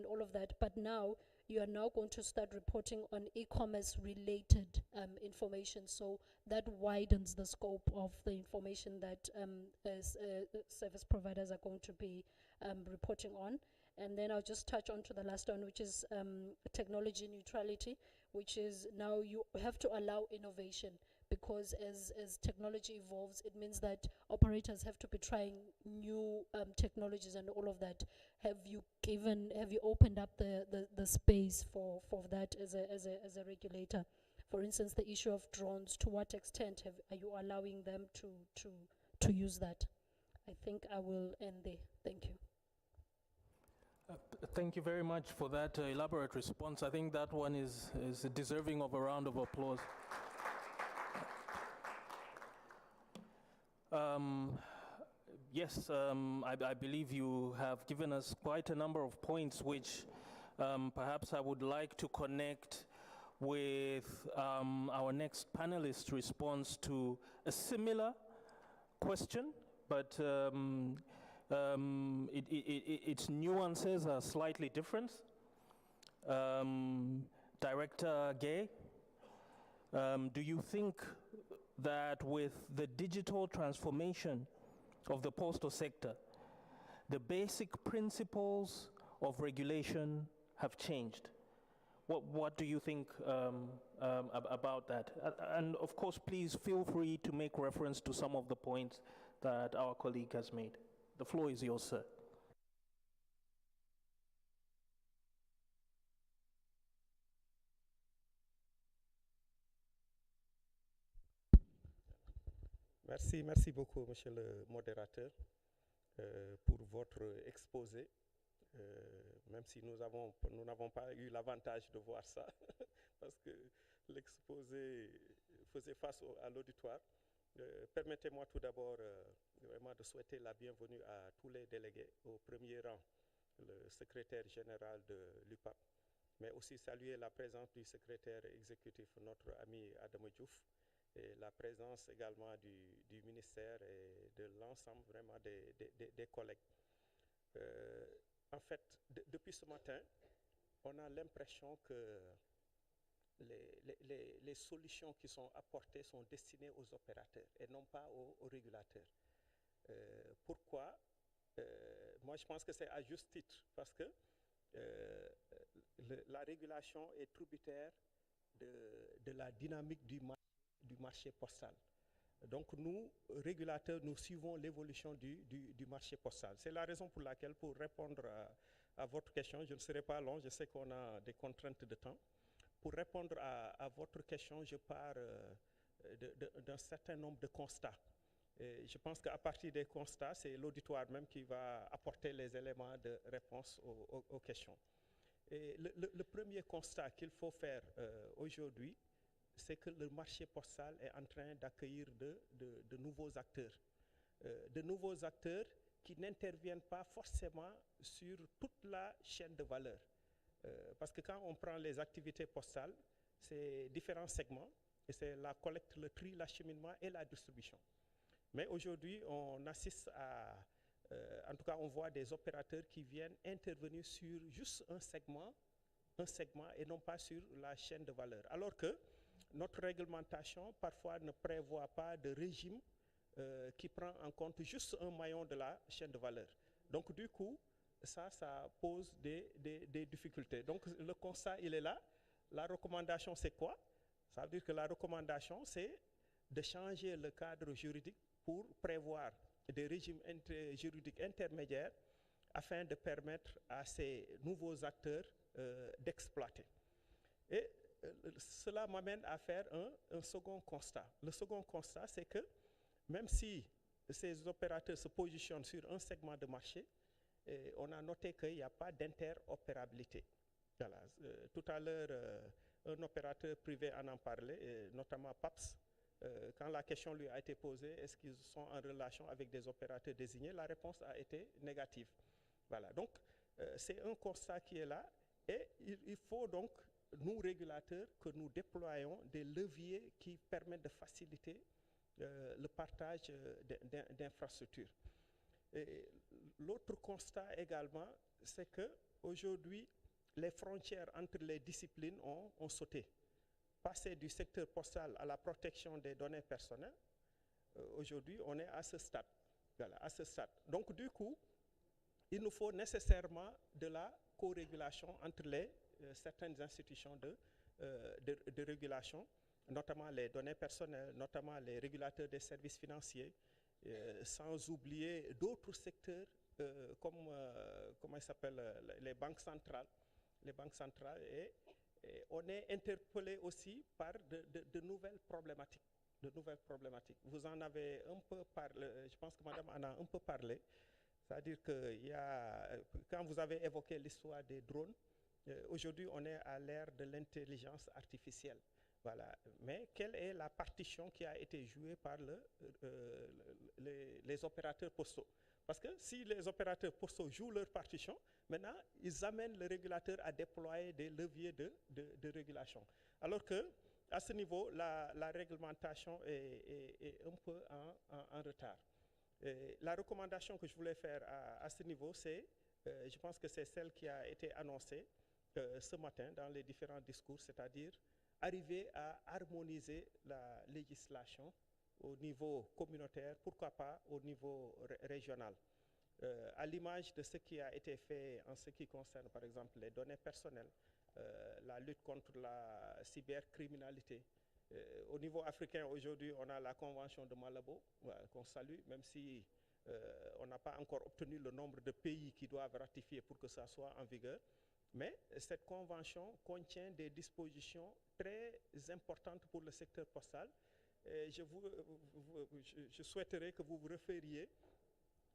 all of that, but now you are now going to start reporting on e-commerce related information, so that widens the scope of the information that service providers are going to be reporting on. And then I'll just touch on to the last one, which is technology neutrality, which is now you have to allow innovation, because as technology evolves, it means that operators have to be trying new technologies and all of that. Have you opened up the space for that as a regulator? For instance, the issue of drones, to what extent are you allowing them to use that? I think I will end there. Thank you. Thank you very much for that elaborate response. I think that one is deserving of a round of applause. Yes, I believe you have given us quite a number of points which perhaps I would like to connect with our next panelist's response to a similar question, but its nuances are slightly different. Director Gay, do you think that with the digital transformation of the postal sector, the basic principles of regulation have changed? What do you think about that? And of course, please feel free to make reference to some of the points that our colleague has made. The floor is yours, sir. Merci beaucoup, monsieur le modérateur, pour votre exposé. Même si nous n'avons pas eu l'avantage de voir ça, parce que l'exposé faisait face à l'auditoire. Permettez-moi tout d'abord vraiment de souhaiter la bienvenue à tous les délégués, au premier rang, le secrétaire général de l'UPAP, mais aussi saluer la présence du secrétaire exécutif, notre ami Adamo Diouf, et la présence également du ministère et de l'ensemble vraiment des collègues. En fait, depuis ce matin, on a l'impression que les solutions qui sont apportées sont destinées aux opérateurs et non pas aux régulateurs. Pourquoi? Moi, je pense que c'est à juste titre, parce que la régulation est tributaire de la dynamique du marché postal. Donc nous, régulateurs, nous suivons l'évolution du marché postal. C'est la raison pour laquelle, pour répondre à votre question, je ne serai pas long, je sais qu'on a des contraintes de temps. Pour répondre à votre question, je pars d'un certain nombre de constats. Et je pense qu'à partir des constats, c'est l'auditoire même qui va apporter les éléments de réponse aux questions. Et le premier constat qu'il faut faire aujourd'hui, c'est que le marché postal est en train d'accueillir de nouveaux acteurs. De nouveaux acteurs qui n'interviennent pas forcément sur toute la chaîne de valeur. Parce que quand on prend les activités postales, c'est différents segments, et c'est la collecte, le tri, l'acheminement et la distribution. Mais aujourd'hui, on assiste à, en tout cas, on voit des opérateurs qui viennent intervenir sur juste un segment et non pas sur la chaîne de valeur. Alors que notre réglementation, parfois, ne prévoit pas de régime qui prend en compte juste un maillon de la chaîne de valeur. Donc, du coup, ça pose des difficultés. Donc, le constat, il est là. La recommandation, c'est quoi? Ça veut dire que la recommandation, c'est de changer le cadre juridique pour prévoir des régimes juridiques intermédiaires afin de permettre à ces nouveaux acteurs d'exploiter. Et cela m'amène à faire un second constat. Le second constat, c'est que même si ces opérateurs se positionnent sur un segment de marché, on a noté qu'il n'y a pas d'interopérabilité. Voilà. Tout à l'heure, un opérateur privé en parlait, notamment PAPS. Quand la question lui a été posée, est-ce qu'ils sont en relation avec des opérateurs désignés, la réponse a été négative. Voilà. Donc, c'est un constat qui est là, et il faut donc nous, régulateurs, que nous déployons des leviers qui permettent de faciliter le partage d'infrastructures. L'autre constat également, c'est qu'aujourd'hui, les frontières entre les disciplines ont sauté. Passer du secteur postal à la protection des données personnelles, aujourd'hui, on est à ce stade. Voilà, à ce stade. Donc, du coup, il nous faut nécessairement de la co-régulation entre certaines institutions de régulation, notamment les données personnelles, notamment les régulateurs des services financiers, sans oublier d'autres secteurs comme comment il s'appelle, les banques centrales. Les banques centrales et on est interpellé aussi par de nouvelles problématiques. Vous en avez un peu parlé, je pense que Madame en a un peu parlé. C'est-à-dire que quand vous avez évoqué l'histoire des drones, aujourd'hui on est à l'ère de l'intelligence artificielle. Voilà. Mais quelle est la partition qui a été jouée par les opérateurs postaux? Parce que si les opérateurs postaux jouent leur partition, maintenant ils amènent le régulateur à déployer des leviers de régulation. Alors que à ce niveau, la réglementation est un peu en retard. La recommandation que je voulais faire à ce niveau, c'est, je pense que c'est celle qui a été annoncée ce matin dans les différents discours, c'est-à-dire arriver à harmoniser la législation au niveau communautaire, pourquoi pas au niveau régional. À l'image de ce qui a été fait en ce qui concerne, par exemple, les données personnelles, la lutte contre la cybercriminalité. Au niveau africain, aujourd'hui, on a la convention de Malabo, qu'on salue, même si on n'a pas encore obtenu le nombre de pays qui doivent ratifier pour que ça soit en vigueur. Mais cette convention contient des dispositions très importantes pour le secteur postal. Je souhaiterais que vous vous référiez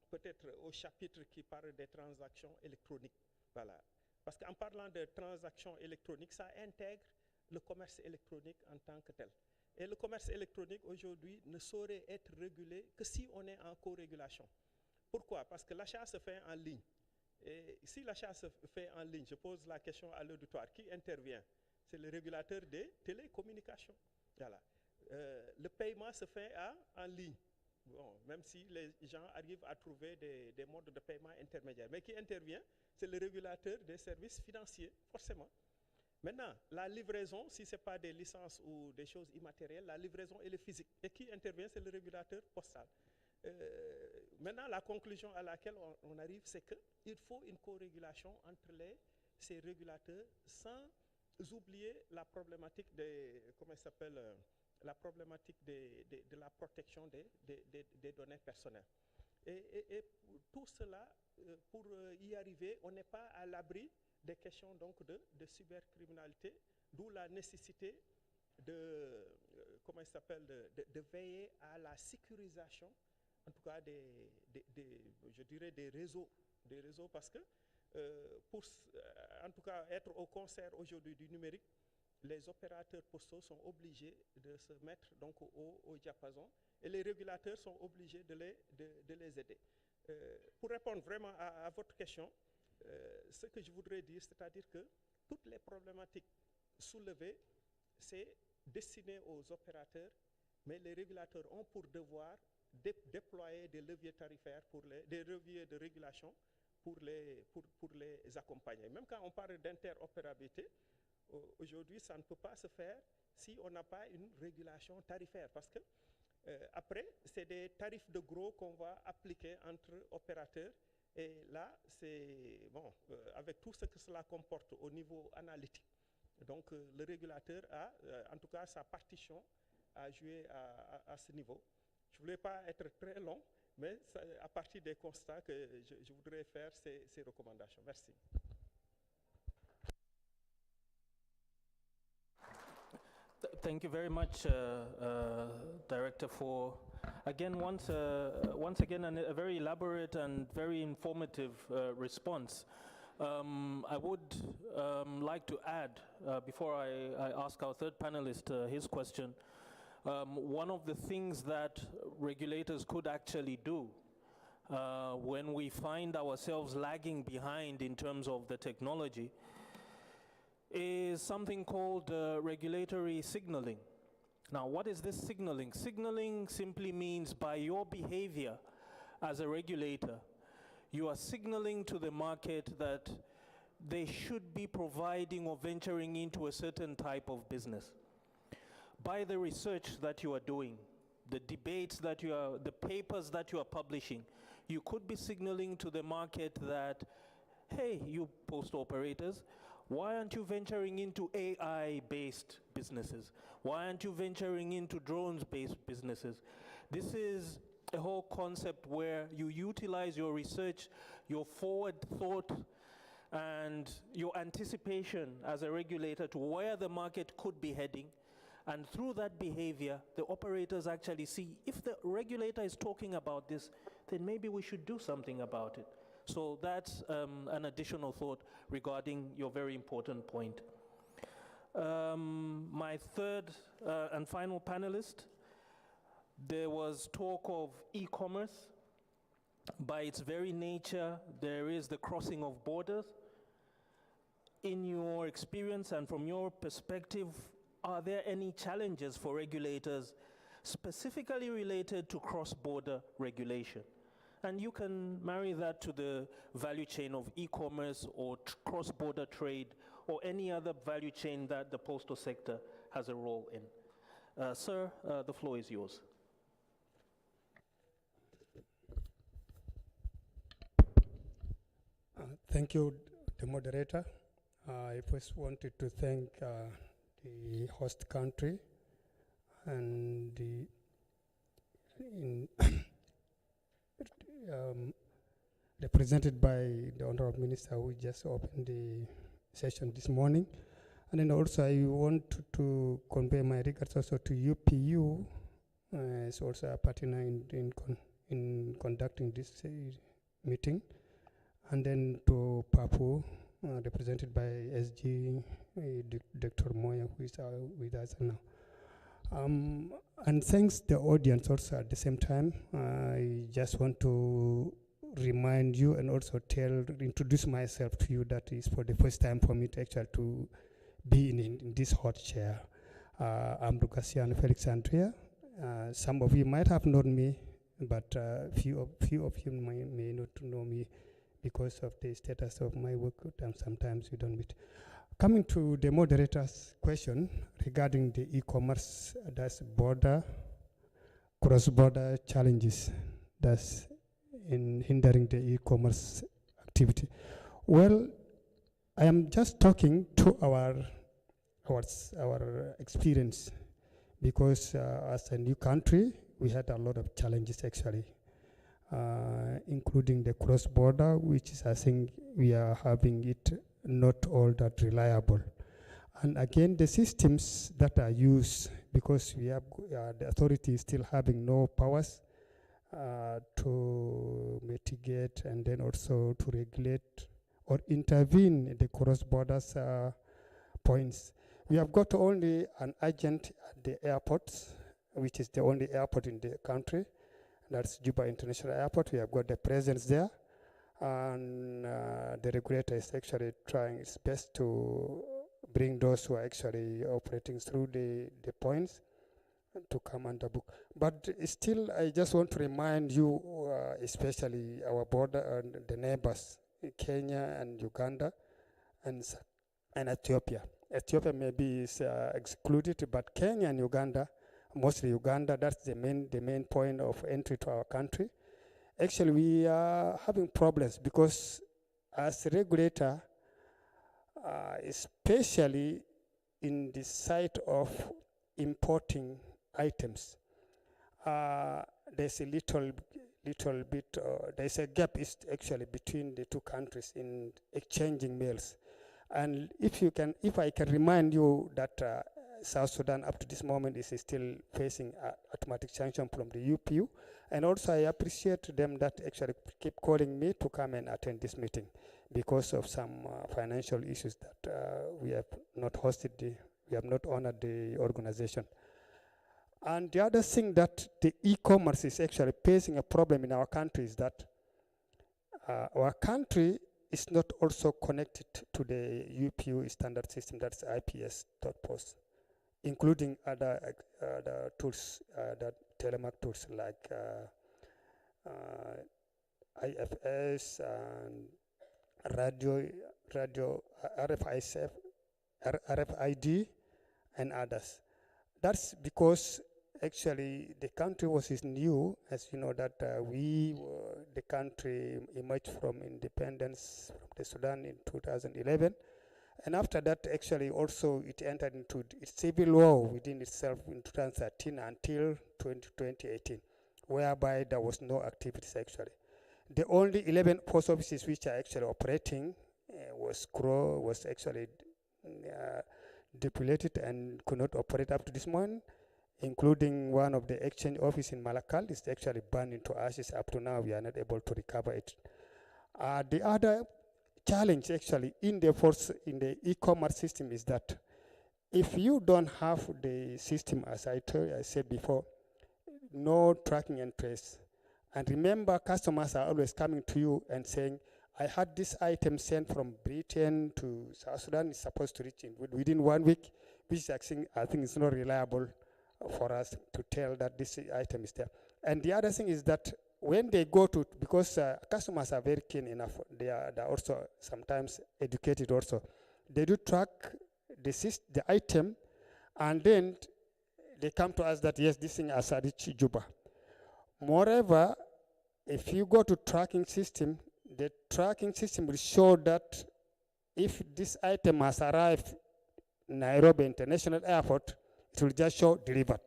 peut-être au chapitre qui parle des transactions électroniques. Voilà. Parce qu'en parlant de transactions électroniques, ça intègre le commerce électronique en tant que tel. Et le commerce électronique aujourd'hui ne saurait être régulé que si on est en co-régulation. Pourquoi? Parce que l'achat se fait en ligne. Et si l'achat se fait en ligne, je pose la question à l'auditoire, qui intervient? C'est le régulateur des télécommunications. Voilà. Le paiement se fait en ligne. Bon, même si les gens arrivent à trouver des modes de paiement intermédiaires. Mais qui intervient? C'est le régulateur des services financiers, forcément. Maintenant, la livraison, si ce n'est pas des licences ou des choses immatérielles, la livraison, elle est physique. Et qui intervient? C'est le régulateur postal. Maintenant, la conclusion à laquelle on arrive, c'est qu'il faut une co-régulation entre ces régulateurs sans oublier la problématique la problématique de la protection des données personnelles. Et tout cela, pour y arriver, on n'est pas à l'abri des questions donc de cybercriminalité, d'où la nécessité de veiller à la sécurisation, en tout cas je dirais des réseaux parce que pour en tout cas être au concert aujourd'hui du numérique, les opérateurs postaux sont obligés de se mettre donc au diapason et les régulateurs sont obligés de les aider. Pour répondre vraiment à votre question, ce que je voudrais dire, c'est-à-dire que toutes les problématiques soulevées, c'est destiné aux opérateurs, mais les régulateurs ont pour devoir déployer des leviers tarifaires, des leviers de régulation pour les accompagner. Même quand on parle d'interopérabilité, aujourd'hui, ça ne peut pas se faire si on n'a pas une régulation tarifaire, parce que après, c'est des tarifs de gros qu'on va appliquer entre opérateurs. Et là, c'est bon, avec tout ce que cela comporte au niveau analytique. Donc, le régulateur a, en tout cas, sa partition à jouer à ce niveau. Je ne voulais pas être très long, mais à partir des constats que je voudrais faire ces recommandations. Merci. Thank you very much, Director, for once again a very elaborate and very informative response. I would like to add, before I ask our third panelist his question, one of the things that regulators could actually do when we find ourselves lagging behind in terms of the technology is something called regulatory signaling. Now, what is this signaling? Signaling simply means by your behavior as a regulator, you are signaling to the market that they should be providing or venturing into a certain type of business. By the research that you are doing, the debates that the papers that you are publishing, you could be signaling to the market that, hey, you postal operators, why aren't you venturing into AI-based businesses? Why aren't you venturing into drones-based businesses? This is a whole concept where you utilize your research, your forward thought, and your anticipation as a regulator to where the market could be heading. And through that behavior, the operators actually see, if the regulator is talking about this, then maybe we should do something about it. So that's an additional thought regarding your very important point. My third and final panelist, there was talk of e-commerce. By its very nature, there is the crossing of borders. In your experience and from your perspective, are there any challenges for regulators specifically related to cross-border regulation? And you can marry that to the value chain of e-commerce or cross-border trade or any other value chain that the postal sector has a role in. Sir, the floor is yours. Thank you, the moderator. I first wanted to thank the host country and represented by the Honorable Minister who just opened the session this morning. And then also I want to convey my regards also to UPU as also a partner in conducting this meeting. And then to PAPU, represented by SG, Dr. Moya, who is with us now. And thanks the audience also at the same time. I just want to remind you and also introduce myself to you. That is for the first time for me to actually to be in this hot chair. I'm Lucasian Felix Andrea. Some of you might have known me, but few of you may not know me because of the status of my work, and sometimes we don't meet. Coming to the moderator's question regarding the e-commerce, that's cross-border challenges that's in hindering the e-commerce activity. Well, I am just talking to our experience, because as a new country, we had a lot of challenges actually. Including the cross-border, which is, I think, we are having it not all that reliable. And again, the systems that are used, because we have the authority is still having no powers to mitigate and then also to regulate or intervene in the cross-borders points. We have got only an agent at the airports, which is the only airport in the country. That's Juba International Airport. We have got the presence there. And the regulator is actually trying its best to bring those who are actually operating through the points to come under book. But still, I just want to remind you, especially our border and the neighbors, Kenya and Uganda and Ethiopia. Ethiopia maybe is excluded, but Kenya and Uganda, mostly Uganda, that's the main point of entry to our country. Actually, we are having problems because as a regulator, especially in the side of importing items, there's a little bit, there's a gap is actually between the two countries in exchanging mails. And if I can remind you that South Sudan up to this moment is still facing automatic sanction from the UPU. And also I appreciate them that actually keep calling me to come and attend this meeting because of some financial issues that we have not hosted, we have not honored the organization. And the other thing that the e-commerce is actually facing a problem in our country is that our country is not also connected to the UPU standard system, that's IPS.post, including other tools, that telemark tools like IFS and radio RFID and others. That's because actually the country was new, as you know, that the country emerged from independence from the Sudan in 2011. And after that, actually, also it entered into its civil war within itself in 2013 until 2018, whereby there was no activities actually. The only 11 post offices which are actually operating was actually depleted and could not operate up to this moment, including one of the exchange office in Malakal is actually burned into ashes. Up to now, we are not able to recover it. The other challenge actually in the e-commerce system is that if you don't have the system, as I said before, no tracking and trace. And remember, customers are always coming to you and saying, I had this item sent from Britain to South Sudan. It's supposed to reach within 1 week, which I think is not reliable for us to tell that this item is there. And the other thing is that when they go to, because customers are very keen enough, they're also sometimes educated also. They do track the item, and then they come to us that, yes, this thing has reached Juba. Moreover, if you go to tracking system, the tracking system will show that if this item has arrived in Nairobi International Airport, it will just show delivered.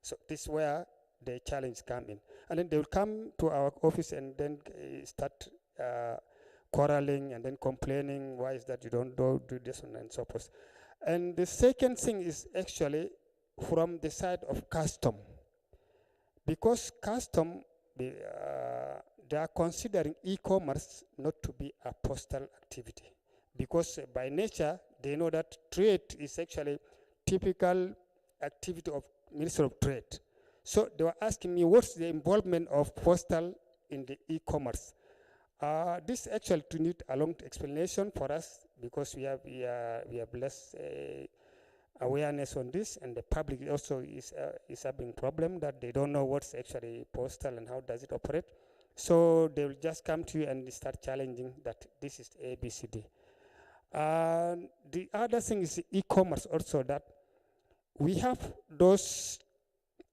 So this is where the challenge come in. And then they will come to our office and then start quarreling and then complaining, why is that you don't do this and so forth. And the second thing is actually from the side of custom. Because custom, they are considering e-commerce not to be a postal activity. Because by nature, they know that trade is actually typical activity of Ministry of Trade. So they were asking me, what's the involvement of postal in the e-commerce? This actually to need a long explanation for us because we have less awareness on this, and the public also is having problem that they don't know what's actually postal and how does it operate. So they will just come to you and start challenging that this is ABCD. The other thing is e-commerce also, that we have those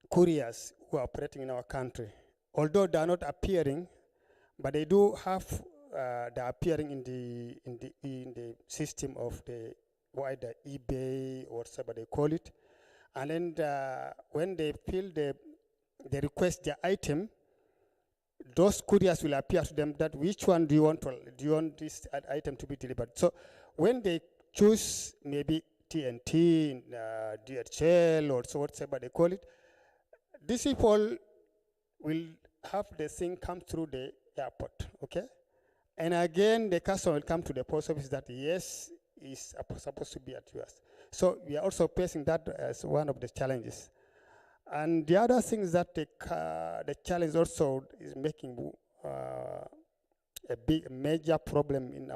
couriers who are operating in our country. Although they are not appearing, but they do have they are appearing in the system of the wider eBay or whatever they call it. And then when they fill they request the item, those couriers will appear to them that which one do you want this item to be delivered. So when they choose maybe TNT, DHL, or so whatever they call it, these people will have the thing come through the airport, okay? And again, the customer will come to the post office that, yes, is supposed to be at US. So we are also facing that as one of the challenges. And the other thing is that the challenge also is making a major problem in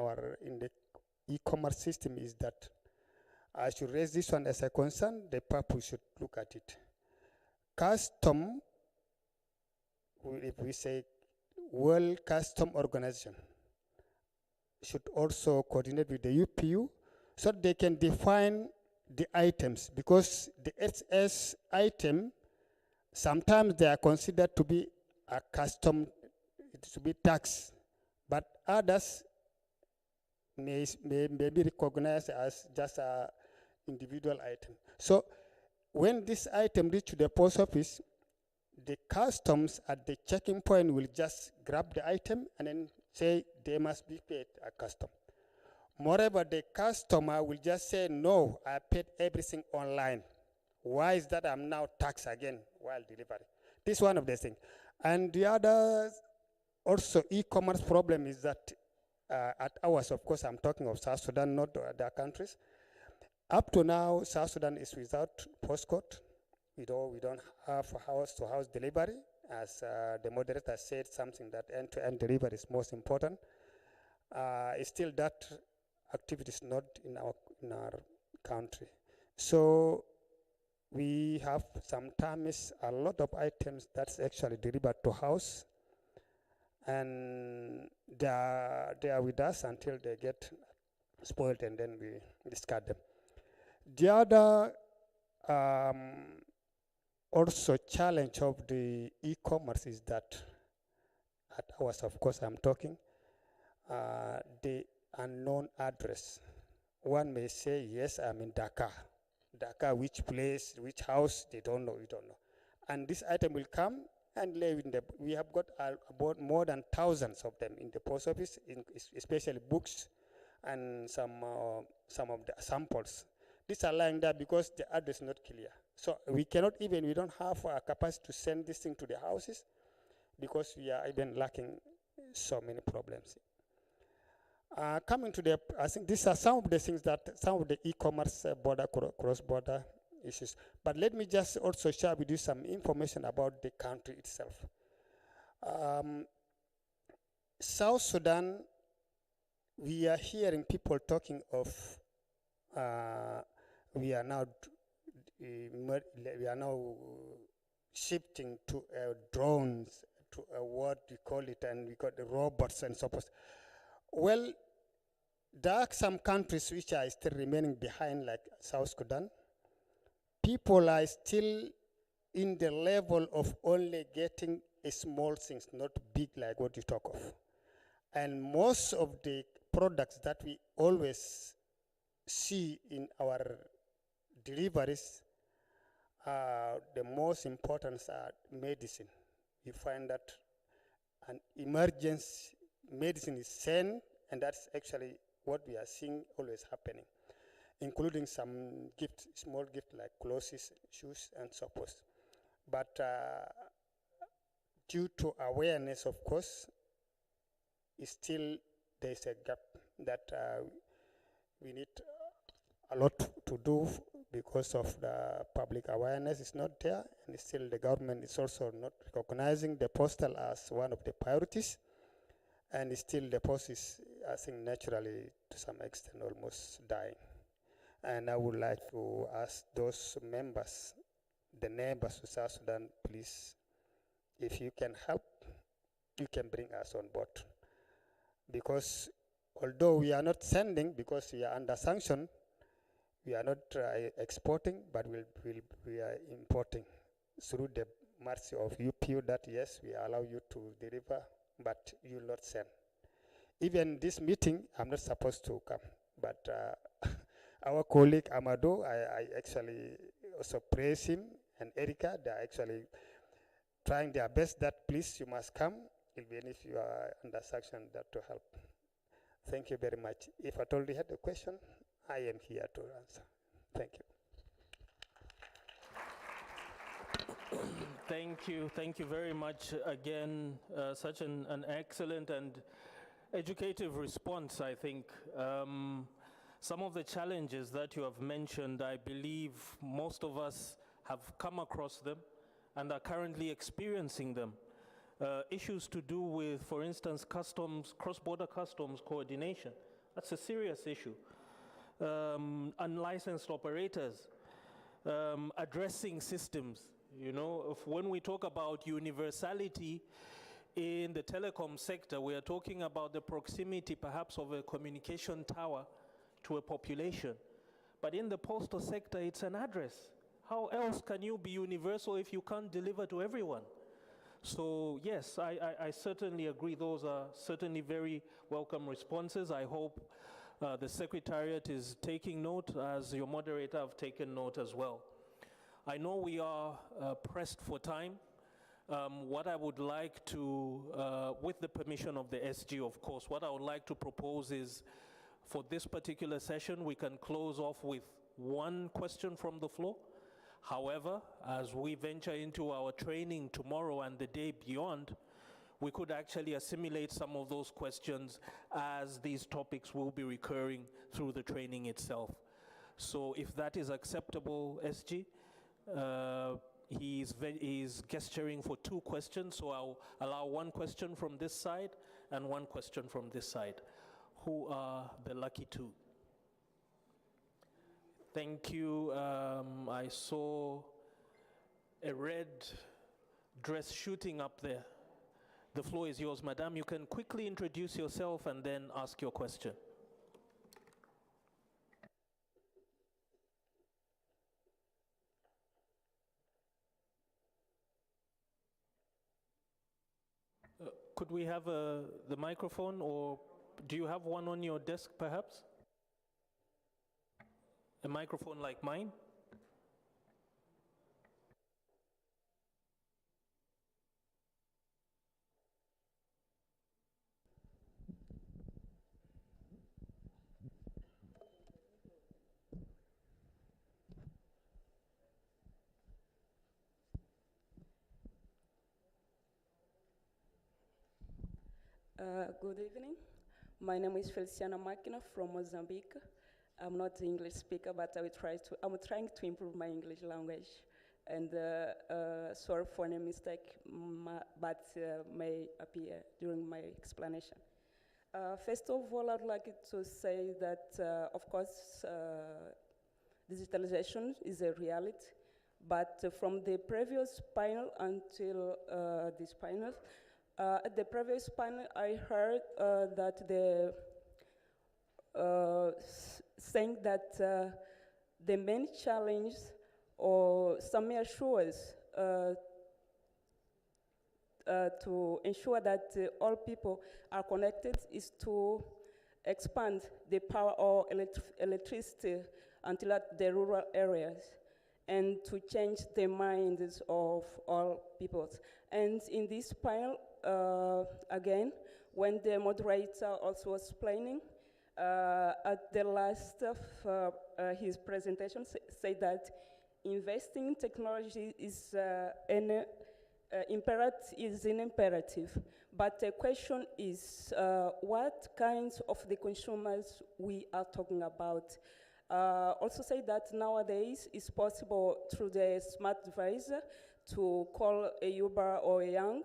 the e-commerce system is that I should raise this one as a concern. The people should look at it. Custom, if we say World Custom Organization, should also coordinate with the UPU so they can define the items, because the SS item, sometimes they are considered to be a custom, to be tax, but others may be recognized as just an individual item. So when this item reaches the post office, the customs at the checking point will just grab the item and then say they must be paid a custom. Moreover, the customer will just say, no, I paid everything online. Why is that I'm now taxed again while delivering? This is one of the things. And the other also e-commerce problem is that at ours, of course, I'm talking of South Sudan, not other countries. Up to now, South Sudan is without postcode. We don't have house-to-house delivery. As the moderator said, something that end-to-end delivery is most important. Still that activity is not in our country. So we have sometimes a lot of items that's actually delivered to house, and they are with us until they get spoiled, and then we discard them. The other also challenge of the e-commerce is that at ours, of course, I'm talking, the unknown address. One may say, yes, I'm in Dakar. Dakar, which place, which house, they don't know, we don't know. And this item will come and live in we have got about more than thousands of them in the post office, especially books and some of the samples. These are lying there because the address is not clear. So we don't have a capacity to send this thing to the houses because we are even lacking so many problems. Coming to I think these are some of the things some of the e-commerce cross-border issues. But let me just also share with you some information about the country itself. South Sudan, we are hearing people talking of we are now shifting to drones, to what we call it, and we got the robots and so forth. Well, there are some countries which are still remaining behind, like South Sudan. People are still in the level of only getting small things, not big like what you talk of. And most of the products that we always see in our deliveries, the most important are medicine. You find that an emergency medicine is sent, and that's actually what we are seeing always happening, including some gifts, small gifts like clothes, shoes, and so forth. But due to awareness, of course, there's a gap that we need a lot to do because of the public awareness is not there, and still the government is also not recognizing the postal as one of the priorities, and still the post is, I think, naturally to some extent almost dying. And I would like to ask those members, the neighbors of South Sudan, please, if you can help, you can bring us on board. Because although we are not sending, because we are under sanction, we are not exporting, but we are importing through the mercy of UPU that, yes, we allow you to deliver, but you will not send. Even this meeting, I'm not supposed to come, but our colleague Amado, I actually also praise him, and Erica, they are actually trying their best that please, you must come, even if you are under sanction, that to help. Thank you very much. If at all you had a question, I am here to answer. Thank you. Thank you very much again. Such an excellent and educative response, I think. Some of the challenges that you have mentioned, I believe most of us have come across them and are currently experiencing them. Issues to do with, for instance, customs, cross-border customs coordination. That's a serious issue. Unlicensed operators, addressing systems. You know, when we talk about universality in the telecom sector, we are talking about the proximity perhaps of a communication tower to a population. But in the postal sector, it's an address. How else can you be universal if you can't deliver to everyone? So yes, I certainly agree. Those are certainly very welcome responses. I hope the Secretariat is taking note, as your moderator have taken note as well. I know we are pressed for time. What I would like to, with the permission of the SG, of course, what I would like to propose is, for this particular session, we can close off with one question from the floor. However, as we venture into our training tomorrow and the day beyond, we could actually assimilate some of those questions, as these topics will be recurring through the training itself. So if that is acceptable, SG, he's gesturing for 2 questions, so I'll allow 1 question from this side and 1 question from this side. who are the lucky two? Thank you. I saw a red dress shooting up there. The floor is yours, madam. You can quickly introduce yourself and then ask your question. Could we have the microphone, or do you have one on your desk perhaps? A microphone like mine? Good evening. My name is Feliciana Makina from Mozambique. I'm not an English speaker, but I'm trying to improve my English language. And sorry for any mistake, but may appear during my explanation. First of all, I'd like to say that, of course, digitalization is a reality, but from the previous panel until this panel, at the previous panel, I heard that saying that the main challenge, or some measures to ensure that all people are connected, is to expand the power of electricity until at the rural areas, and to change the minds of all peoples. And in this panel, again, when the moderator also was explaining, at the last of his presentation, said that investing in technology is an imperative. But the question is, what kinds of the consumers we are talking about? Also say that nowadays it's possible through the smart device to call a Uber or a Yang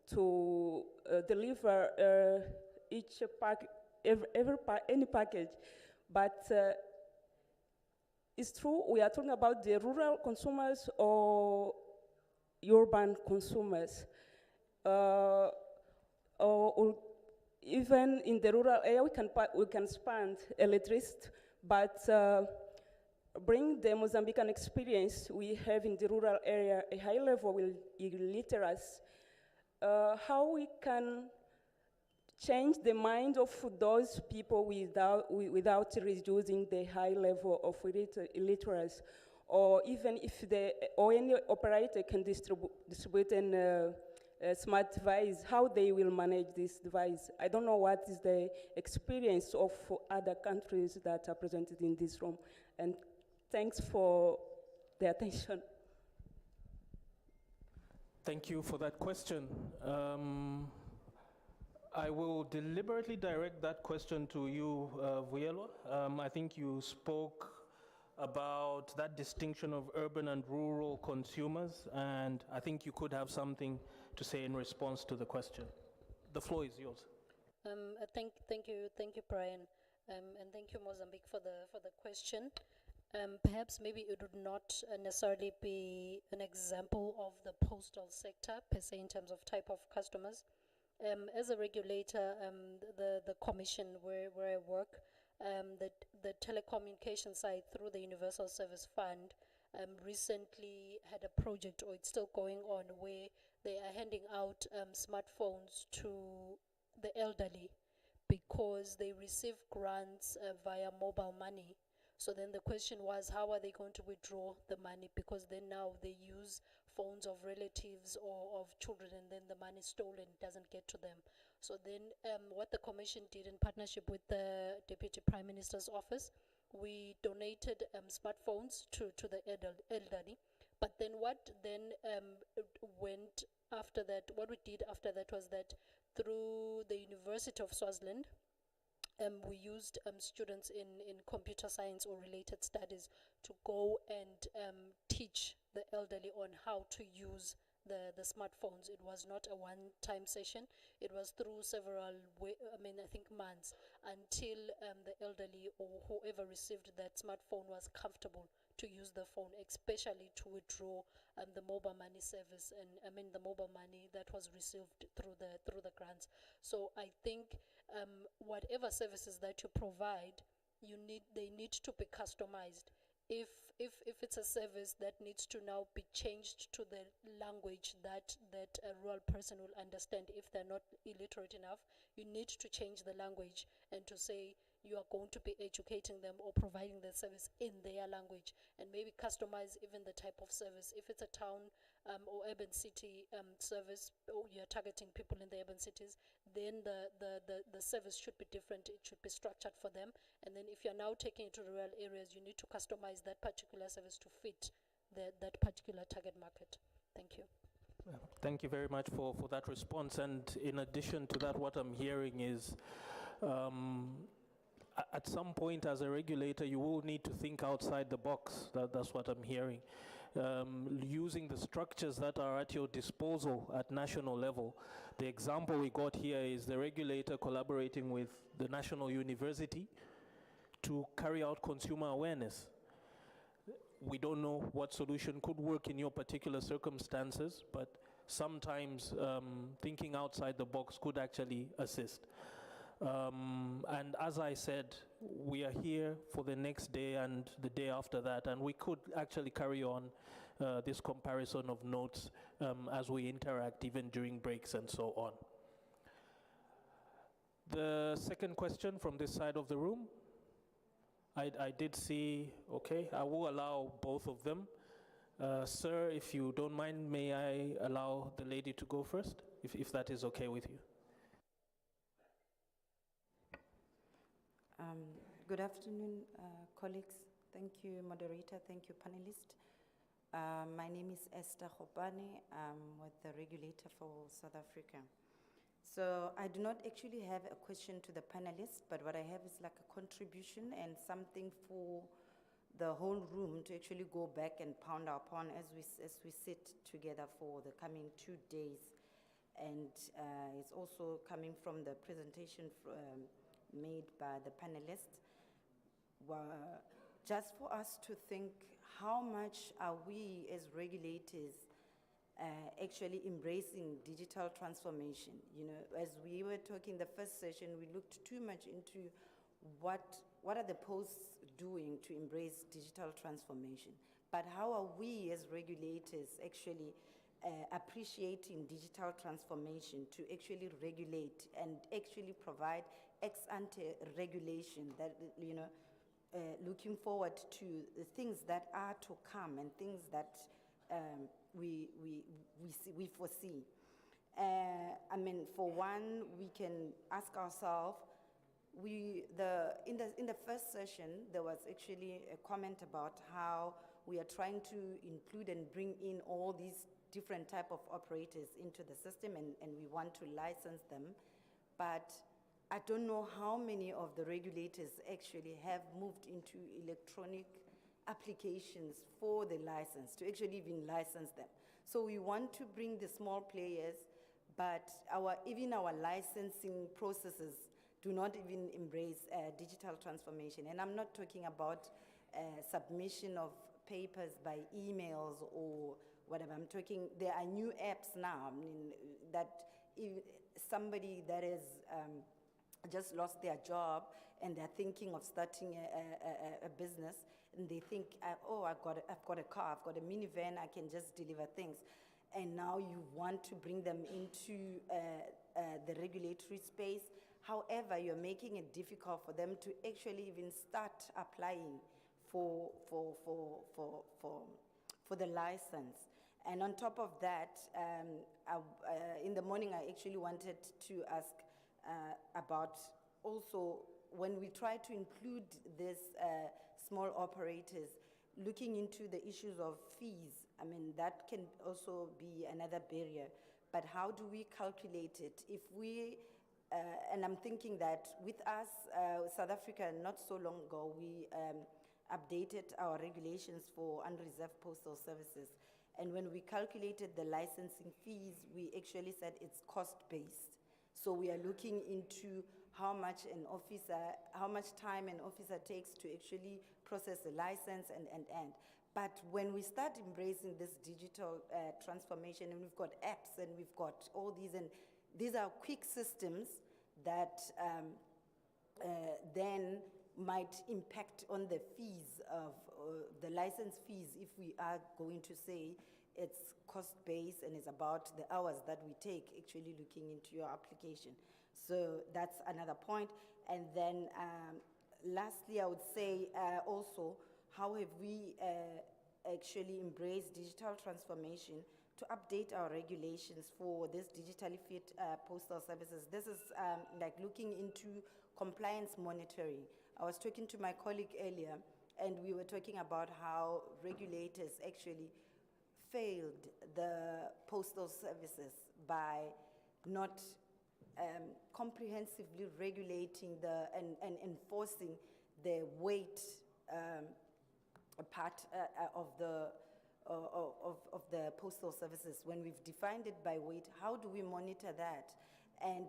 to deliver each pack, any package. But it's true, we are talking about the rural consumers or urban consumers. Or even in the rural area, we can spend electricity, but bring the Mozambican experience we have in the rural area, a high level of illiteracy. How we can change the mind of those people without reducing the high level of illiteracy, or even if any operator can distribute a smart device, how they will manage this device. I don't know what is the experience of other countries that are presented in this room. And thanks for the attention. Thank you for that question. I will deliberately direct that question to you, Vuyelwa. I think you spoke about that distinction of urban and rural consumers, and I think you could have something to say in response to the question. The floor is yours. Thank you, Brian, and thank you, Mozambique, for the question. Perhaps maybe it would not necessarily be an example of the postal sector per se in terms of type of customers. As a regulator, the commission where I work, the telecommunication side through the Universal Service Fund recently had a project, or it's still going on, where they are handing out smartphones to the elderly because they receive grants via mobile money. So then the question was, how are they going to withdraw the money? Because then now they use phones of relatives or of children, and then the money is stolen, doesn't get to them. So then what the commission did in partnership with the Deputy Prime Minister's office, we donated smartphones to the elderly. But then what then went after that, what we did after that was that through the University of Swaziland, we used students in computer science or related studies to go and teach the elderly on how to use the smartphones. It was not a one-time session. It was through several, I think months, until the elderly or whoever received that smartphone was comfortable to use the phone, especially to withdraw the mobile money service and the mobile money that was received through the grants. So I think whatever services that you provide, they need to be customized. If it's a service that needs to now be changed to the language that a rural person will understand, if they're not illiterate enough, you need to change the language and to say you are going to be educating them or providing the service in their language, and maybe customize even the type of service. If it's a town or urban city service, or you're targeting people in the urban cities, then the service should be different. It should be structured for them. And then if you're now taking it to rural areas, you need to customize that particular service to fit that particular target market. Thank you. Thank you very much for that response. And in addition to that, what I'm hearing is at some point as a regulator, you will need to think outside the box. That's what I'm hearing. Using the structures that are at your disposal at national level. The example we got here is the regulator collaborating with the national university to carry out consumer awareness. We don't know what solution could work in your particular circumstances, but sometimes thinking outside the box could actually assist. And as I said, we are here for the next day and the day after that, and we could actually carry on this comparison of notes as we interact, even during breaks and so on. The second question from this side of the room. I did see, okay, I will allow both of them. Sir, if you don't mind, may I allow the lady to go first, if that is okay with you? Good afternoon, colleagues. Thank you, moderator. Thank you, panelists. My name is Esther Khopane. I'm with the regulator for South Africa. So I do not actually have a question to the panelists, but what I have is like a contribution and something for the whole room to actually go back and pound upon as we sit together for the coming 2 days. And it's also coming from the presentation made by the panelists. Just for us to think, how much are we as regulators actually embracing digital transformation? You know, as we were talking the first session, we looked too much into what are the posts doing to embrace digital transformation, but how are we as regulators actually appreciating digital transformation to actually regulate and actually provide ex-ante regulation that, you know, looking forward to the things that are to come and things that we foresee. I mean, for one, we can ask ourselves, in the first session, there was actually a comment about how we are trying to include and bring in all these different type of operators into the system, and we want to license them. But I don't know how many of the regulators actually have moved into electronic applications for the license, to actually even license them. So we want to bring the small players, but even our licensing processes do not even embrace digital transformation. And I'm not talking about submission of papers by emails or whatever. I'm talking, there are new apps now, I mean, that if somebody that is just lost their job and they're thinking of starting a business, and they think, oh, I've got a car, I've got a minivan, I can just deliver things. And now you want to bring them into the regulatory space. However, you're making it difficult for them to actually even start applying for the license. And on top of that, in the morning, I actually wanted to ask about also when we try to include these small operators, looking into the issues of fees. I mean, that can also be another barrier. But how do we calculate it? If we, and I'm thinking that with us, South Africa, not so long ago, we updated our regulations for unreserved postal services. And when we calculated the licensing fees, we actually said it's cost-based. So we are looking into how much time an officer takes to actually process the license and. But when we start embracing this digital transformation, and we've got apps and we've got all these, and these are quick systems that then might impact on the fees of the license fees if we are going to say it's cost-based and it's about the hours that we take actually looking into your application. So that's another point. And then lastly, I would say also, how have we actually embraced digital transformation to update our regulations for this digitally fit postal services? This is like looking into compliance monitoring. I was talking to my colleague earlier, and we were talking about how regulators actually failed the postal services by not comprehensively regulating and enforcing the weight part of the postal services. When we've defined it by weight, how do we monitor that? And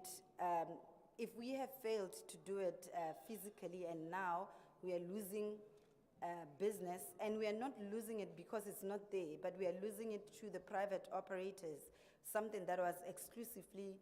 if we have failed to do it physically, and now we are losing business, and we are not losing it because it's not there, but we are losing it to the private operators, something that was exclusively,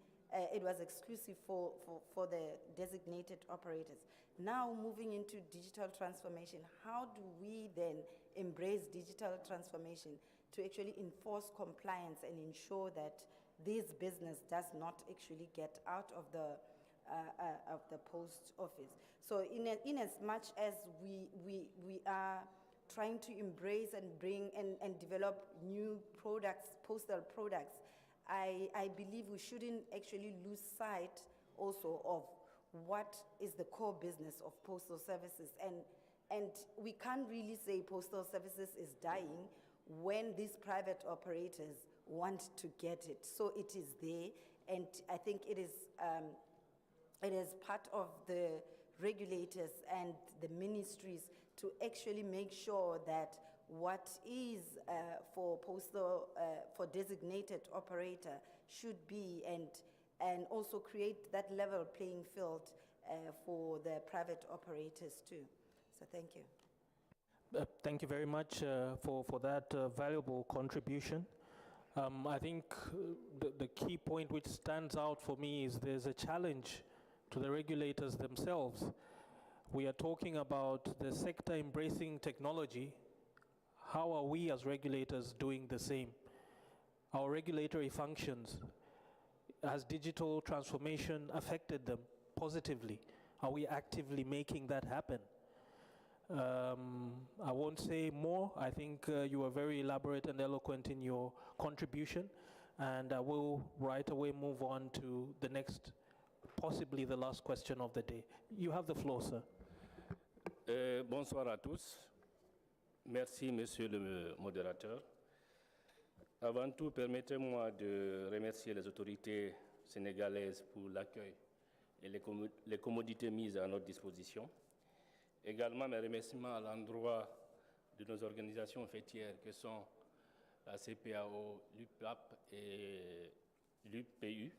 it was exclusive for the designated operators. Now moving into digital transformation, how do we then embrace digital transformation to actually enforce compliance and ensure that this business does not actually get out of the post office? So in as much as we are trying to embrace and bring and develop new products, postal products, I believe we shouldn't actually lose sight also of what is the core business of postal services. And we can't really say postal services is dying when these private operators want to get it. So it is there, and I think it is part of the regulators and the ministries to actually make sure that what is for postal, for designated operator should be, and also create that level playing field for the private operators too. So thank you. Thank you very much for that valuable contribution. I think the key point which stands out for me is there's a challenge to the regulators themselves. We are talking about the sector embracing technology. How are we as regulators doing the same? Our regulatory functions, has digital transformation affected them positively? Are we actively making that happen? I won't say more. I think you were very elaborate and eloquent in your contribution, and I will right away move on to the next, possibly the last question of the day. You have the floor, sir. Bonsoir à tous. Merci, monsieur le modérateur. Avant tout, permettez-moi de remercier les autorités sénégalaises pour l'accueil et les commodités mises à notre disposition. Également, mes remerciements à l'endroit de nos organisations fêtières que sont la CPAO, l'UPAP et l'UPU.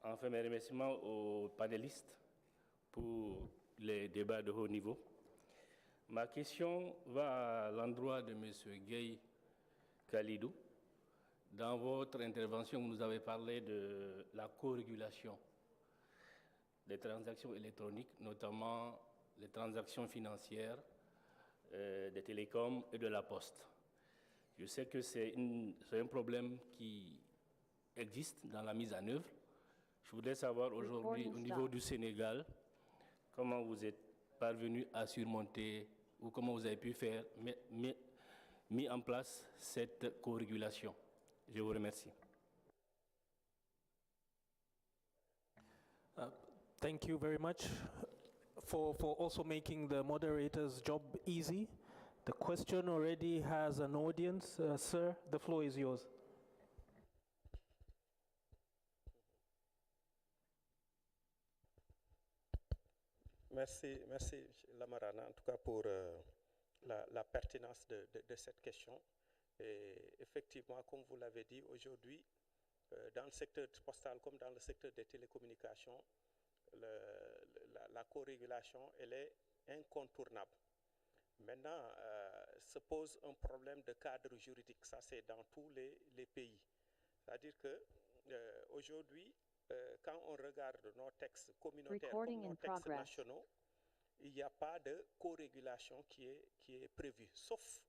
Enfin, mes remerciements aux panélistes pour les débats de haut niveau. Ma question va à l'endroit de M. Gueye Khalidou. Dans votre intervention, vous nous avez parlé de la co-régulation des transactions électroniques, notamment les transactions financières, des télécoms et de la poste. Je sais que c'est un problème qui existe dans la mise en œuvre. Je voudrais savoir aujourd'hui, au niveau du Sénégal, comment vous êtes parvenu à surmonter ou comment vous avez pu faire, mis en place cette co-régulation. Je vous remercie. Thank you very much for also making the moderator's job easy. The question already has an audience. Sir, the floor is yours. Merci, Lamarana, en tout cas pour la pertinence de cette question. Et effectivement, comme vous l'avez dit, aujourd'hui, dans le secteur postal comme dans le secteur des télécommunications, la co-régulation, elle est incontournable. Maintenant, se pose un problème de cadre juridique. Ça, c'est dans tous les pays. C'est-à-dire que aujourd'hui, quand on regarde nos textes communautaires comme nos textes nationaux, il n'y a pas de co-régulation qui est prévue, sauf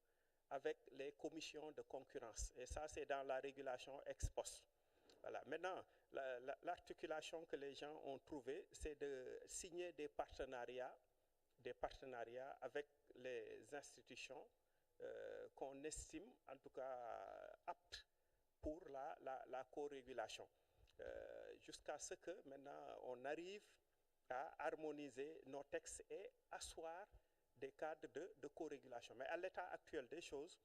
avec les commissions de concurrence. Et ça, c'est dans la régulation ex post. Voilà. Maintenant, l'articulation que les gens ont trouvée, c'est de signer des partenariats avec les institutions qu'on estime, en tout cas, aptes pour la co-régulation. Jusqu'à ce que maintenant on arrive à harmoniser nos textes et asseoir des cadres de co-régulation. Mais à l'état actuel des choses,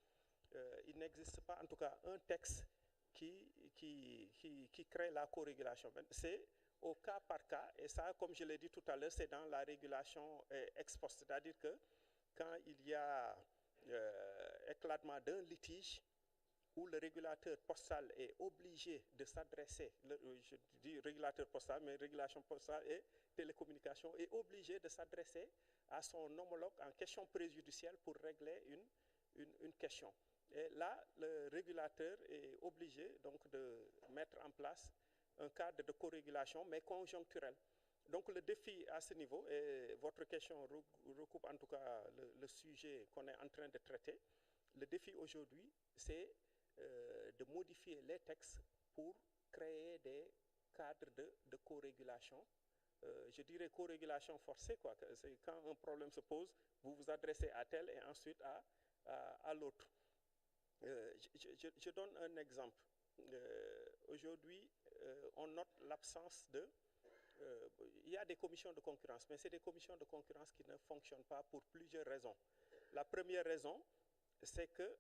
il n'existe pas en tout cas un texte qui crée la co-régulation. C'est au cas par cas, et ça, comme je l'ai dit tout à l'heure, c'est dans la régulation ex post, c'est-à-dire que quand il y a éclatement d'un litige, où le régulateur postal est obligé de s'adresser, je dis régulateur postal, mais régulation postale et télécommunication, est obligé de s'adresser à son homologue en question préjudicielle pour régler une question. Et là, le régulateur est obligé donc de mettre en place un cadre de co-régulation, mais conjoncturel. Donc le défi à ce niveau, et votre question recoupe en tout cas le sujet qu'on est en train de traiter, le défi aujourd'hui, c'est de modifier les textes pour créer des cadres de co-régulation. Je dirais co-régulation forcée, quoi. C'est quand un problème se pose, vous vous adressez à tel et ensuite à l'autre. Je donne un exemple. Aujourd'hui, on note l'absence de... il y a des commissions de concurrence, mais c'est des commissions de concurrence qui ne fonctionnent pas pour plusieurs raisons. La première raison, c'est que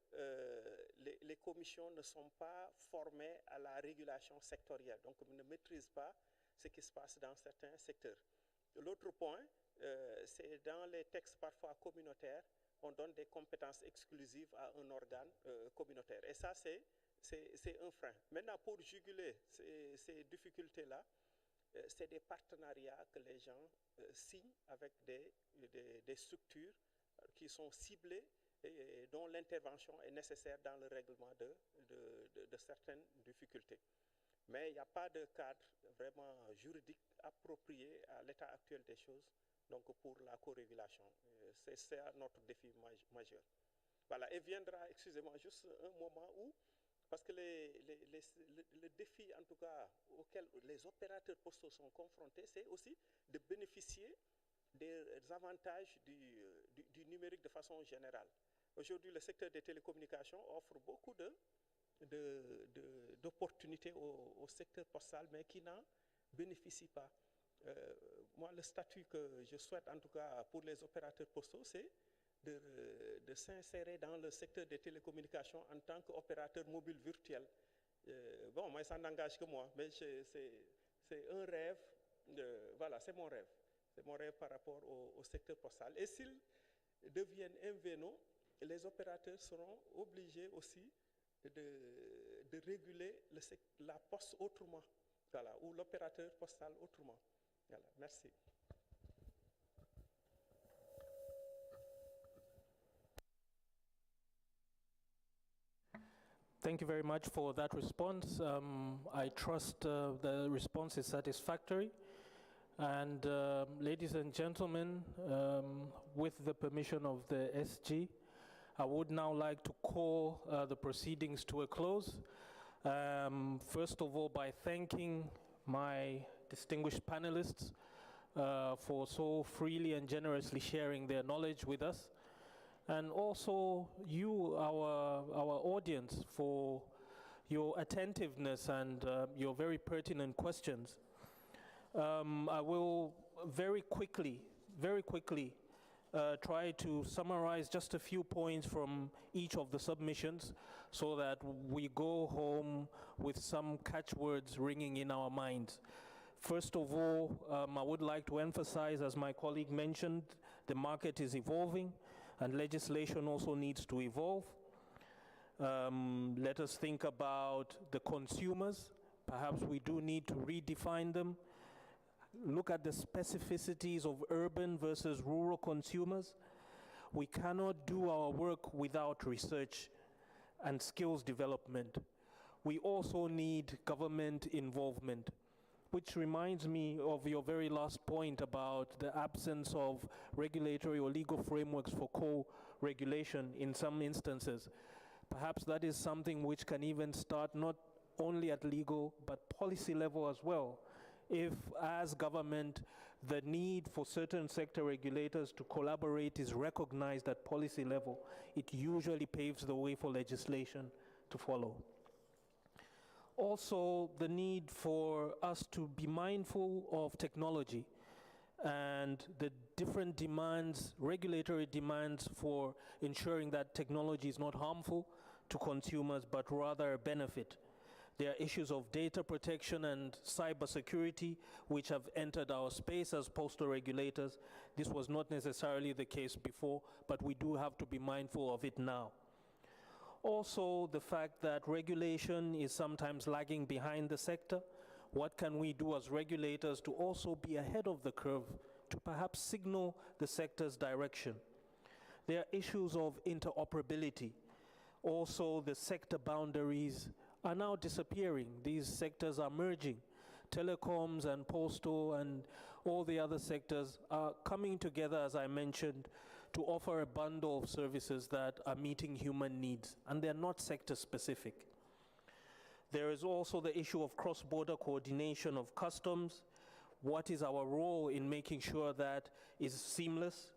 les commissions ne sont pas formées à la régulation sectorielle, donc ne maîtrisent pas ce qui se passe dans certains secteurs. L'autre point, c'est dans les textes parfois communautaires, on donne des compétences exclusives à un organe communautaire. Et ça, c'est un frein. Maintenant, pour juguler ces difficultés-là, c'est des partenariats que les gens signent avec des structures qui sont ciblées et dont l'intervention est nécessaire dans le règlement de certaines difficultés. Mais il n'y a pas de cadre vraiment juridique approprié à l'état actuel des choses, donc pour la co-régulation. C'est ça notre défi majeur. Voilà, et viendra, excusez-moi, juste un moment où, parce que le défi en tout cas auquel les opérateurs postaux sont confrontés, c'est aussi de bénéficier des avantages du numérique de façon générale. Aujourd'hui, le secteur des télécommunications offre beaucoup d'opportunités au secteur postal, mais qui n'en bénéficient pas. Moi, le statut que je souhaite, en tout cas pour les opérateurs postaux, c'est de s'insérer dans le secteur des télécommunications en tant qu'opérateur mobile virtuel. Bon, moi, ça n'engage que moi, mais c'est un rêve, voilà, c'est mon rêve. C'est mon rêve par rapport au secteur postal. Et s'ils deviennent invénaux, les opérateurs seront obligés aussi de réguler la poste autrement, voilà, ou l'opérateur postal autrement. Voilà, merci. Thank you very much for that response. I trust the response is satisfactory. And ladies and gentlemen, with the permission of the SG, I would now like to call the proceedings to a close. First of all, by thanking my distinguished panelists for so freely and generously sharing their knowledge with us. And also you, our audience, for your attentiveness and your very pertinent questions. I will very quickly try to summarize just a few points from each of the submissions so that we go home with some catchwords ringing in our minds. First of all, I would like to emphasize, as my colleague mentioned, the market is evolving and legislation also needs to evolve. Let us think about the consumers. Perhaps we do need to redefine them. Look at the specificities of urban versus rural consumers. We cannot do our work without research and skills development. We also need government involvement, which reminds me of your very last point about the absence of regulatory or legal frameworks for co-regulation in some instances. Perhaps that is something which can even start not only at legal but policy level as well. If, as government, the need for certain sector regulators to collaborate is recognized at policy level, it usually paves the way for legislation to follow. Also, the need for us to be mindful of technology and the different demands, regulatory demands for ensuring that technology is not harmful to consumers but rather a benefit. There are issues of data protection and cybersecurity which have entered our space as postal regulators. This was not necessarily the case before, but we do have to be mindful of it now. Also, the fact that regulation is sometimes lagging behind the sector. What can we do as regulators to also be ahead of the curve to perhaps signal the sector's direction? There are issues of interoperability. Also, the sector boundaries are now disappearing. These sectors are merging. Telecoms and postal and all the other sectors are coming together, as I mentioned, to offer a bundle of services that are meeting human needs, and they're not sector specific. There is also the issue of cross-border coordination of customs. What is our role in making sure that is seamless?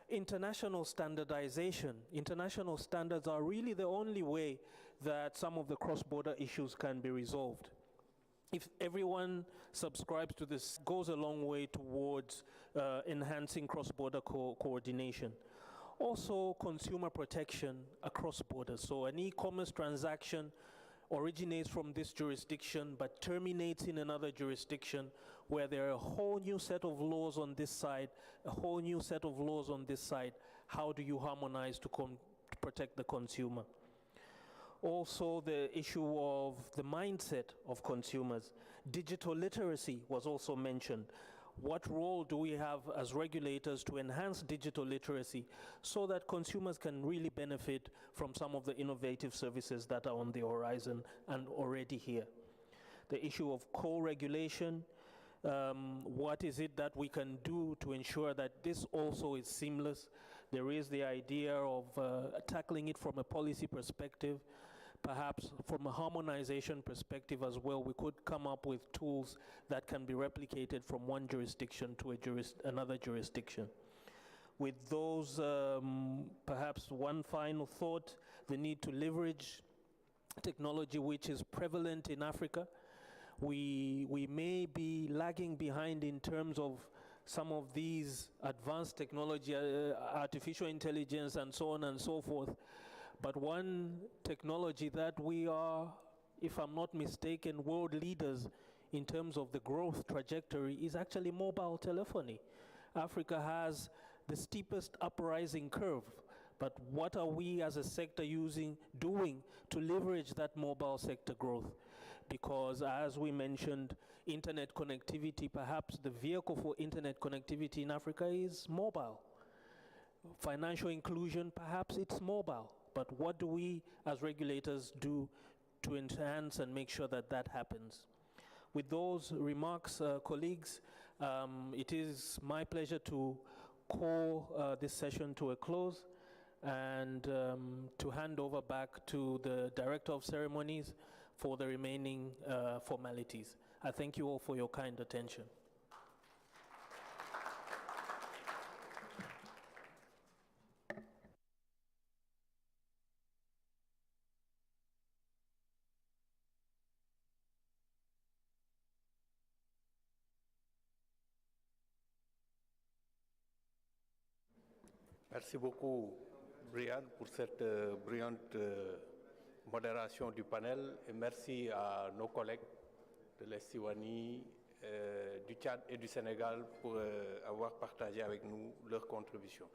International standardization. International standards are really the only way that some of the cross-border issues can be resolved. If everyone subscribes to this, goes a long way towards enhancing cross-border coordination. Also, consumer protection across borders. So an e-commerce transaction originates from this jurisdiction but terminates in another jurisdiction where there are a whole new set of laws on this side, a whole new set of laws on this side. How do you harmonize to protect the consumer? Also, the issue of the mindset of consumers. Digital literacy was also mentioned. What role do we have as regulators to enhance digital literacy so that consumers can really benefit from some of the innovative services that are on the horizon and already here? The issue of co-regulation. What is it that we can do to ensure that this also is seamless? There is the idea of tackling it from a policy perspective. Perhaps from a harmonization perspective as well, we could come up with tools that can be replicated from one jurisdiction to another jurisdiction. With those, perhaps one final thought, the need to leverage technology which is prevalent in Africa. We may be lagging behind in terms of some of these advanced technology, artificial intelligence and so on and so forth. But one technology that we are, if I'm not mistaken, world leaders in terms of the growth trajectory is actually mobile telephony. Africa has the steepest uprising curve, but what are we as a sector doing to leverage that mobile sector growth? Because as we mentioned, internet connectivity, perhaps the vehicle for internet connectivity in Africa is mobile. Financial inclusion, perhaps it's mobile. But what do we as regulators do to enhance and make sure that that happens? With those remarks, colleagues, it is my pleasure to call this session to a close and to hand over back to the Director of Ceremonies for the remaining formalities. I thank you all for your kind attention. Merci beaucoup, Brian, pour cette brillante modération du panel et merci à nos collègues de l'Eswatini, du Tchad et du Sénégal pour avoir partagé avec nous leurs contributions.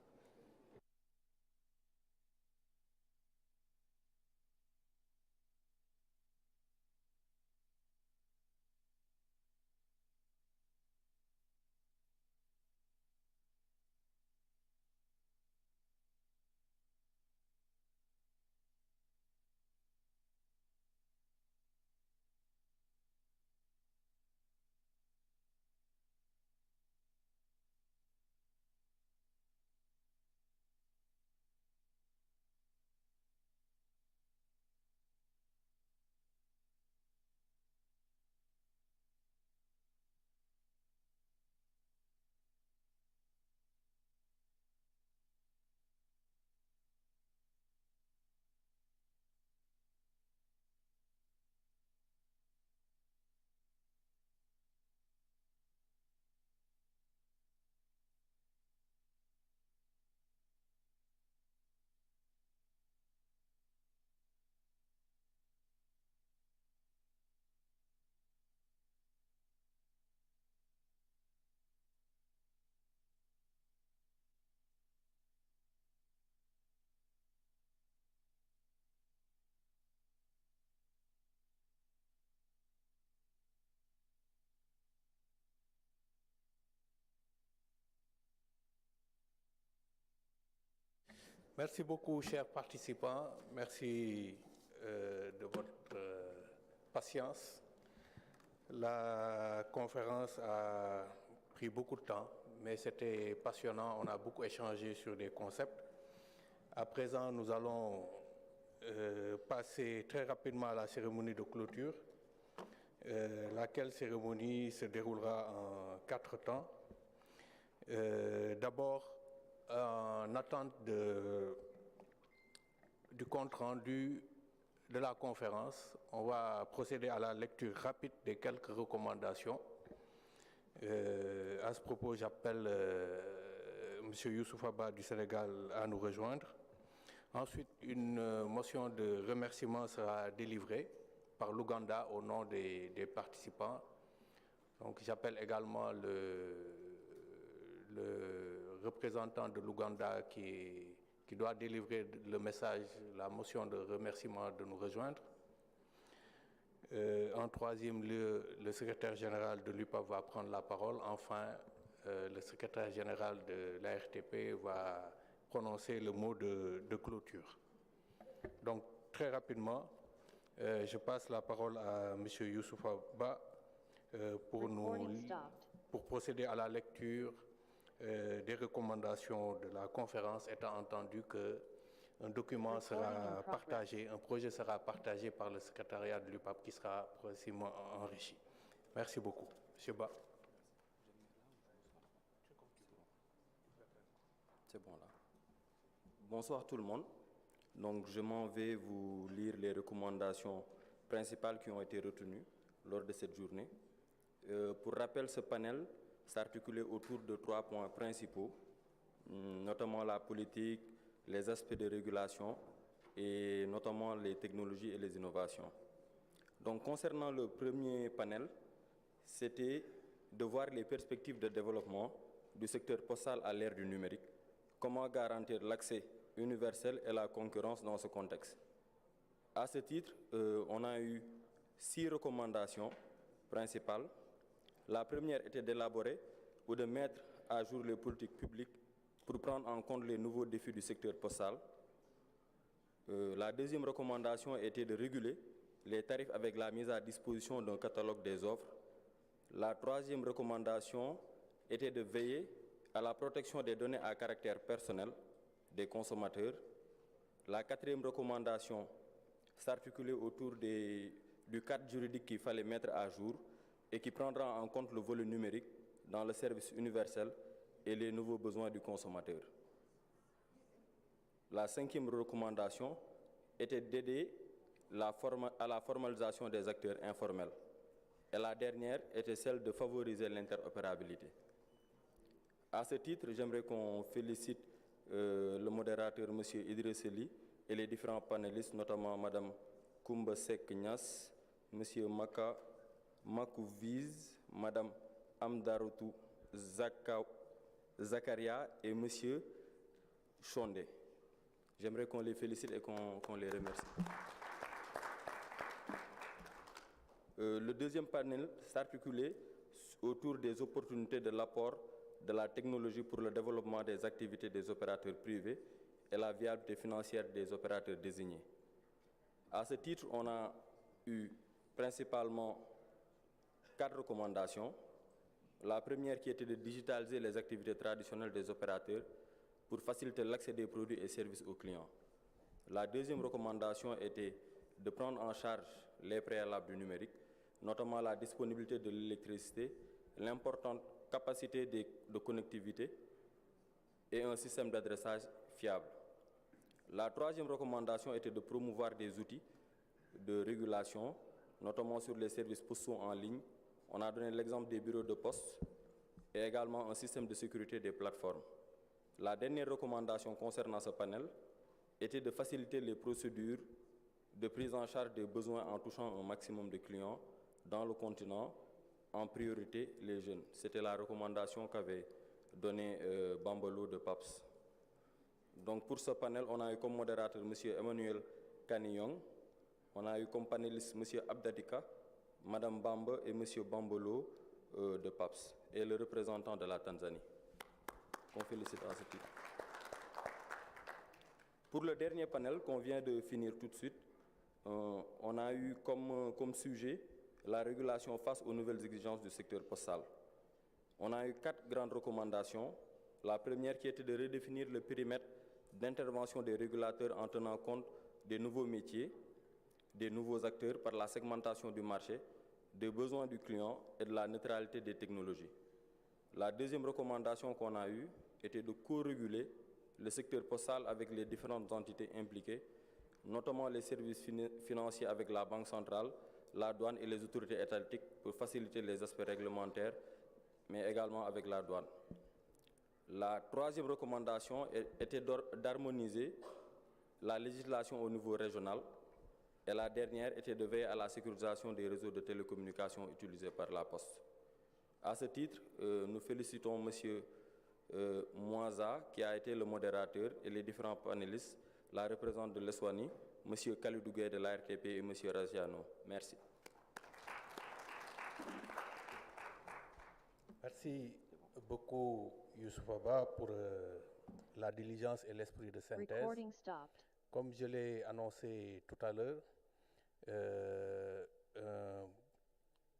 Merci beaucoup, chers participants. Merci de votre patience. La conférence a pris beaucoup de temps, mais c'était passionnant. On a beaucoup échangé sur des concepts. À présent, nous allons passer très rapidement à la cérémonie de clôture, laquelle cérémonie se déroulera en 4 temps. D'abord, en attente du compte rendu de la conférence, on va procéder à la lecture rapide des quelques recommandations. À ce propos, j'appelle M. Youssouf Abba du Sénégal à nous rejoindre. Ensuite, une motion de remerciement sera délivrée par l'Ouganda au nom des participants. Donc, j'appelle également le représentant de l'Ouganda qui doit délivrer le message, la motion de remerciement de nous rejoindre. En troisième lieu, le secrétaire général de l'UPAV va prendre la parole. Enfin, le secrétaire général de la RTP va prononcer le mot de clôture. Donc, très rapidement, je passe la parole à M. Youssouf Abba pour procéder à la lecture des recommandations de la conférence, étant entendu qu'un document sera partagé, un projet sera partagé par le secrétariat de l'UPAP qui sera progressivement enrichi. Merci beaucoup. M. Ba. C'est bon là. Bonsoir tout le monde. Donc je m'en vais vous lire les recommandations principales qui ont été retenues lors de cette journée. Pour rappel, ce panel s'articulait autour de 3 points principaux, notamment la politique, les aspects de régulation et notamment les technologies et les innovations. Donc concernant le premier panel, c'était de voir les perspectives de développement du secteur postal à l'ère du numérique. Comment garantir l'accès universel et la concurrence dans ce contexte. À ce titre, on a eu 6 recommandations principales. La première était d'élaborer ou de mettre à jour les politiques publiques pour prendre en compte les nouveaux défis du secteur postal. La deuxième recommandation était de réguler les tarifs avec la mise à disposition d'un catalogue des offres. La troisième recommandation était de veiller à la protection des données à caractère personnel des consommateurs. La quatrième recommandation s'articulait autour du cadre juridique qu'il fallait mettre à jour et qui prendra en compte le volet numérique dans le service universel et les nouveaux besoins du consommateur. La cinquième recommandation était d'aider à la formalisation des acteurs informels. Et la dernière était celle de favoriser l'interopérabilité. À ce titre, j'aimerais qu'on félicite le modérateur, M. Idrisseli, et les différents panélistes, notamment Mme Koumba Sek Nias, M. Maka Makouviz, Mme Amdaroutou Zakaria et M. Chondé. J'aimerais qu'on les félicite et qu'on les remercie. Le deuxième panel s'articulait autour des opportunités de l'apport de la technologie pour le développement des activités des opérateurs privés et la viabilité financière des opérateurs désignés. À ce titre, on a eu principalement 4 recommandations. La première qui était de digitaliser les activités traditionnelles des opérateurs pour faciliter l'accès des produits et services aux clients. La deuxième recommandation était de prendre en charge les préalables du numérique, notamment la disponibilité de l'électricité, l'importante capacité de connectivité et un système d'adressage fiable. La troisième recommandation était de promouvoir des outils de régulation, notamment sur les services postaux en ligne. On a donné l'exemple des bureaux de poste et également un système de sécurité des plateformes. La dernière recommandation concernant ce panel était de faciliter les procédures de prise en charge des besoins en touchant un maximum de clients dans le continent, en priorité les jeunes. C'était la recommandation qu'avait donnée Bambalo de PAPS. Donc pour ce panel, on a eu comme modérateur M. Emmanuel Kaniyong, on a eu comme panéliste M. Abdadika, Mme Bamba et M. Bambolo de PAPS et le représentant de la Tanzanie. On félicite à ce titre. Pour le dernier panel qu'on vient de finir tout de suite, on a eu comme sujet la régulation face aux nouvelles exigences du secteur postal. On a eu 4 grandes recommandations. La première qui était de redéfinir le périmètre d'intervention des régulateurs en tenant compte des nouveaux métiers, des nouveaux acteurs par la segmentation du marché, des besoins du client et de la neutralité des technologies. La deuxième recommandation qu'on a eue était de co-réguler le secteur postal avec les différentes entités impliquées, notamment les services financiers avec la Banque centrale, la douane et les autorités étatiques pour faciliter les aspects réglementaires, mais également avec la douane. La troisième recommandation était d'harmoniser la législation au niveau régional et la dernière était de veiller à la sécurisation des réseaux de télécommunications utilisés par la Poste. À ce titre, nous félicitons M. Moaza, qui a été le modérateur, et les différents panélistes, la représentante de l'Eswani, M. Khalidougué de la RTP et M. Raziano. Merci. Merci beaucoup, Youssouf Abba, pour la diligence et l'esprit de synthèse. Recording stopped. Comme je l'ai annoncé tout à l'heure,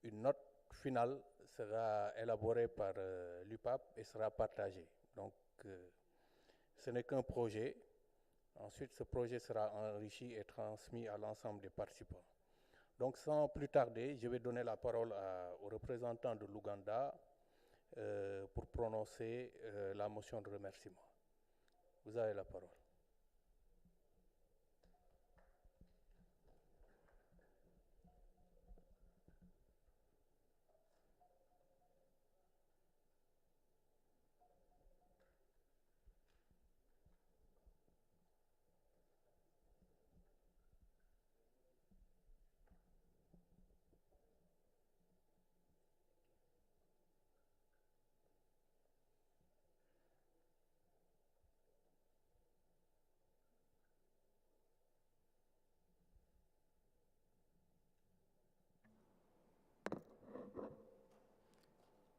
une note finale sera élaborée par l'UPAP et sera partagée. Donc, ce n'est qu'un projet. Ensuite, ce projet sera enrichi et transmis à l'ensemble des participants. Donc, sans plus tarder, je vais donner la parole au représentant de l'Ouganda pour prononcer la motion de remerciement. Vous avez la parole.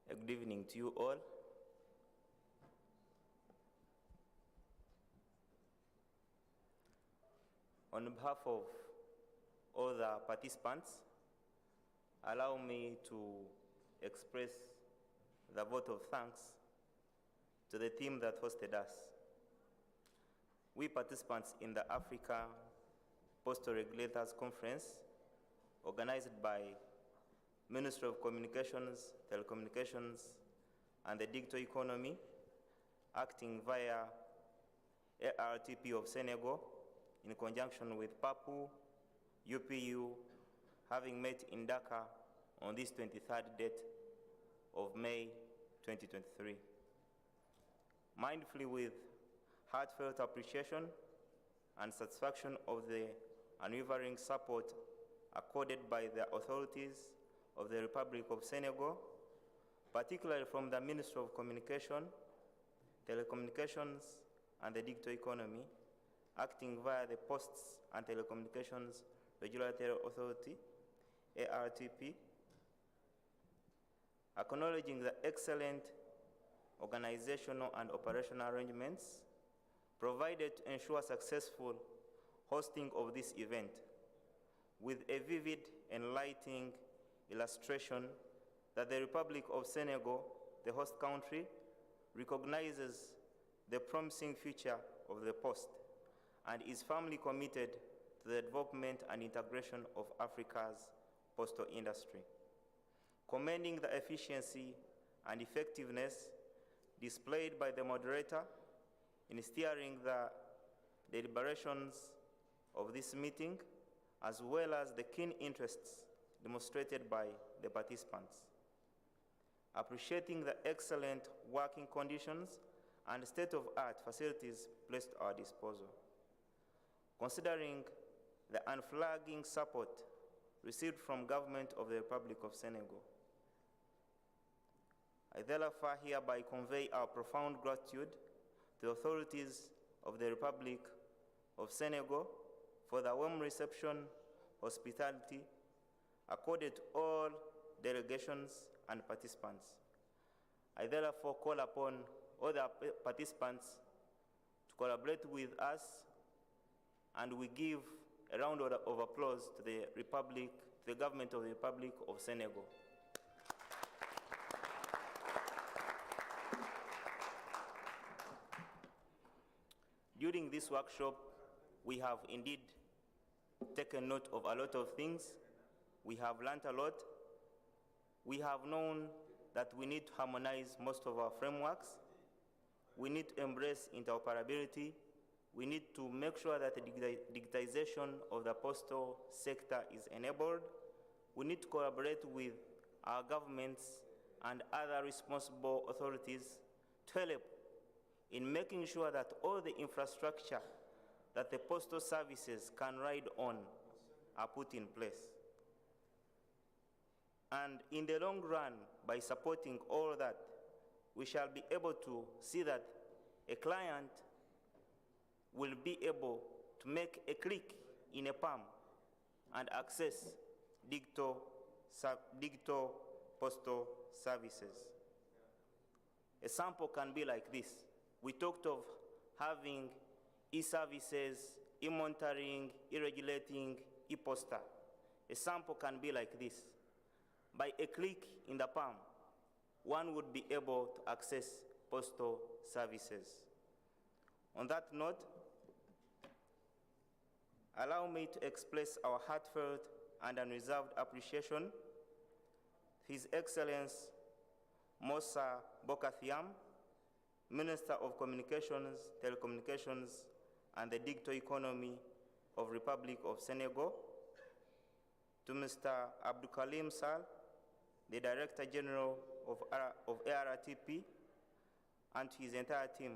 Good evening to you all. On behalf of all the participants, allow me to express the vote of thanks to the team that hosted us. We participants in the Africa Postal Regulators Conference, organized by Ministry of Communications, Telecommunications, and the Digital Economy, acting via ARTP of Senegal, in conjunction with PAPU, UPU, having met in Dakar on this 23rd date of May 2023. Mindfully with heartfelt appreciation and satisfaction of the unwavering support accorded by the authorities of the Republic of Senegal, particularly from the Ministry of Communication, Telecommunications, and the Digital Economy, acting via the Posts and Telecommunications Regulatory Authority, ARTP, acknowledging the excellent organizational and operational arrangements provided to ensure successful hosting of this event, with a vivid, enlightening illustration that the Republic of Senegal, the host country, recognizes the promising future of the Post and is firmly committed to the development and integration of Africa's postal industry. Commending the efficiency and effectiveness displayed by the moderator in steering the deliberations of this meeting, as well as the keen interests demonstrated by the participants. Appreciating the excellent working conditions and state-of-art facilities placed at our disposal. Considering the unflagging support received from government of the Republic of Senegal, I therefore hereby convey our profound gratitude to the authorities of the Republic of Senegal for the warm reception, hospitality accorded to all delegations and participants. I therefore call upon all the participants to collaborate with us and we give a round of applause to the Republic, the government of the Republic of Senegal. During this workshop, we have indeed taken note of a lot of things. We have learned a lot. We have known that we need to harmonize most of our frameworks. We need to embrace interoperability. We need to make sure that the digitization of the postal sector is enabled. We need to collaborate with our governments and other responsible authorities to help in making sure that all the infrastructure that the postal services can ride on are put in place. And in the long run, by supporting all that, we shall be able to see that a client will be able to make a click in a palm and access digital postal services. A sample can be like this. We talked of having e-services, e-monitoring, e-regulating, e-posta. A sample can be like this. By a click in the palm, one would be able to access postal services. On that note, allow me to express our heartfelt and unreserved appreciation to His Excellency Moussa Bokathiam, Minister of Communications, Telecommunications, and the Digital Economy of Republic of Senegal, to Mr. Abdou Kalim Sall, the Director General of ARTP, and to his entire team,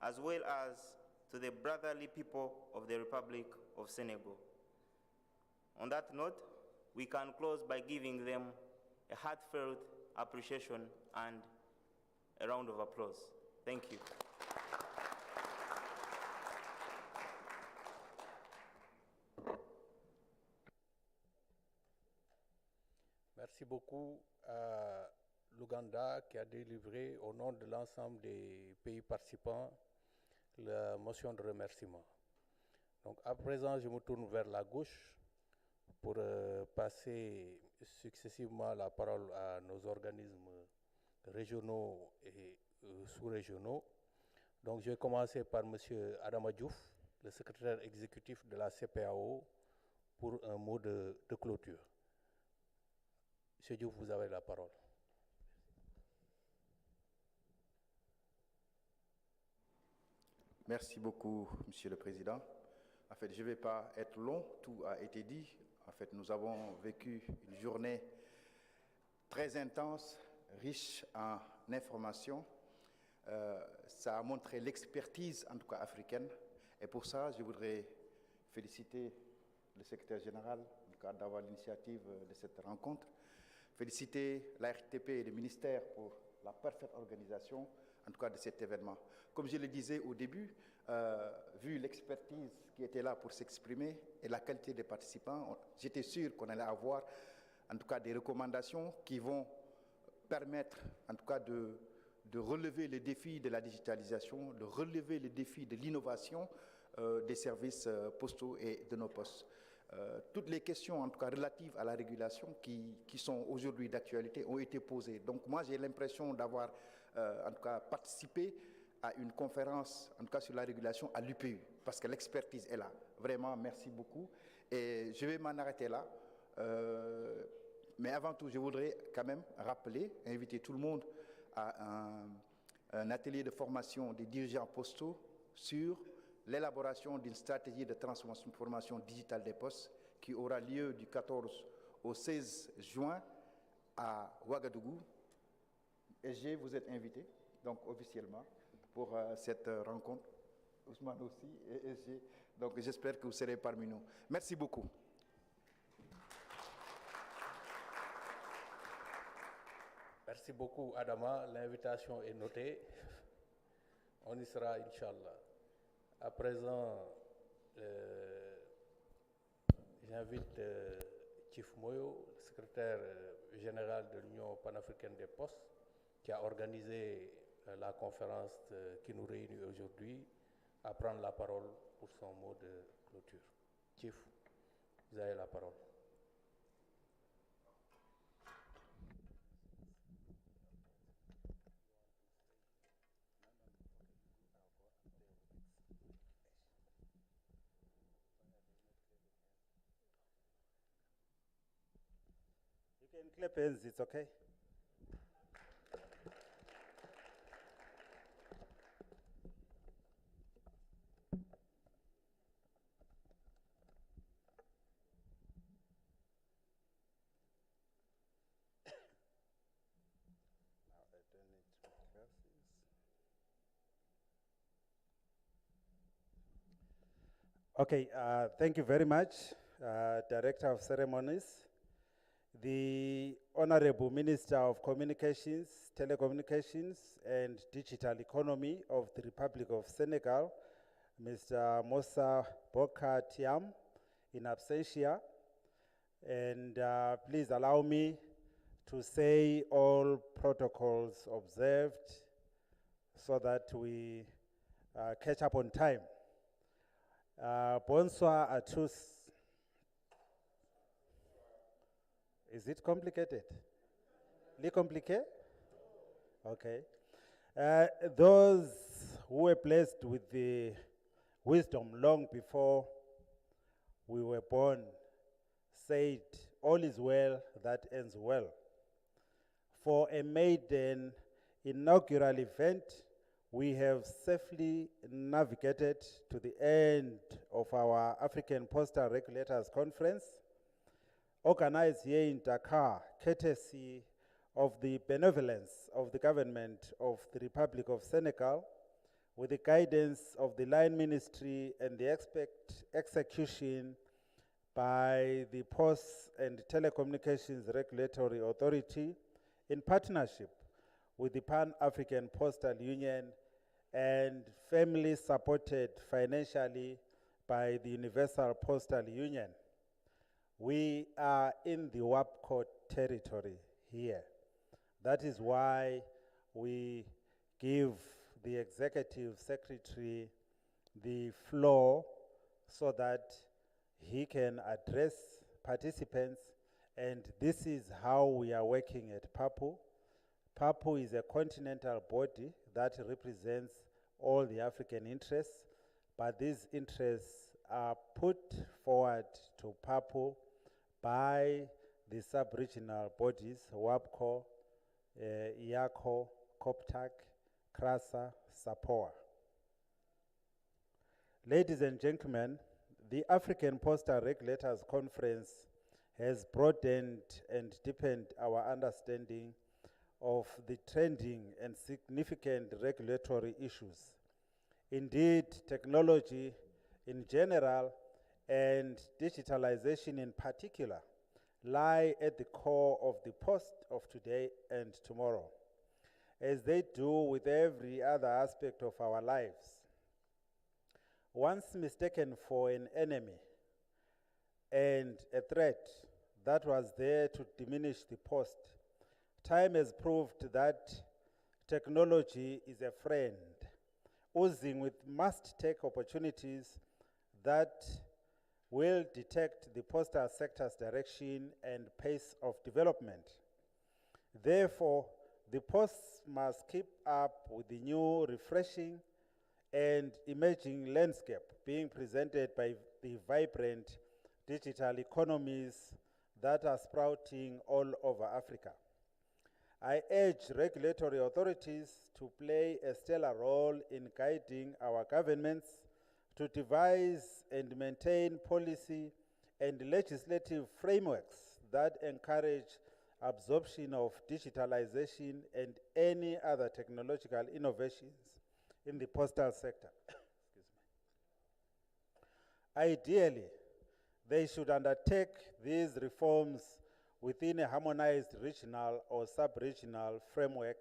as well as to the brotherly people of the Republic of Senegal. On that note, we can close by giving them a heartfelt appreciation and a round of applause. Thank you. Merci beaucoup à l'Ouganda qui a délivré au nom de l'ensemble des pays participants la motion de remerciement. Donc à présent, je me tourne vers la gauche pour passer successivement la parole à nos organismes régionaux et sous-régionaux. Donc je vais commencer par M. Adama Diouf, le secrétaire exécutif de la CPAO, pour un mot de clôture. M. Diouf, vous avez la parole. Merci beaucoup, Monsieur le Président. En fait, je ne vais pas être long, tout a été dit. En fait, nous avons vécu une journée très intense, riche en informations. Ça a montré l'expertise, en tout cas africaine. Et pour ça, je voudrais féliciter le secrétaire général, en tout cas, d'avoir l'initiative de cette rencontre. Féliciter la RTP et le ministère pour la parfaite organisation, en tout cas, de cet événement. Comme je le disais au début, vu l'expertise qui était là pour s'exprimer et la qualité des participants, j'étais sûr qu'on allait avoir, en tout cas, des recommandations qui vont permettre, en tout cas, de relever les défis de la digitalisation, de relever les défis de l'innovation des services postaux et de nos postes. Toutes les questions, en tout cas relatives à la régulation, qui sont aujourd'hui d'actualité, ont été posées. Donc moi, j'ai l'impression d'avoir, en tout cas, participé à une conférence, en tout cas sur la régulation, à l'UPU, parce que l'expertise est là. Vraiment, merci beaucoup. Et je vais m'en arrêter là. Mais avant tout, je voudrais quand même rappeler, inviter tout le monde à un atelier de formation des dirigeants postaux sur l'élaboration d'une stratégie de transformation digitale des postes qui aura lieu du 14 au 16 juin à Ouagadougou. SG, vous êtes invité, donc officiellement, pour cette rencontre. Ousmane aussi et SG. Donc j'espère que vous serez parmi nous. Merci beaucoup. Merci beaucoup, Adama. L'invitation est notée. On y sera, Inch'Allah. À présent, j'invite Chief Moyo, le secrétaire général de l'Union panafricaine des postes, qui a organisé la conférence qui nous réunit aujourd'hui, à prendre la parole pour son mot de clôture. Chief, vous avez la parole. You can clap hands, it's okay. Okay, thank you very much, Director of Ceremonies, the Honorable Minister of Communications, Telecommunications and Digital Economy of the Republic of Senegal, Mr. Moussa Bokar Thiam, in absentia. And please allow me to say all protocols observed so that we catch up on time. Bonsoir à tous. Is it complicated? Li compliqué? Okay. Those who were blessed with the wisdom long before we were born said, all is well that ends well. For a maiden inaugural event, we have safely navigated to the end of our African Postal Regulators Conference, organized here in Dakar, courtesy of the benevolence of the government of the Republic of Senegal, with the guidance of the Line Ministry and the execution by the Post and Telecommunications Regulatory Authority in partnership with the Pan-African Postal Union and family supported financially by the Universal Postal Union. We are in the WAPCO territory here. That is why we give the Executive Secretary the floor so that he can address participants, and this is how we are working at PAPU. PAPU is a continental body that represents all the African interests, but these interests are put forward to PAPU by the sub-regional bodies, WAPCO, IACO, COPTAC, CRASA, SAPOA. Ladies and gentlemen, the African Postal Regulators Conference has broadened and deepened our understanding of the trending and significant regulatory issues. Indeed, technology in general and digitalization in particular lie at the core of the post of today and tomorrow, as they do with every other aspect of our lives. Once mistaken for an enemy and a threat that was there to diminish the post, time has proved that technology is a friend, oozing with must-take opportunities that will detect the postal sector's direction and pace of development. Therefore, the post must keep up with the new, refreshing, and emerging landscape being presented by the vibrant digital economies that are sprouting all over Africa. I urge regulatory authorities to play a stellar role in guiding our governments to devise and maintain policy and legislative frameworks that encourage absorption of digitalization and any other technological innovations in the postal sector. Ideally, they should undertake these reforms within a harmonized regional or sub-regional framework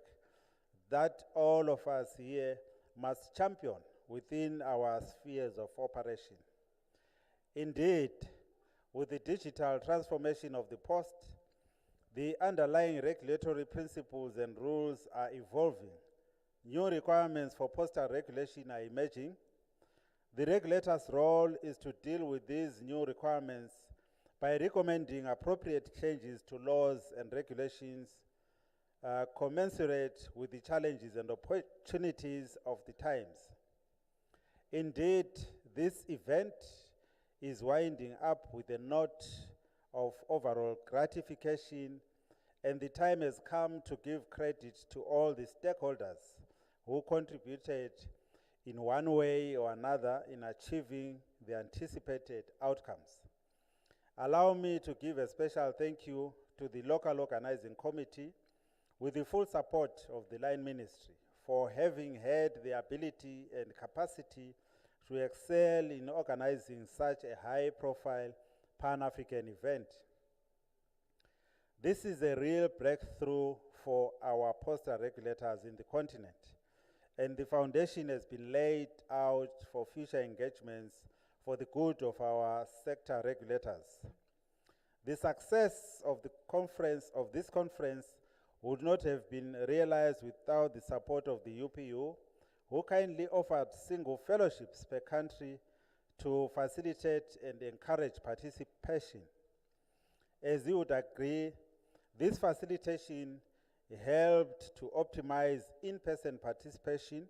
that all of us here must champion within our spheres of operation. Indeed, with the digital transformation of the post, the underlying regulatory principles and rules are evolving. New requirements for postal regulation are emerging. The regulator's role is to deal with these new requirements by recommending appropriate changes to laws and regulations commensurate with the challenges and opportunities of the times. Indeed, this event is winding up with a note of overall gratification, and the time has come to give credit to all the stakeholders who contributed in one way or another in achieving the anticipated outcomes. Allow me to give a special thank you to the local organizing committee with the full support of the Line Ministry for having had the ability and capacity to excel in organizing such a high-profile Pan-African event. This is a real breakthrough for our postal regulators in the continent, and the foundation has been laid out for future engagements for the good of our sector regulators. The success of this conference would not have been realized without the support of the UPU, who kindly offered single fellowships per country to facilitate and encourage participation. As you would agree, this facilitation helped to optimize in-person participation,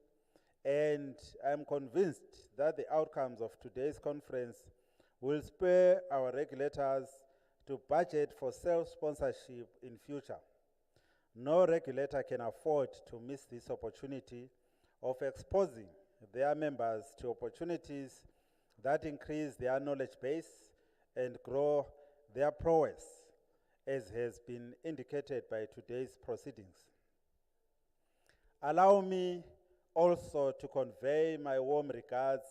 and I'm convinced that the outcomes of today's conference will spur our regulators to budget for self-sponsorship in future. No regulator can afford to miss this opportunity of exposing their members to opportunities that increase their knowledge base and grow their prowess, as has been indicated by today's proceedings. Allow me also to convey my warm regards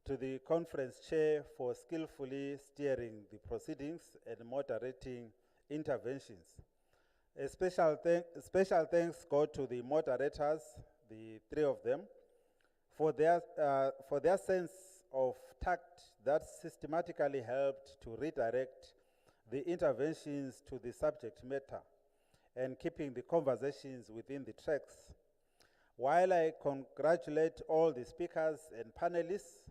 to the conference chair for skillfully steering the proceedings and moderating interventions. A special thanks go to the moderators, the three of them, for their sense of tact that systematically helped to redirect the interventions to the subject matter and keeping the conversations within the tracks. While I congratulate all the speakers and panelists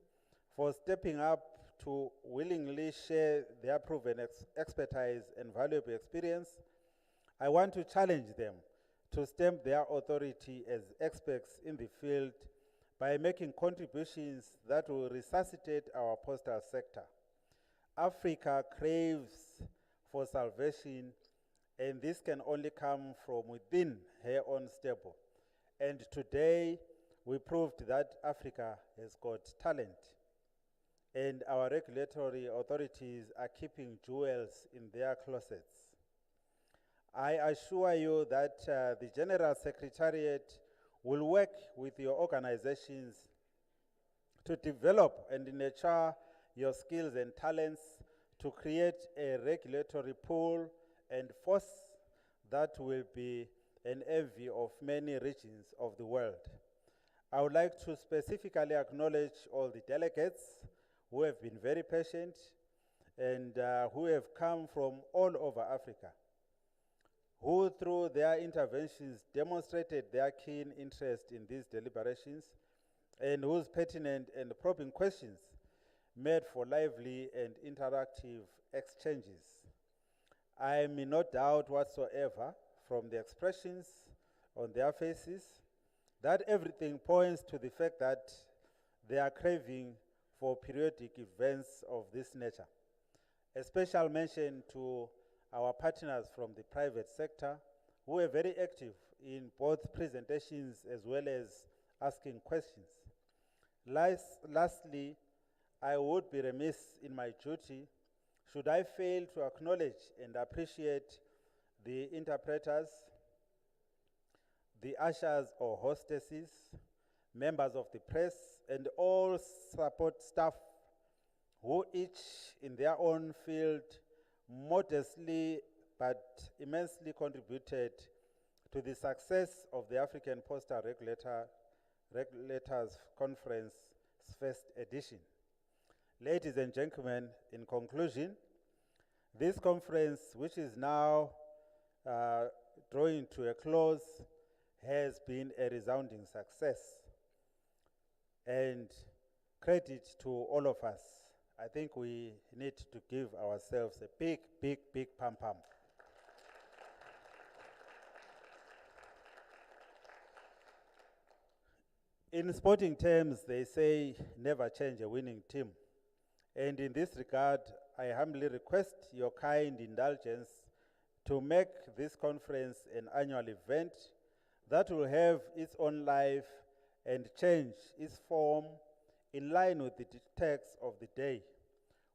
for stepping up to willingly share their proven expertise and valuable experience, I want to challenge them to stamp their authority as experts in the field by making contributions that will resuscitate our postal sector. Africa craves for salvation, and this can only come from within her own stable. And today, we proved that Africa has got talent, and our regulatory authorities are keeping jewels in their closets. I assure you that the General Secretariat will work with your organizations to develop and nurture your skills and talents to create a regulatory pool and force that will be an envy of many regions of the world. I would like to specifically acknowledge all the delegates who have been very patient and who have come from all over Africa, who through their interventions demonstrated their keen interest in these deliberations and whose pertinent and probing questions made for lively and interactive exchanges. I am in no doubt whatsoever from the expressions on their faces that everything points to the fact that they are craving for periodic events of this nature. A special mention to our partners from the private sector who were very active in both presentations as well as asking questions. Lastly, I would be remiss in my duty should I fail to acknowledge and appreciate the interpreters, the ushers or hostesses, members of the press, and all support staff who each in their own field modestly but immensely contributed to the success of the African Postal Regulators Conference's first edition. Ladies and gentlemen, in conclusion, this conference, which is now drawing to a close, has been a resounding success. And credit to all of us. I think we need to give ourselves a big, big, big pam-pam. In sporting terms, they say never change a winning team. And in this regard, I humbly request your kind indulgence to make this conference an annual event that will have its own life and change its form in line with the text of the day.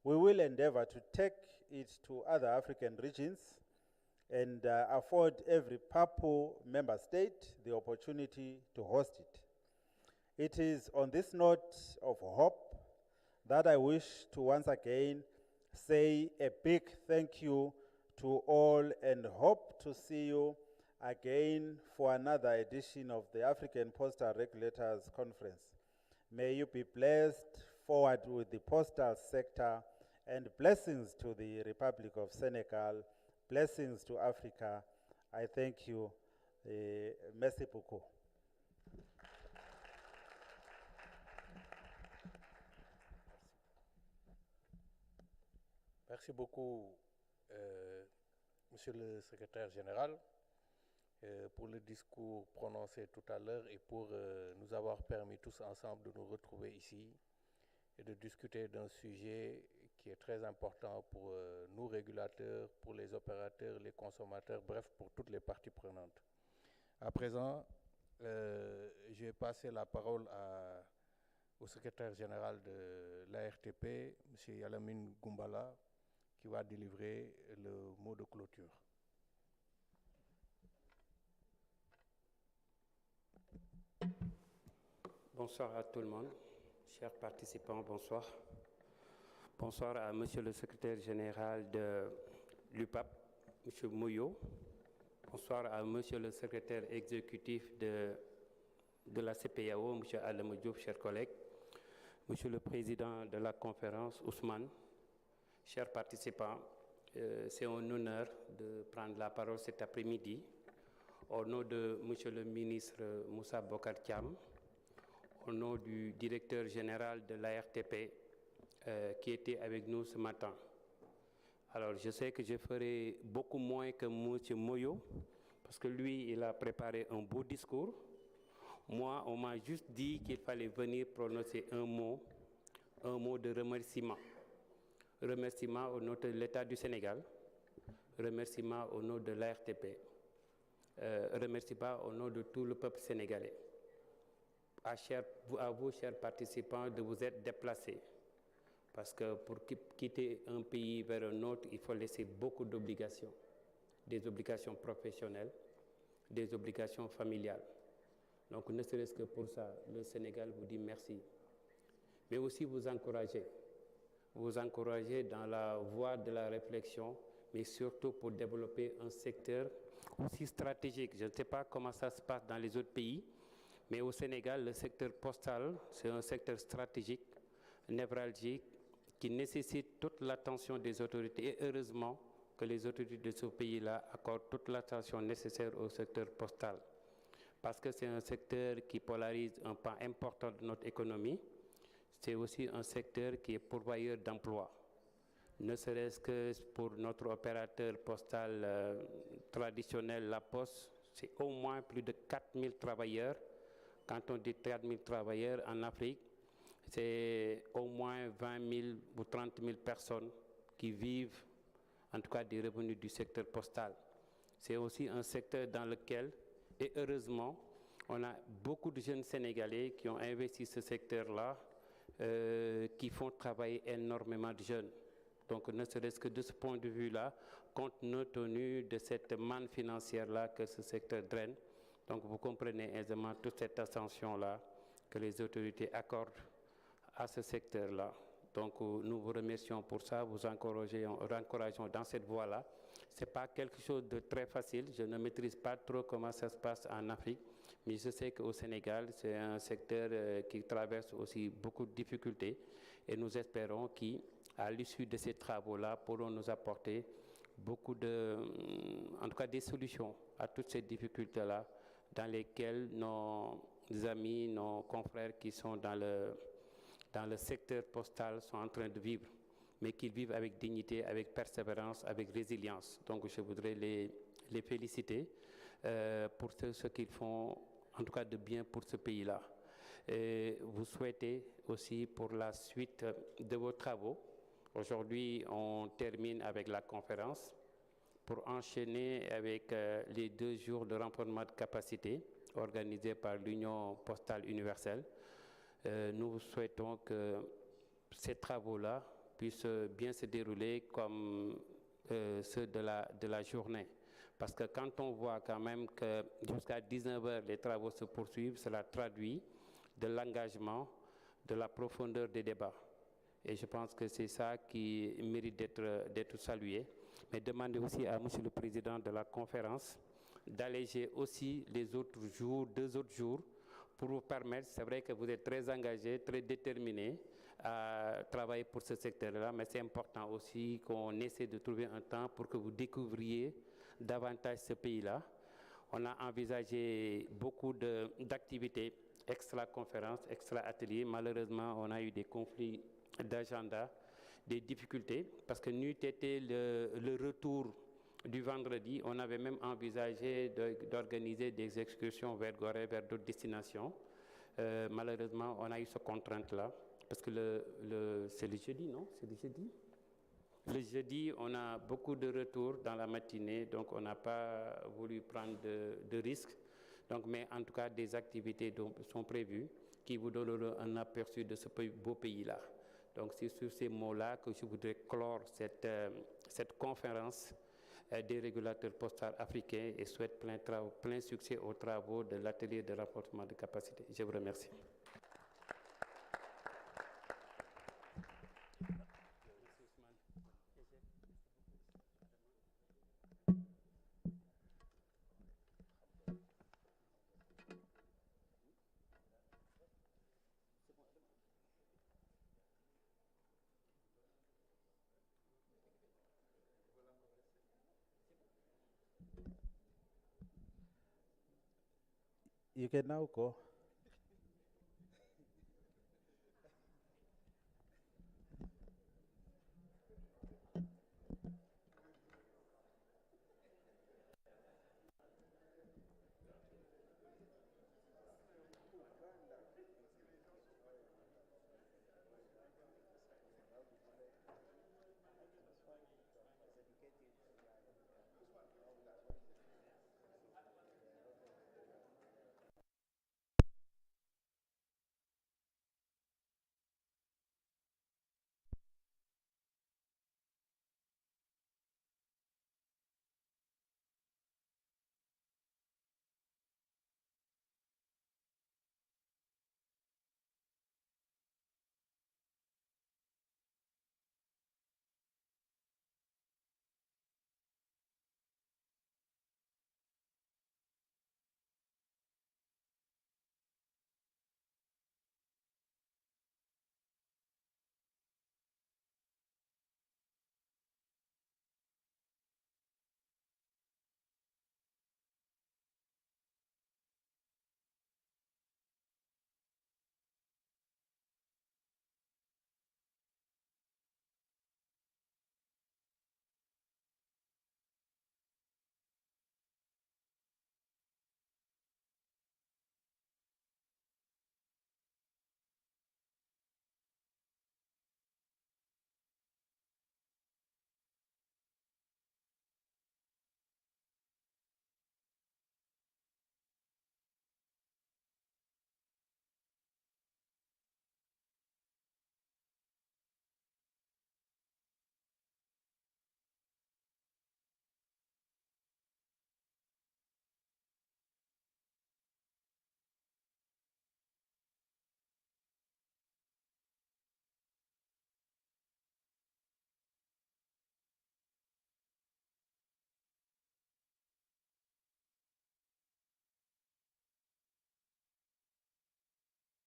We will endeavor to take it to other African regions and afford every PAPU member state the opportunity to host it. It is on this note of hope that I wish to once again say a big thank you to all and hope to see you again for another edition of the African Postal Regulators Conference. May you be blessed forward with the postal sector, and blessings to the Republic of Senegal, blessings to Africa. I thank you. Merci beaucoup. Merci beaucoup, Monsieur le Secrétaire général, pour le discours prononcé tout à l'heure et pour nous avoir permis tous ensemble de nous retrouver ici et de discuter d'un sujet qui est très important pour nous régulateurs, pour les opérateurs, les consommateurs, bref, pour toutes les parties prenantes. À présent, je vais passer la parole au secrétaire général de l'ARTP, M. Yalamine Goumbala, qui va délivrer le mot de clôture. Bonsoir à tout le monde, chers participants, bonsoir. Bonsoir à Monsieur le secrétaire général de l'UPAP, M. Mouyo. Bonsoir à Monsieur le secrétaire exécutif de la CPAO, M. Adam Diop, chers collègues. Monsieur le président de la conférence, Ousmane. Chers participants, c'est un honneur de prendre la parole cet après-midi au nom de Monsieur le ministre Moussa Bokar Thiam, au nom du directeur général de l'ARTP qui était avec nous ce matin. Alors, je sais que je ferai beaucoup moins que M. Moyo, parce que lui, il a préparé un beau discours. Moi, on m'a juste dit qu'il fallait venir prononcer un mot de remerciement. Remerciement au nom de l'État du Sénégal, remerciement au nom de l'ARTP, remerciement au nom de tout le peuple sénégalais. À vous, chers participants, de vous être déplacés. Parce que pour quitter un pays vers un autre, il faut laisser beaucoup d'obligations. Des obligations professionnelles, des obligations familiales. Donc, ne serait-ce que pour ça, le Sénégal vous dit merci. Mais aussi vous encourager dans la voie de la réflexion, mais surtout pour développer un secteur aussi stratégique. Je ne sais pas comment ça se passe dans les autres pays, mais au Sénégal, le secteur postal, c'est un secteur stratégique, névralgique, qui nécessite toute l'attention des autorités. Et heureusement que les autorités de ce pays-là accordent toute l'attention nécessaire au secteur postal. Parce que c'est un secteur qui polarise un pan important de notre économie. C'est aussi un secteur qui est pourvoyeur d'emplois. Ne serait-ce que pour notre opérateur postal traditionnel, la Poste, c'est au moins plus de 4000 travailleurs. Quand on dit 4000 travailleurs en Afrique, c'est au moins 20 000 ou 30 000 personnes qui vivent, en tout cas des revenus du secteur postal. C'est aussi un secteur dans lequel, et heureusement, on a beaucoup de jeunes Sénégalais qui ont investi ce secteur-là, qui font travailler énormément de jeunes. Donc, ne serait-ce que de ce point de vue-là, compte tenu de cette manne financière-là que ce secteur draine. Donc, vous comprenez aisément toute cette attention-là que les autorités accordent à ce secteur-là. Donc, nous vous remercions pour ça, vous encourageons dans cette voie-là. Ce n'est pas quelque chose de très facile. Je ne maîtrise pas trop comment ça se passe en Afrique, mais je sais qu'au Sénégal, c'est un secteur qui traverse aussi beaucoup de difficultés et nous espérons qu'à l'issue de ces travaux-là, pourront nous apporter beaucoup en tout cas des solutions à toutes ces difficultés-là dans lesquelles nos amis, nos confrères qui sont dans dans le secteur postal sont en train de vivre, mais qu'ils vivent avec dignité, avec persévérance, avec résilience. Donc je voudrais les féliciter pour ce qu'ils font, en tout cas de bien pour ce pays-là. Et vous souhaitez aussi pour la suite de vos travaux. Aujourd'hui, on termine avec la conférence pour enchaîner avec les 2 jours de renforcement de capacité organisés par l'Union postale universelle. Nous souhaitons que ces travaux-là puissent bien se dérouler comme ceux de la journée. Parce que quand on voit quand même que jusqu'à 19h, les travaux se poursuivent, cela traduit de l'engagement, de la profondeur des débats. Et je pense que c'est ça qui mérite d'être salué. Mais demandez aussi à M. le Président de la conférence d'alléger aussi les autres jours, 2 autres jours, pour vous permettre, c'est vrai que vous êtes très engagés, très déterminés à travailler pour ce secteur-là, mais c'est important aussi qu'on essaie de trouver un temps pour que vous découvriez davantage ce pays-là. On a envisagé beaucoup d'activités extra-conférences, extra-ateliers. Malheureusement, on a eu des conflits d'agenda, des difficultés, parce que n'eût été le retour du vendredi, on avait même envisagé d'organiser des excursions vers Gorée, vers d'autres destinations. Malheureusement, on a eu cette contrainte-là, parce que c'est le jeudi, non? C'est le jeudi? Le jeudi, on a beaucoup de retours dans la matinée, donc on n'a pas voulu prendre de risques. Donc, mais en tout cas, des activités sont prévues qui vous donneront un aperçu de ce beau pays-là. Donc, c'est sur ces mots-là que je voudrais clore cette conférence des régulateurs postaux africains et souhaite plein succès aux travaux de l'atelier de renforcement de capacité. Je vous remercie. You can now go.